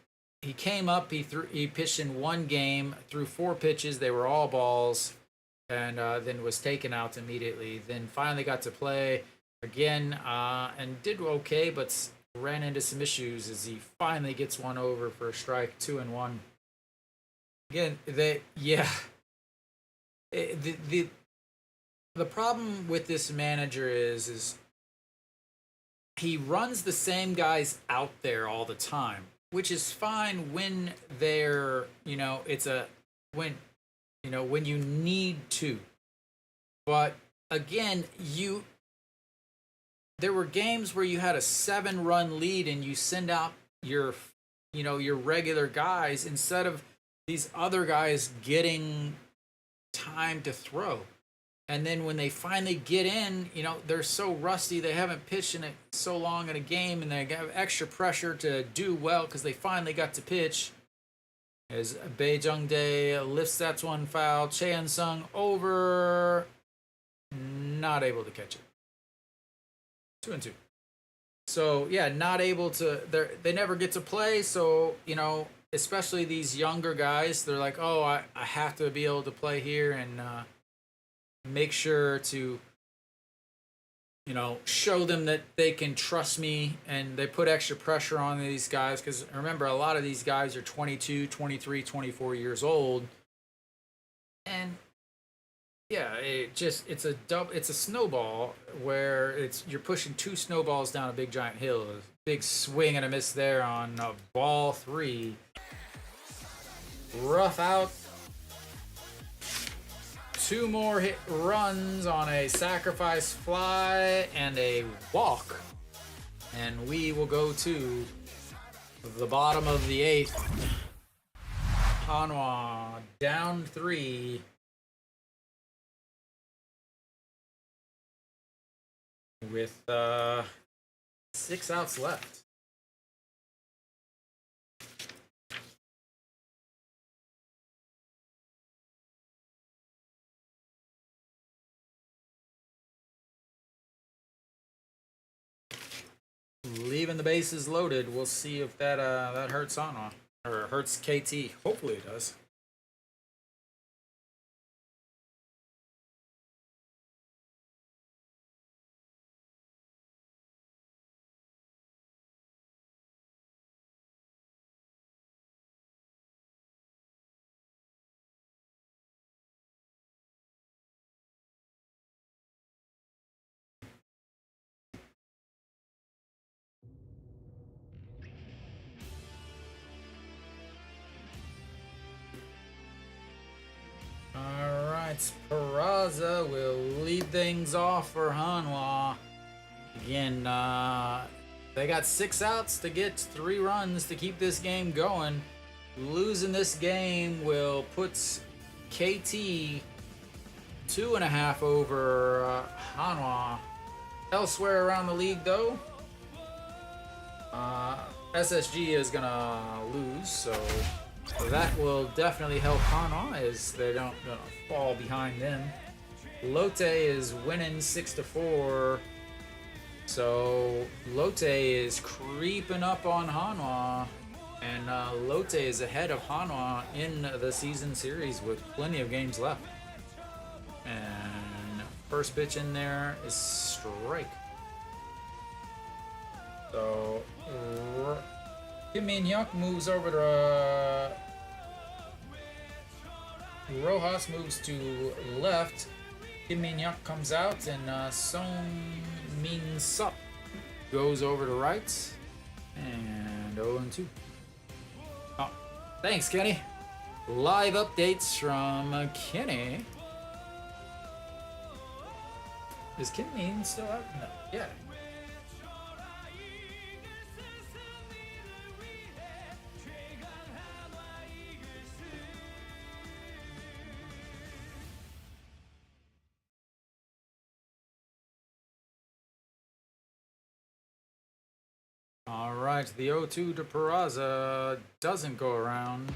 came up, he pitched in 1 game, threw 4 pitches, they were all balls, and then was taken out immediately. Then finally got to play again and did okay, but ran into some issues as he finally gets one over for a strike, 2-1. Again, the problem with this manager is he runs the same guys out there all the time, which is fine when they're, when you need to. But again, there were games where you had a 7-run lead and you send out your regular guys instead of these other guys getting time to throw. And then when they finally get in, they're so rusty, they haven't pitched in it so long in a game, and they have extra pressure to do well because they finally got to pitch. As Daejeon lifts that one foul, Cheon Sung over, not able to catch it. 2-2. So yeah, not able to. They never get to play. So especially these younger guys, they're like, oh, I have to be able to play here and make sure to show them that they can trust me, and they put extra pressure on these guys because remember, a lot of these guys are 22, 23, 24 years old, and yeah, it's a snowball where you're pushing 2 snowballs down a big giant hill. A big swing and a miss there on ball 3. Rough out. 2 more hit runs on a sacrifice fly and a walk, and we will go to the bottom of the 8th. Hanwha down 3. With 6 outs left. Leaving the bases loaded. We'll see if that that hurts Hanwha or hurts KT. Hopefully it does. Alright, Perlaza will lead things off for Hanwha. Again, they got 6 outs to get 3 runs to keep this game going. Losing this game will put KT 2.5 over Hanwha. Elsewhere around the league, though, SSG is gonna lose, so that will definitely help Hanwha as they don't fall behind them. Lotte is winning 6-4, so Lotte is creeping up on Hanwha, and Lotte is ahead of Hanwha in the season series with plenty of games left. And first pitch in there is strike. So Kim Min-hyuk moves over to Rojas moves to left. Kim Min-hyuk comes out, and Song Min-sup goes over to right. And 0-2. Oh, thanks, Kenny. Live updates from Kenny. Is Kim Min still out? No. Yeah. All right, the 0-2 to Perlaza doesn't go around.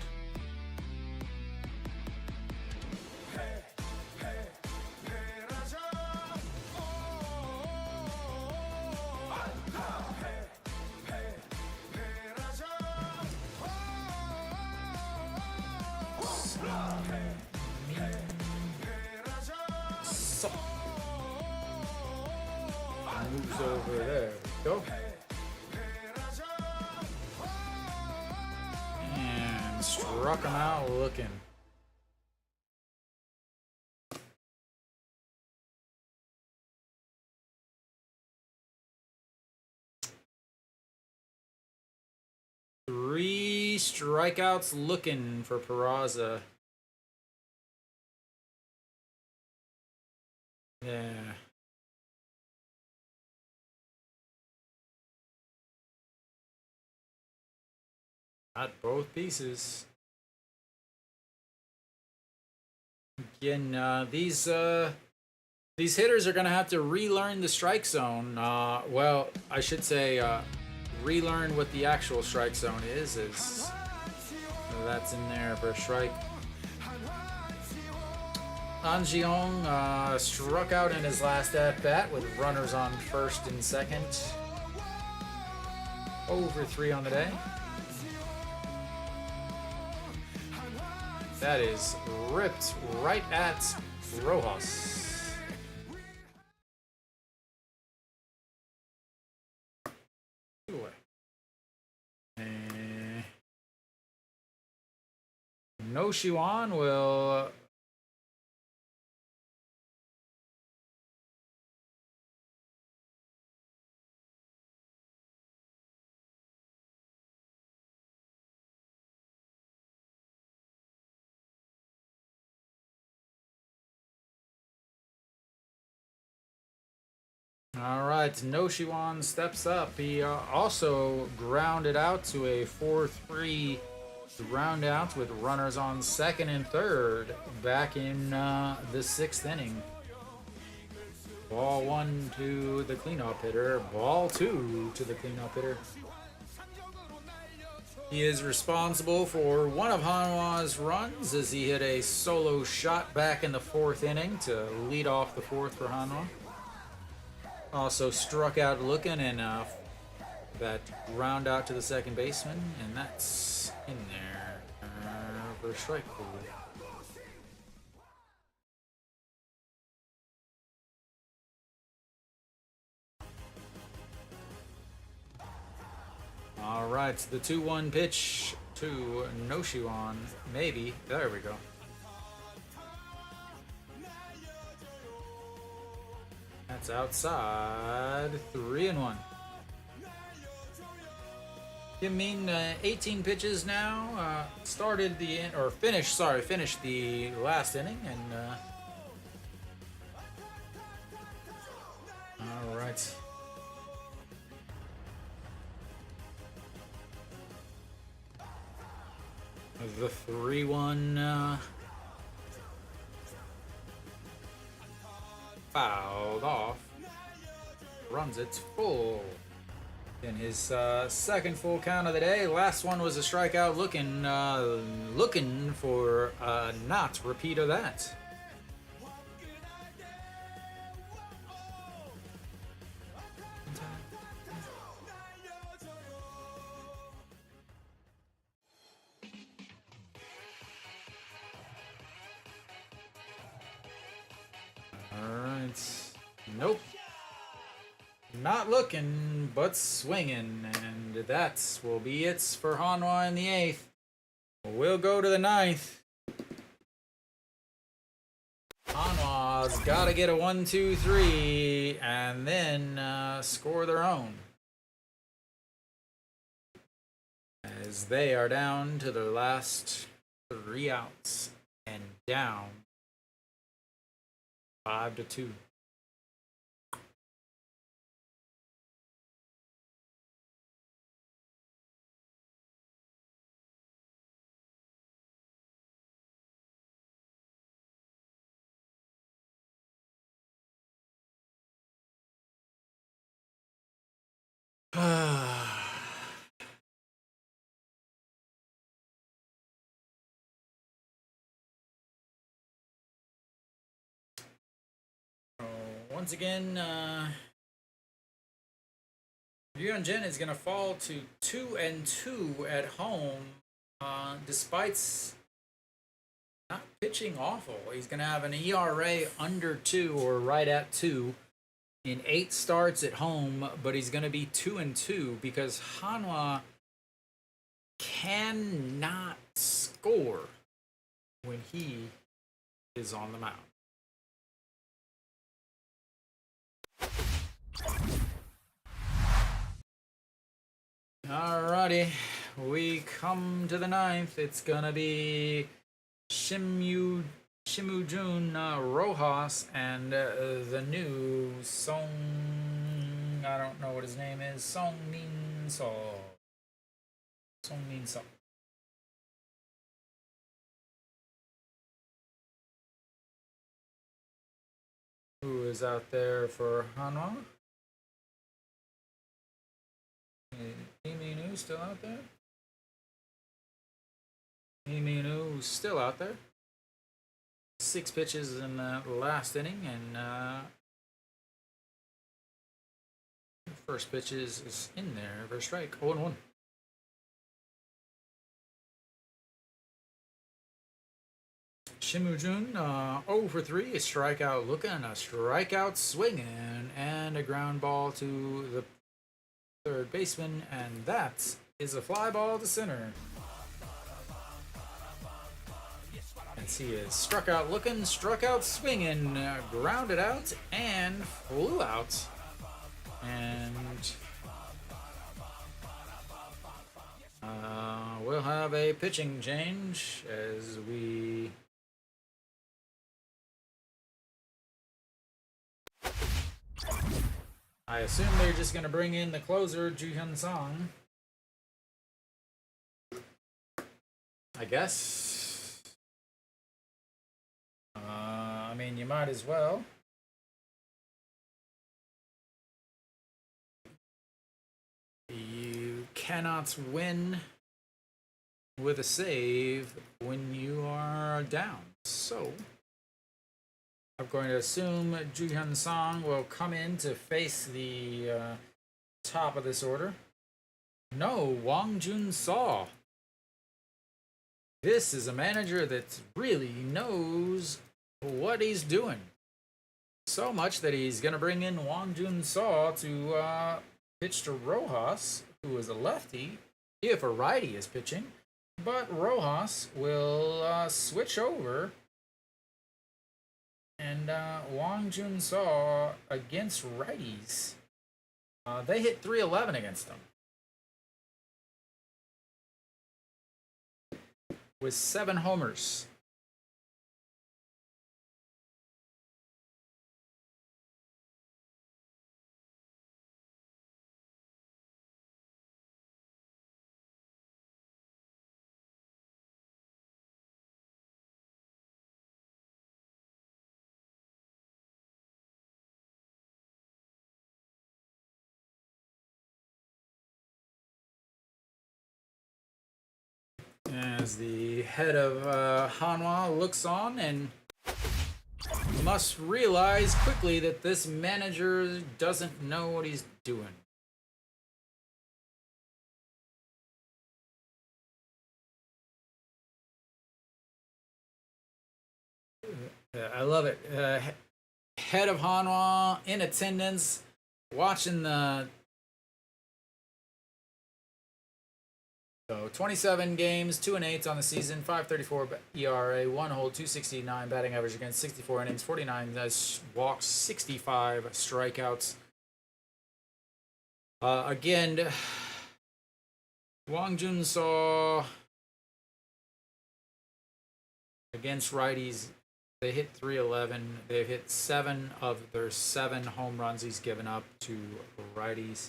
Moves over there. Go. And struck him out looking. Three strikeouts looking for Perlaza. Yeah. At both pieces. Again, these hitters are gonna have to relearn the strike zone. Well, I should say relearn what the actual strike zone is. That's in there for a strike. Daejeon struck out in his last at bat with runners on first and second. Over 3 on the day. That is ripped right at Rojas. No Shiwan will All right, No Shiwan steps up. He also grounded out to a 4-3 to round out with runners on second and third back in the sixth inning. Ball one to the cleanup hitter. Ball two to the cleanup hitter. He is responsible for one of Hanwha's runs as he hit a solo shot back in the fourth inning to lead off the fourth for Hanwha. Also struck out looking and that round out to the second baseman, and that's in there for strike pool. All right, the 2-1 pitch to Noshiwan. Maybe. There we go. That's outside. 3-1. You mean 18 pitches now? Started the finished the last inning, and all right. The 3-1 fouled off. Runs it full in his second full count of the day. Last one was a strikeout, looking for a not repeat of that. Nope. Not looking, but swinging. And that will be it for Hanwha in the eighth. We'll go to the ninth. Hanwha's got to get a 1-2-3 and then score their own, as they are down to their last 3 outs and down 5-2. Once again, Daejeon is going to fall to 2-2 at home, despite not pitching awful. He's going to have an ERA under 2 or right at 2 in 8 starts at home, but he's going to be 2-2 because Hanwha cannot score when he is on the mound. Alrighty, we come to the ninth. It's gonna be Shimujun Rojas and the new Song. I don't know what his name is. Song Min So. Who is out there for Hanwha? Iminu still out there? Iminu still out there. 6 pitches in the last inning, and first pitch is in there for a strike. 0-1. Shimujun 0 for 3, a strikeout looking, a strikeout swinging, and a ground ball to the third baseman, and that is a fly ball to center. And he is struck out looking, struck out swinging, grounded out, and flew out. And we'll have a pitching change as we I assume they're just going to bring in the closer, Ju Hyun Song. I guess. I mean, you might as well. You cannot win with a save when you are down. So, I'm going to assume Juhyun Song will come in to face the top of this order. No, Wang Jun Saw. This is a manager that really knows what he's doing. So much that he's going to bring in Wang Jun Saw to pitch to Rojas, who is a lefty, if a righty is pitching. But Rojas will switch over. And Wang Jun Saw against righties. They hit 311 against them. With 7 homers. As the head of Hanwha looks on and must realize quickly that this manager doesn't know what he's doing. I love it. Head of Hanwha in attendance, watching the 27 games, 2-8 on the season, 5.34 ERA, 1 hold, 269 batting average against 64 innings, 49 walks, 65 strikeouts. Again, Wang Jun Saw against righties. They hit 311. They've hit 7 of their 7 home runs he's given up to righties.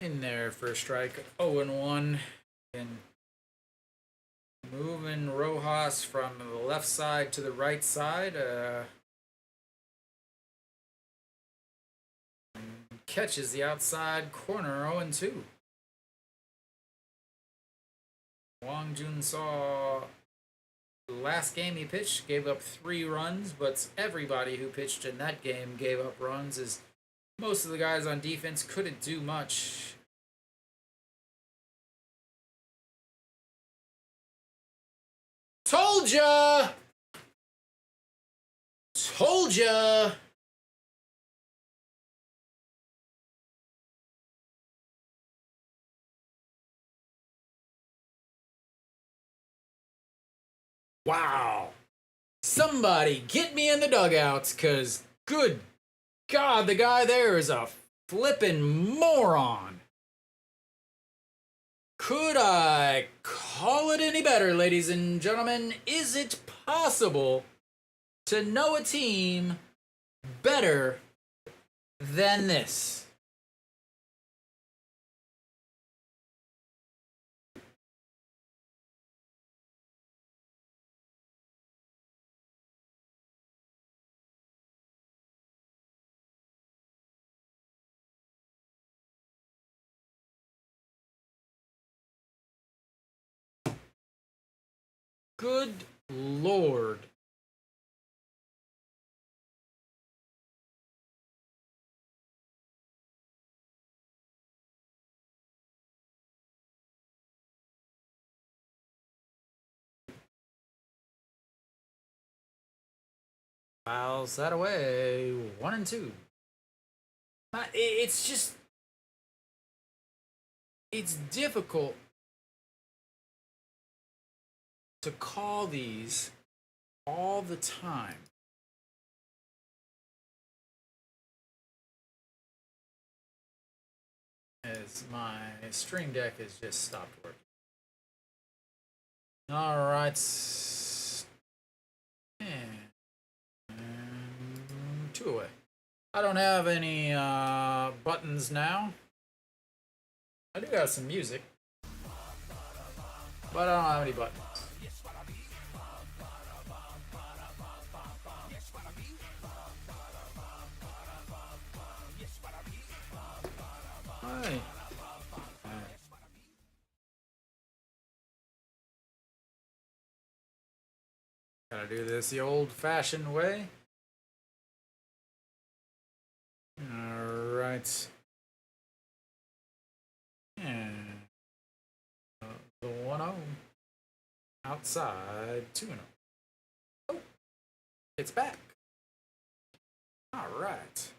In there for a strike, 0-1, and moving Rojas from the left side to the right side. Catches the outside corner, 0-2. Wang Jun Saw, last game he pitched, gave up 3 runs, but everybody who pitched in that game gave up runs, as most of the guys on defense couldn't do much. Told ya! Told ya! Wow. Somebody get me in the dugouts, cause good God, the guy there is a flippin' moron. Could I call it any better, ladies and gentlemen? Is it possible to know a team better than this? Good Lord. Fouls that away. 1-2. It's just... It's difficult to call these all the time. as my stream deck has just stopped working. All right. And 2 away. I don't have any buttons now. I do have some music, but I don't have any buttons. Hi. Gotta do this the old-fashioned way. Alright. And the 1-0. Outside 2-0. Oh, it's back. Alright.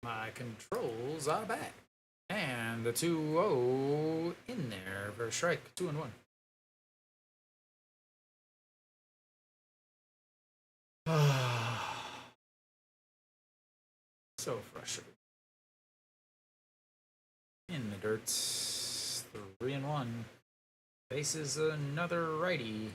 My controls are back. And the 2-0 in there for a strike. 2-1. So frustrating. In the dirt. 3-1. Faces another righty.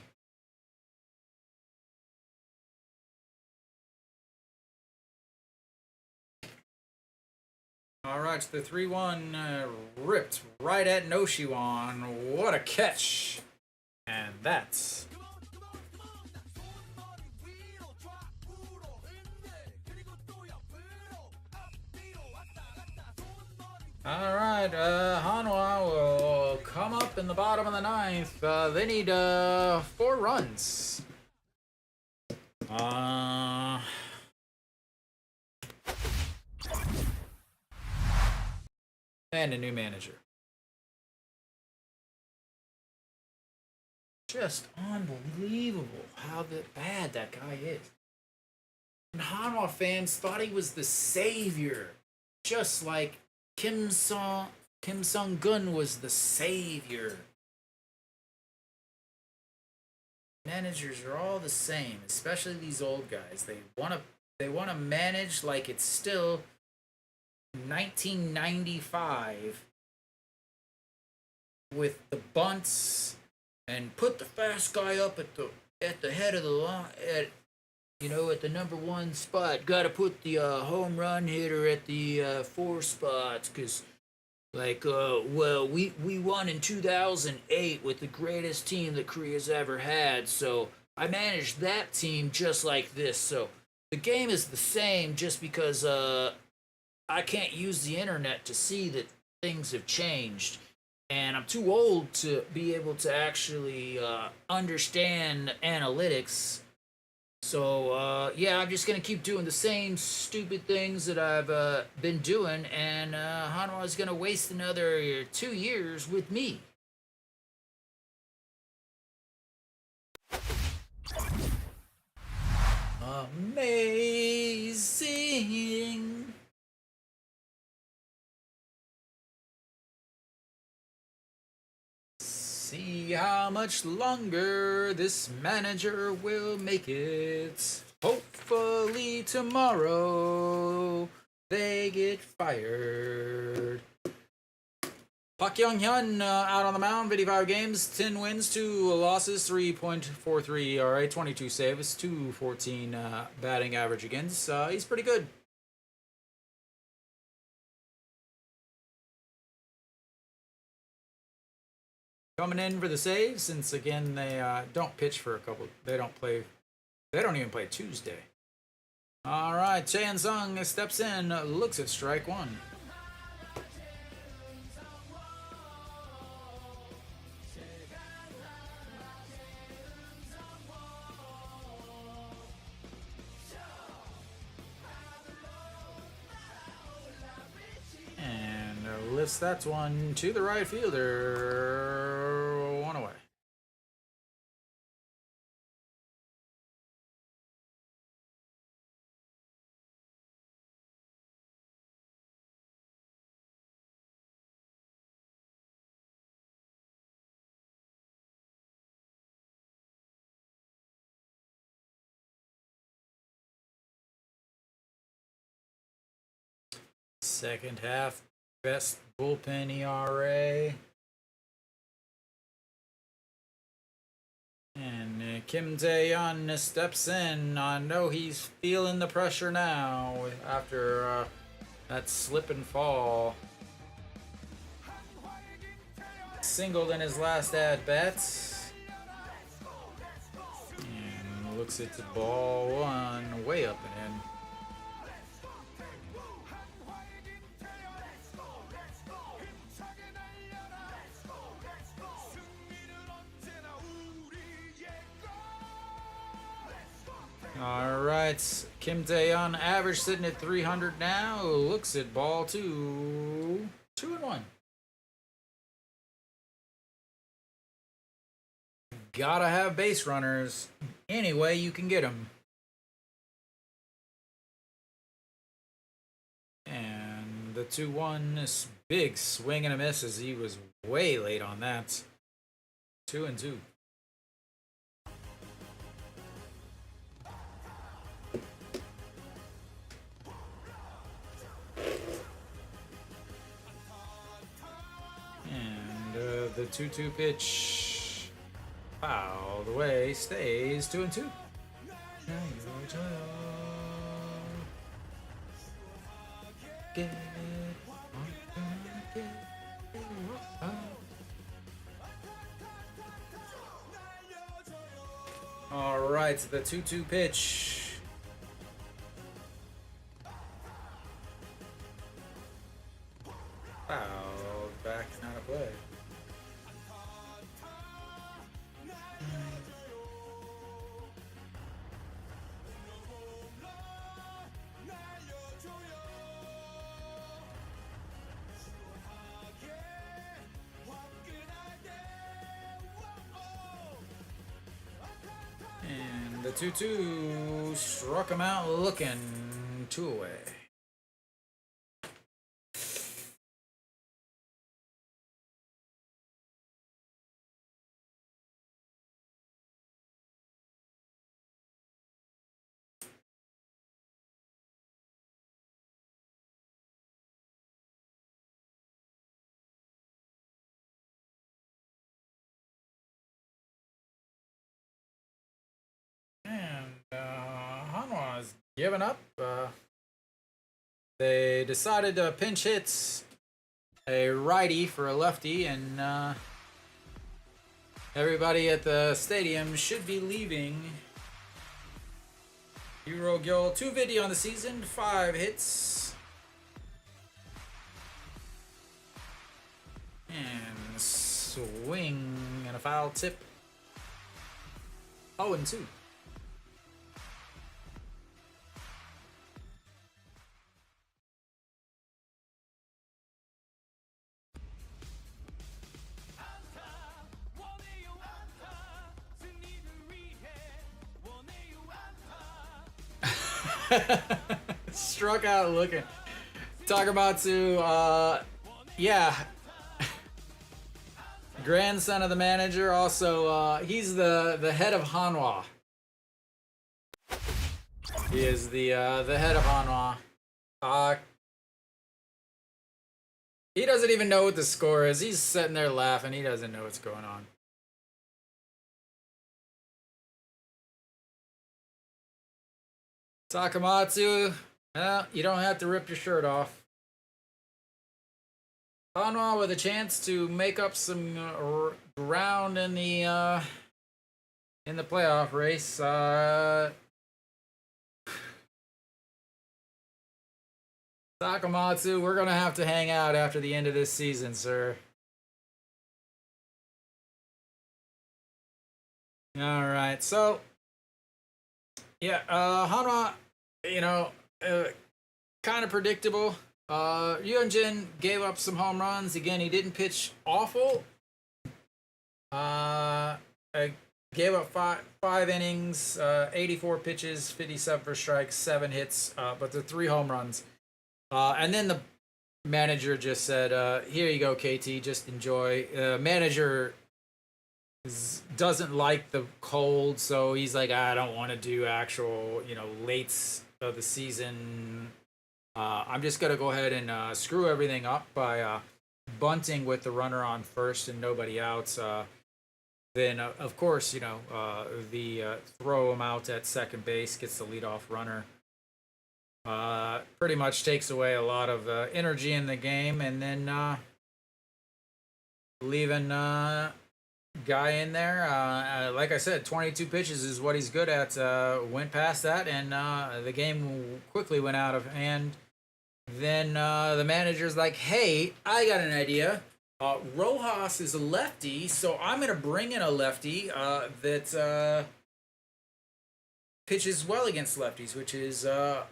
Alright, the 3-1 ripped right at Noshiwan. What a catch! And that's alright, Hanwha will come up in the bottom of the 9th. They need 4 runs. And a new manager. Just unbelievable how bad that guy is. And Hanwha fans thought he was the savior. Just like Kim Sung-gun was the savior. Managers are all the same, especially these old guys. They want to manage like it's still 1995 with the bunts and put the fast guy up at the head of the line at the number 1 spot. Got to put the home run hitter at the 4 spots because we won in 2008 with the greatest team that Korea's ever had, so I managed that team just like this. So the game is the same, just because I can't use the internet to see that things have changed, and I'm too old to be able to actually understand analytics. So yeah, I'm just gonna keep doing the same stupid things that I've been doing, and Hanwha is gonna waste another 2 years with me. Amazing. See how much longer this manager will make it. Hopefully tomorrow they get fired. Park Young-hyun out on the mound, 55 games, 10 wins, 2 losses, 3.43 ERA, 22 saves, 214 batting average against. He's pretty good. Coming in for the save, since again they don't pitch for a couple. They don't even play Tuesday. All right, Chae Sung steps in, looks at strike 1. Lifts that one to the right fielder. 1 away. Second half best bullpen ERA. And Kim Daejeon steps in. I know he's feeling the pressure now after that slip and fall. Singled in his last at-bats. And looks at the ball one way up and in. All right, Kim Daejeon, average sitting at 300 now. Looks at ball 2, 2-1. Gotta have base runners any way you can get them. And the 2-1, this big swing and a miss as he was way late on that. 2-2. The 2-2 pitch fouled away, stays 2-2. All right, the 2-2 pitch. Fouled back, not a play. And the 2-2 struck him out looking 2 away. Hanwha has given up. They decided to pinch hit a righty for a lefty, and everybody at the stadium should be leaving. Euro Gil, 2 video on the season, 5 hits. And swing and a foul tip. 0-2. Struck out looking. Talk about yeah. Grandson of the manager. Also, he's the head of Hanwha. He is the head of Hanwha. He doesn't even know what the score is. He's sitting there laughing. He doesn't know what's going on. Takamatsu, you don't have to rip your shirt off. Hanwha with a chance to make up some ground in the playoff race. Takamatsu, we're gonna have to hang out after the end of this season, sir. All right, so. Yeah, Hanwha, kind of predictable. Hyunjin gave up some home runs. Again, he didn't pitch awful. Gave up five innings, 84 pitches, 57 for strikes, 7 hits, but the 3 home runs. And then the manager just said, here you go, KT, just enjoy. Manager doesn't like the cold, so he's like, I don't want to do actual, lates of the season I'm just going to go ahead and screw everything up by bunting with the runner on first and nobody out. Then, of course, the throw him out at second base gets the leadoff runner. Pretty much takes away a lot of energy in the game, and then leaving guy in there. Like I said, 22 pitches is what he's good at. Went past that, and the game quickly went out of hand. Then the manager's like, hey, I got an idea. Rojas is a lefty, so I'm going to bring in a lefty that pitches well against lefties, which is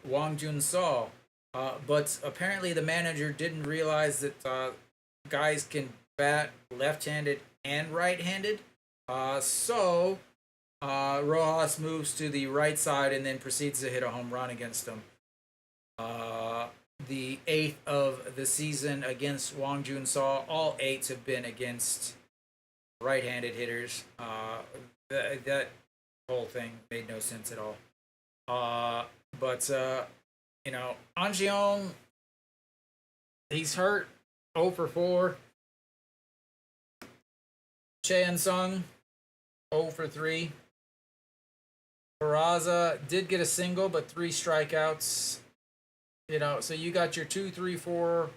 Wang Jun-Saw. But apparently the manager didn't realize that guys can bat left-handed and right-handed. So Rojas moves to the right side and then proceeds to hit a home run against him. The 8th of the season against Wang Jun-Saw. All 8s have been against right-handed hitters. That whole thing made no sense at all. But An Jeong, he's hurt. 0 for 4. Chae Sung, 0 for 3. Perlaza did get a single, but 3 strikeouts. So you got your 2, 3, 4,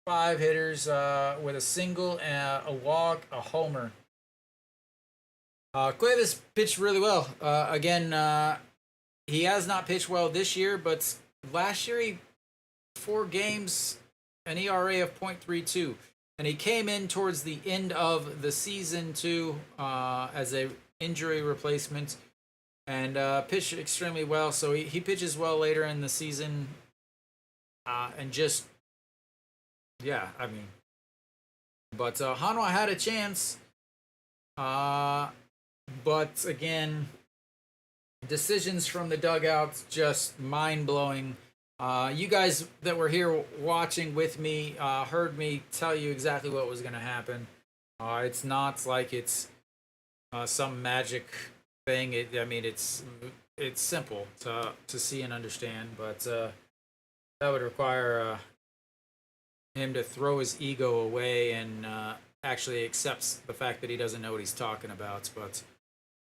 5 hitters with a single, a walk, a homer. Cuevas pitched really well. Again, he has not pitched well this year, but last year he 4 games, an ERA of .32, and he came in towards the end of the season too as a injury replacement, and pitched extremely well. So he pitches well later in the season. And just, yeah, I mean, but Hanwha had a chance. But again, decisions from the dugouts just mind-blowing. You guys that were here watching with me heard me tell you exactly what was going to happen. It's not like it's some magic thing. It's simple to see and understand, but that would require him to throw his ego away and actually accepts the fact that he doesn't know what he's talking about. But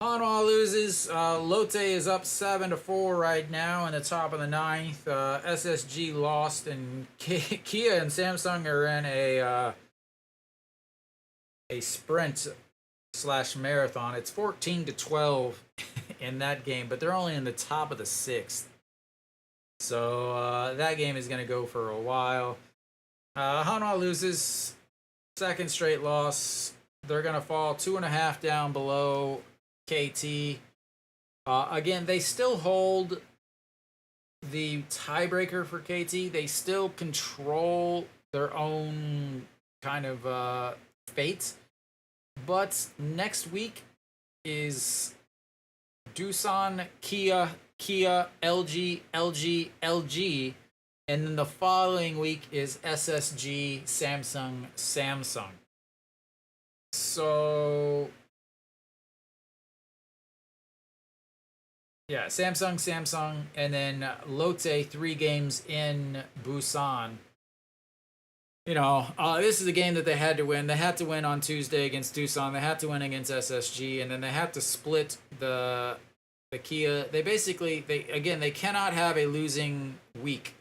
Hanwha loses. Lotte is up 7-4 right now in the top of the 9th. SSG lost, and Kia and Samsung are in a sprint / marathon. It's 14-12 in that game, but they're only in the top of the 6th. So that game is going to go for a while. Hanwha loses, 2nd straight loss. They're going to fall 2.5 down below KT. Again, they still hold the tiebreaker for KT. They still control their own kind of fate. But next week is Doosan, Kia, LG, LG, and then the following week is SSG, Samsung. So, yeah, Samsung, and then Lotte 3 games in Busan. This is a game that they had to win. They had to win on Tuesday against Doosan. They had to win against SSG, and then they had to split the Kia. They cannot have a losing week.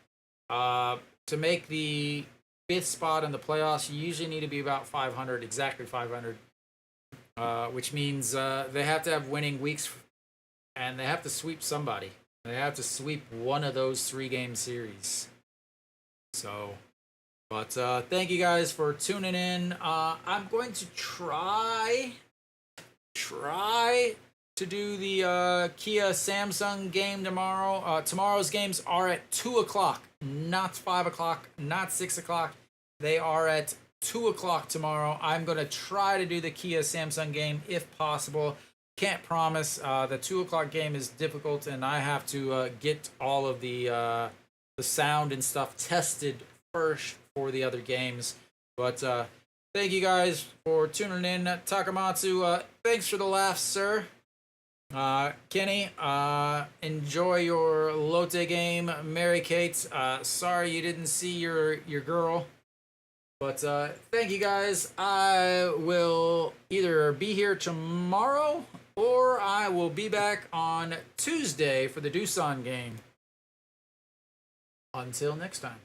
To make the 5th spot in the playoffs, you usually need to be about 500, exactly 500, which means they have to have winning weeks, and they have to sweep somebody. They have to sweep one of those 3-game series. So, but thank you guys for tuning in. I'm going to try to do the Kia Samsung game tomorrow. Tomorrow's games are at 2 o'clock, not 5 o'clock, not 6 o'clock. They are at 2 o'clock tomorrow. I'm going to try to do the Kia Samsung game if possible. Can't promise. The 2 o'clock game is difficult, and I have to get all of the sound and stuff tested first for the other games. But thank you guys for tuning in. Takamatsu, thanks for the laughs, sir. Kenny, enjoy your Lotte game. Mary Kate, sorry you didn't see your girl. But thank you guys. I will either be here tomorrow or I will be back on Tuesday for the Doosan game. Until next time.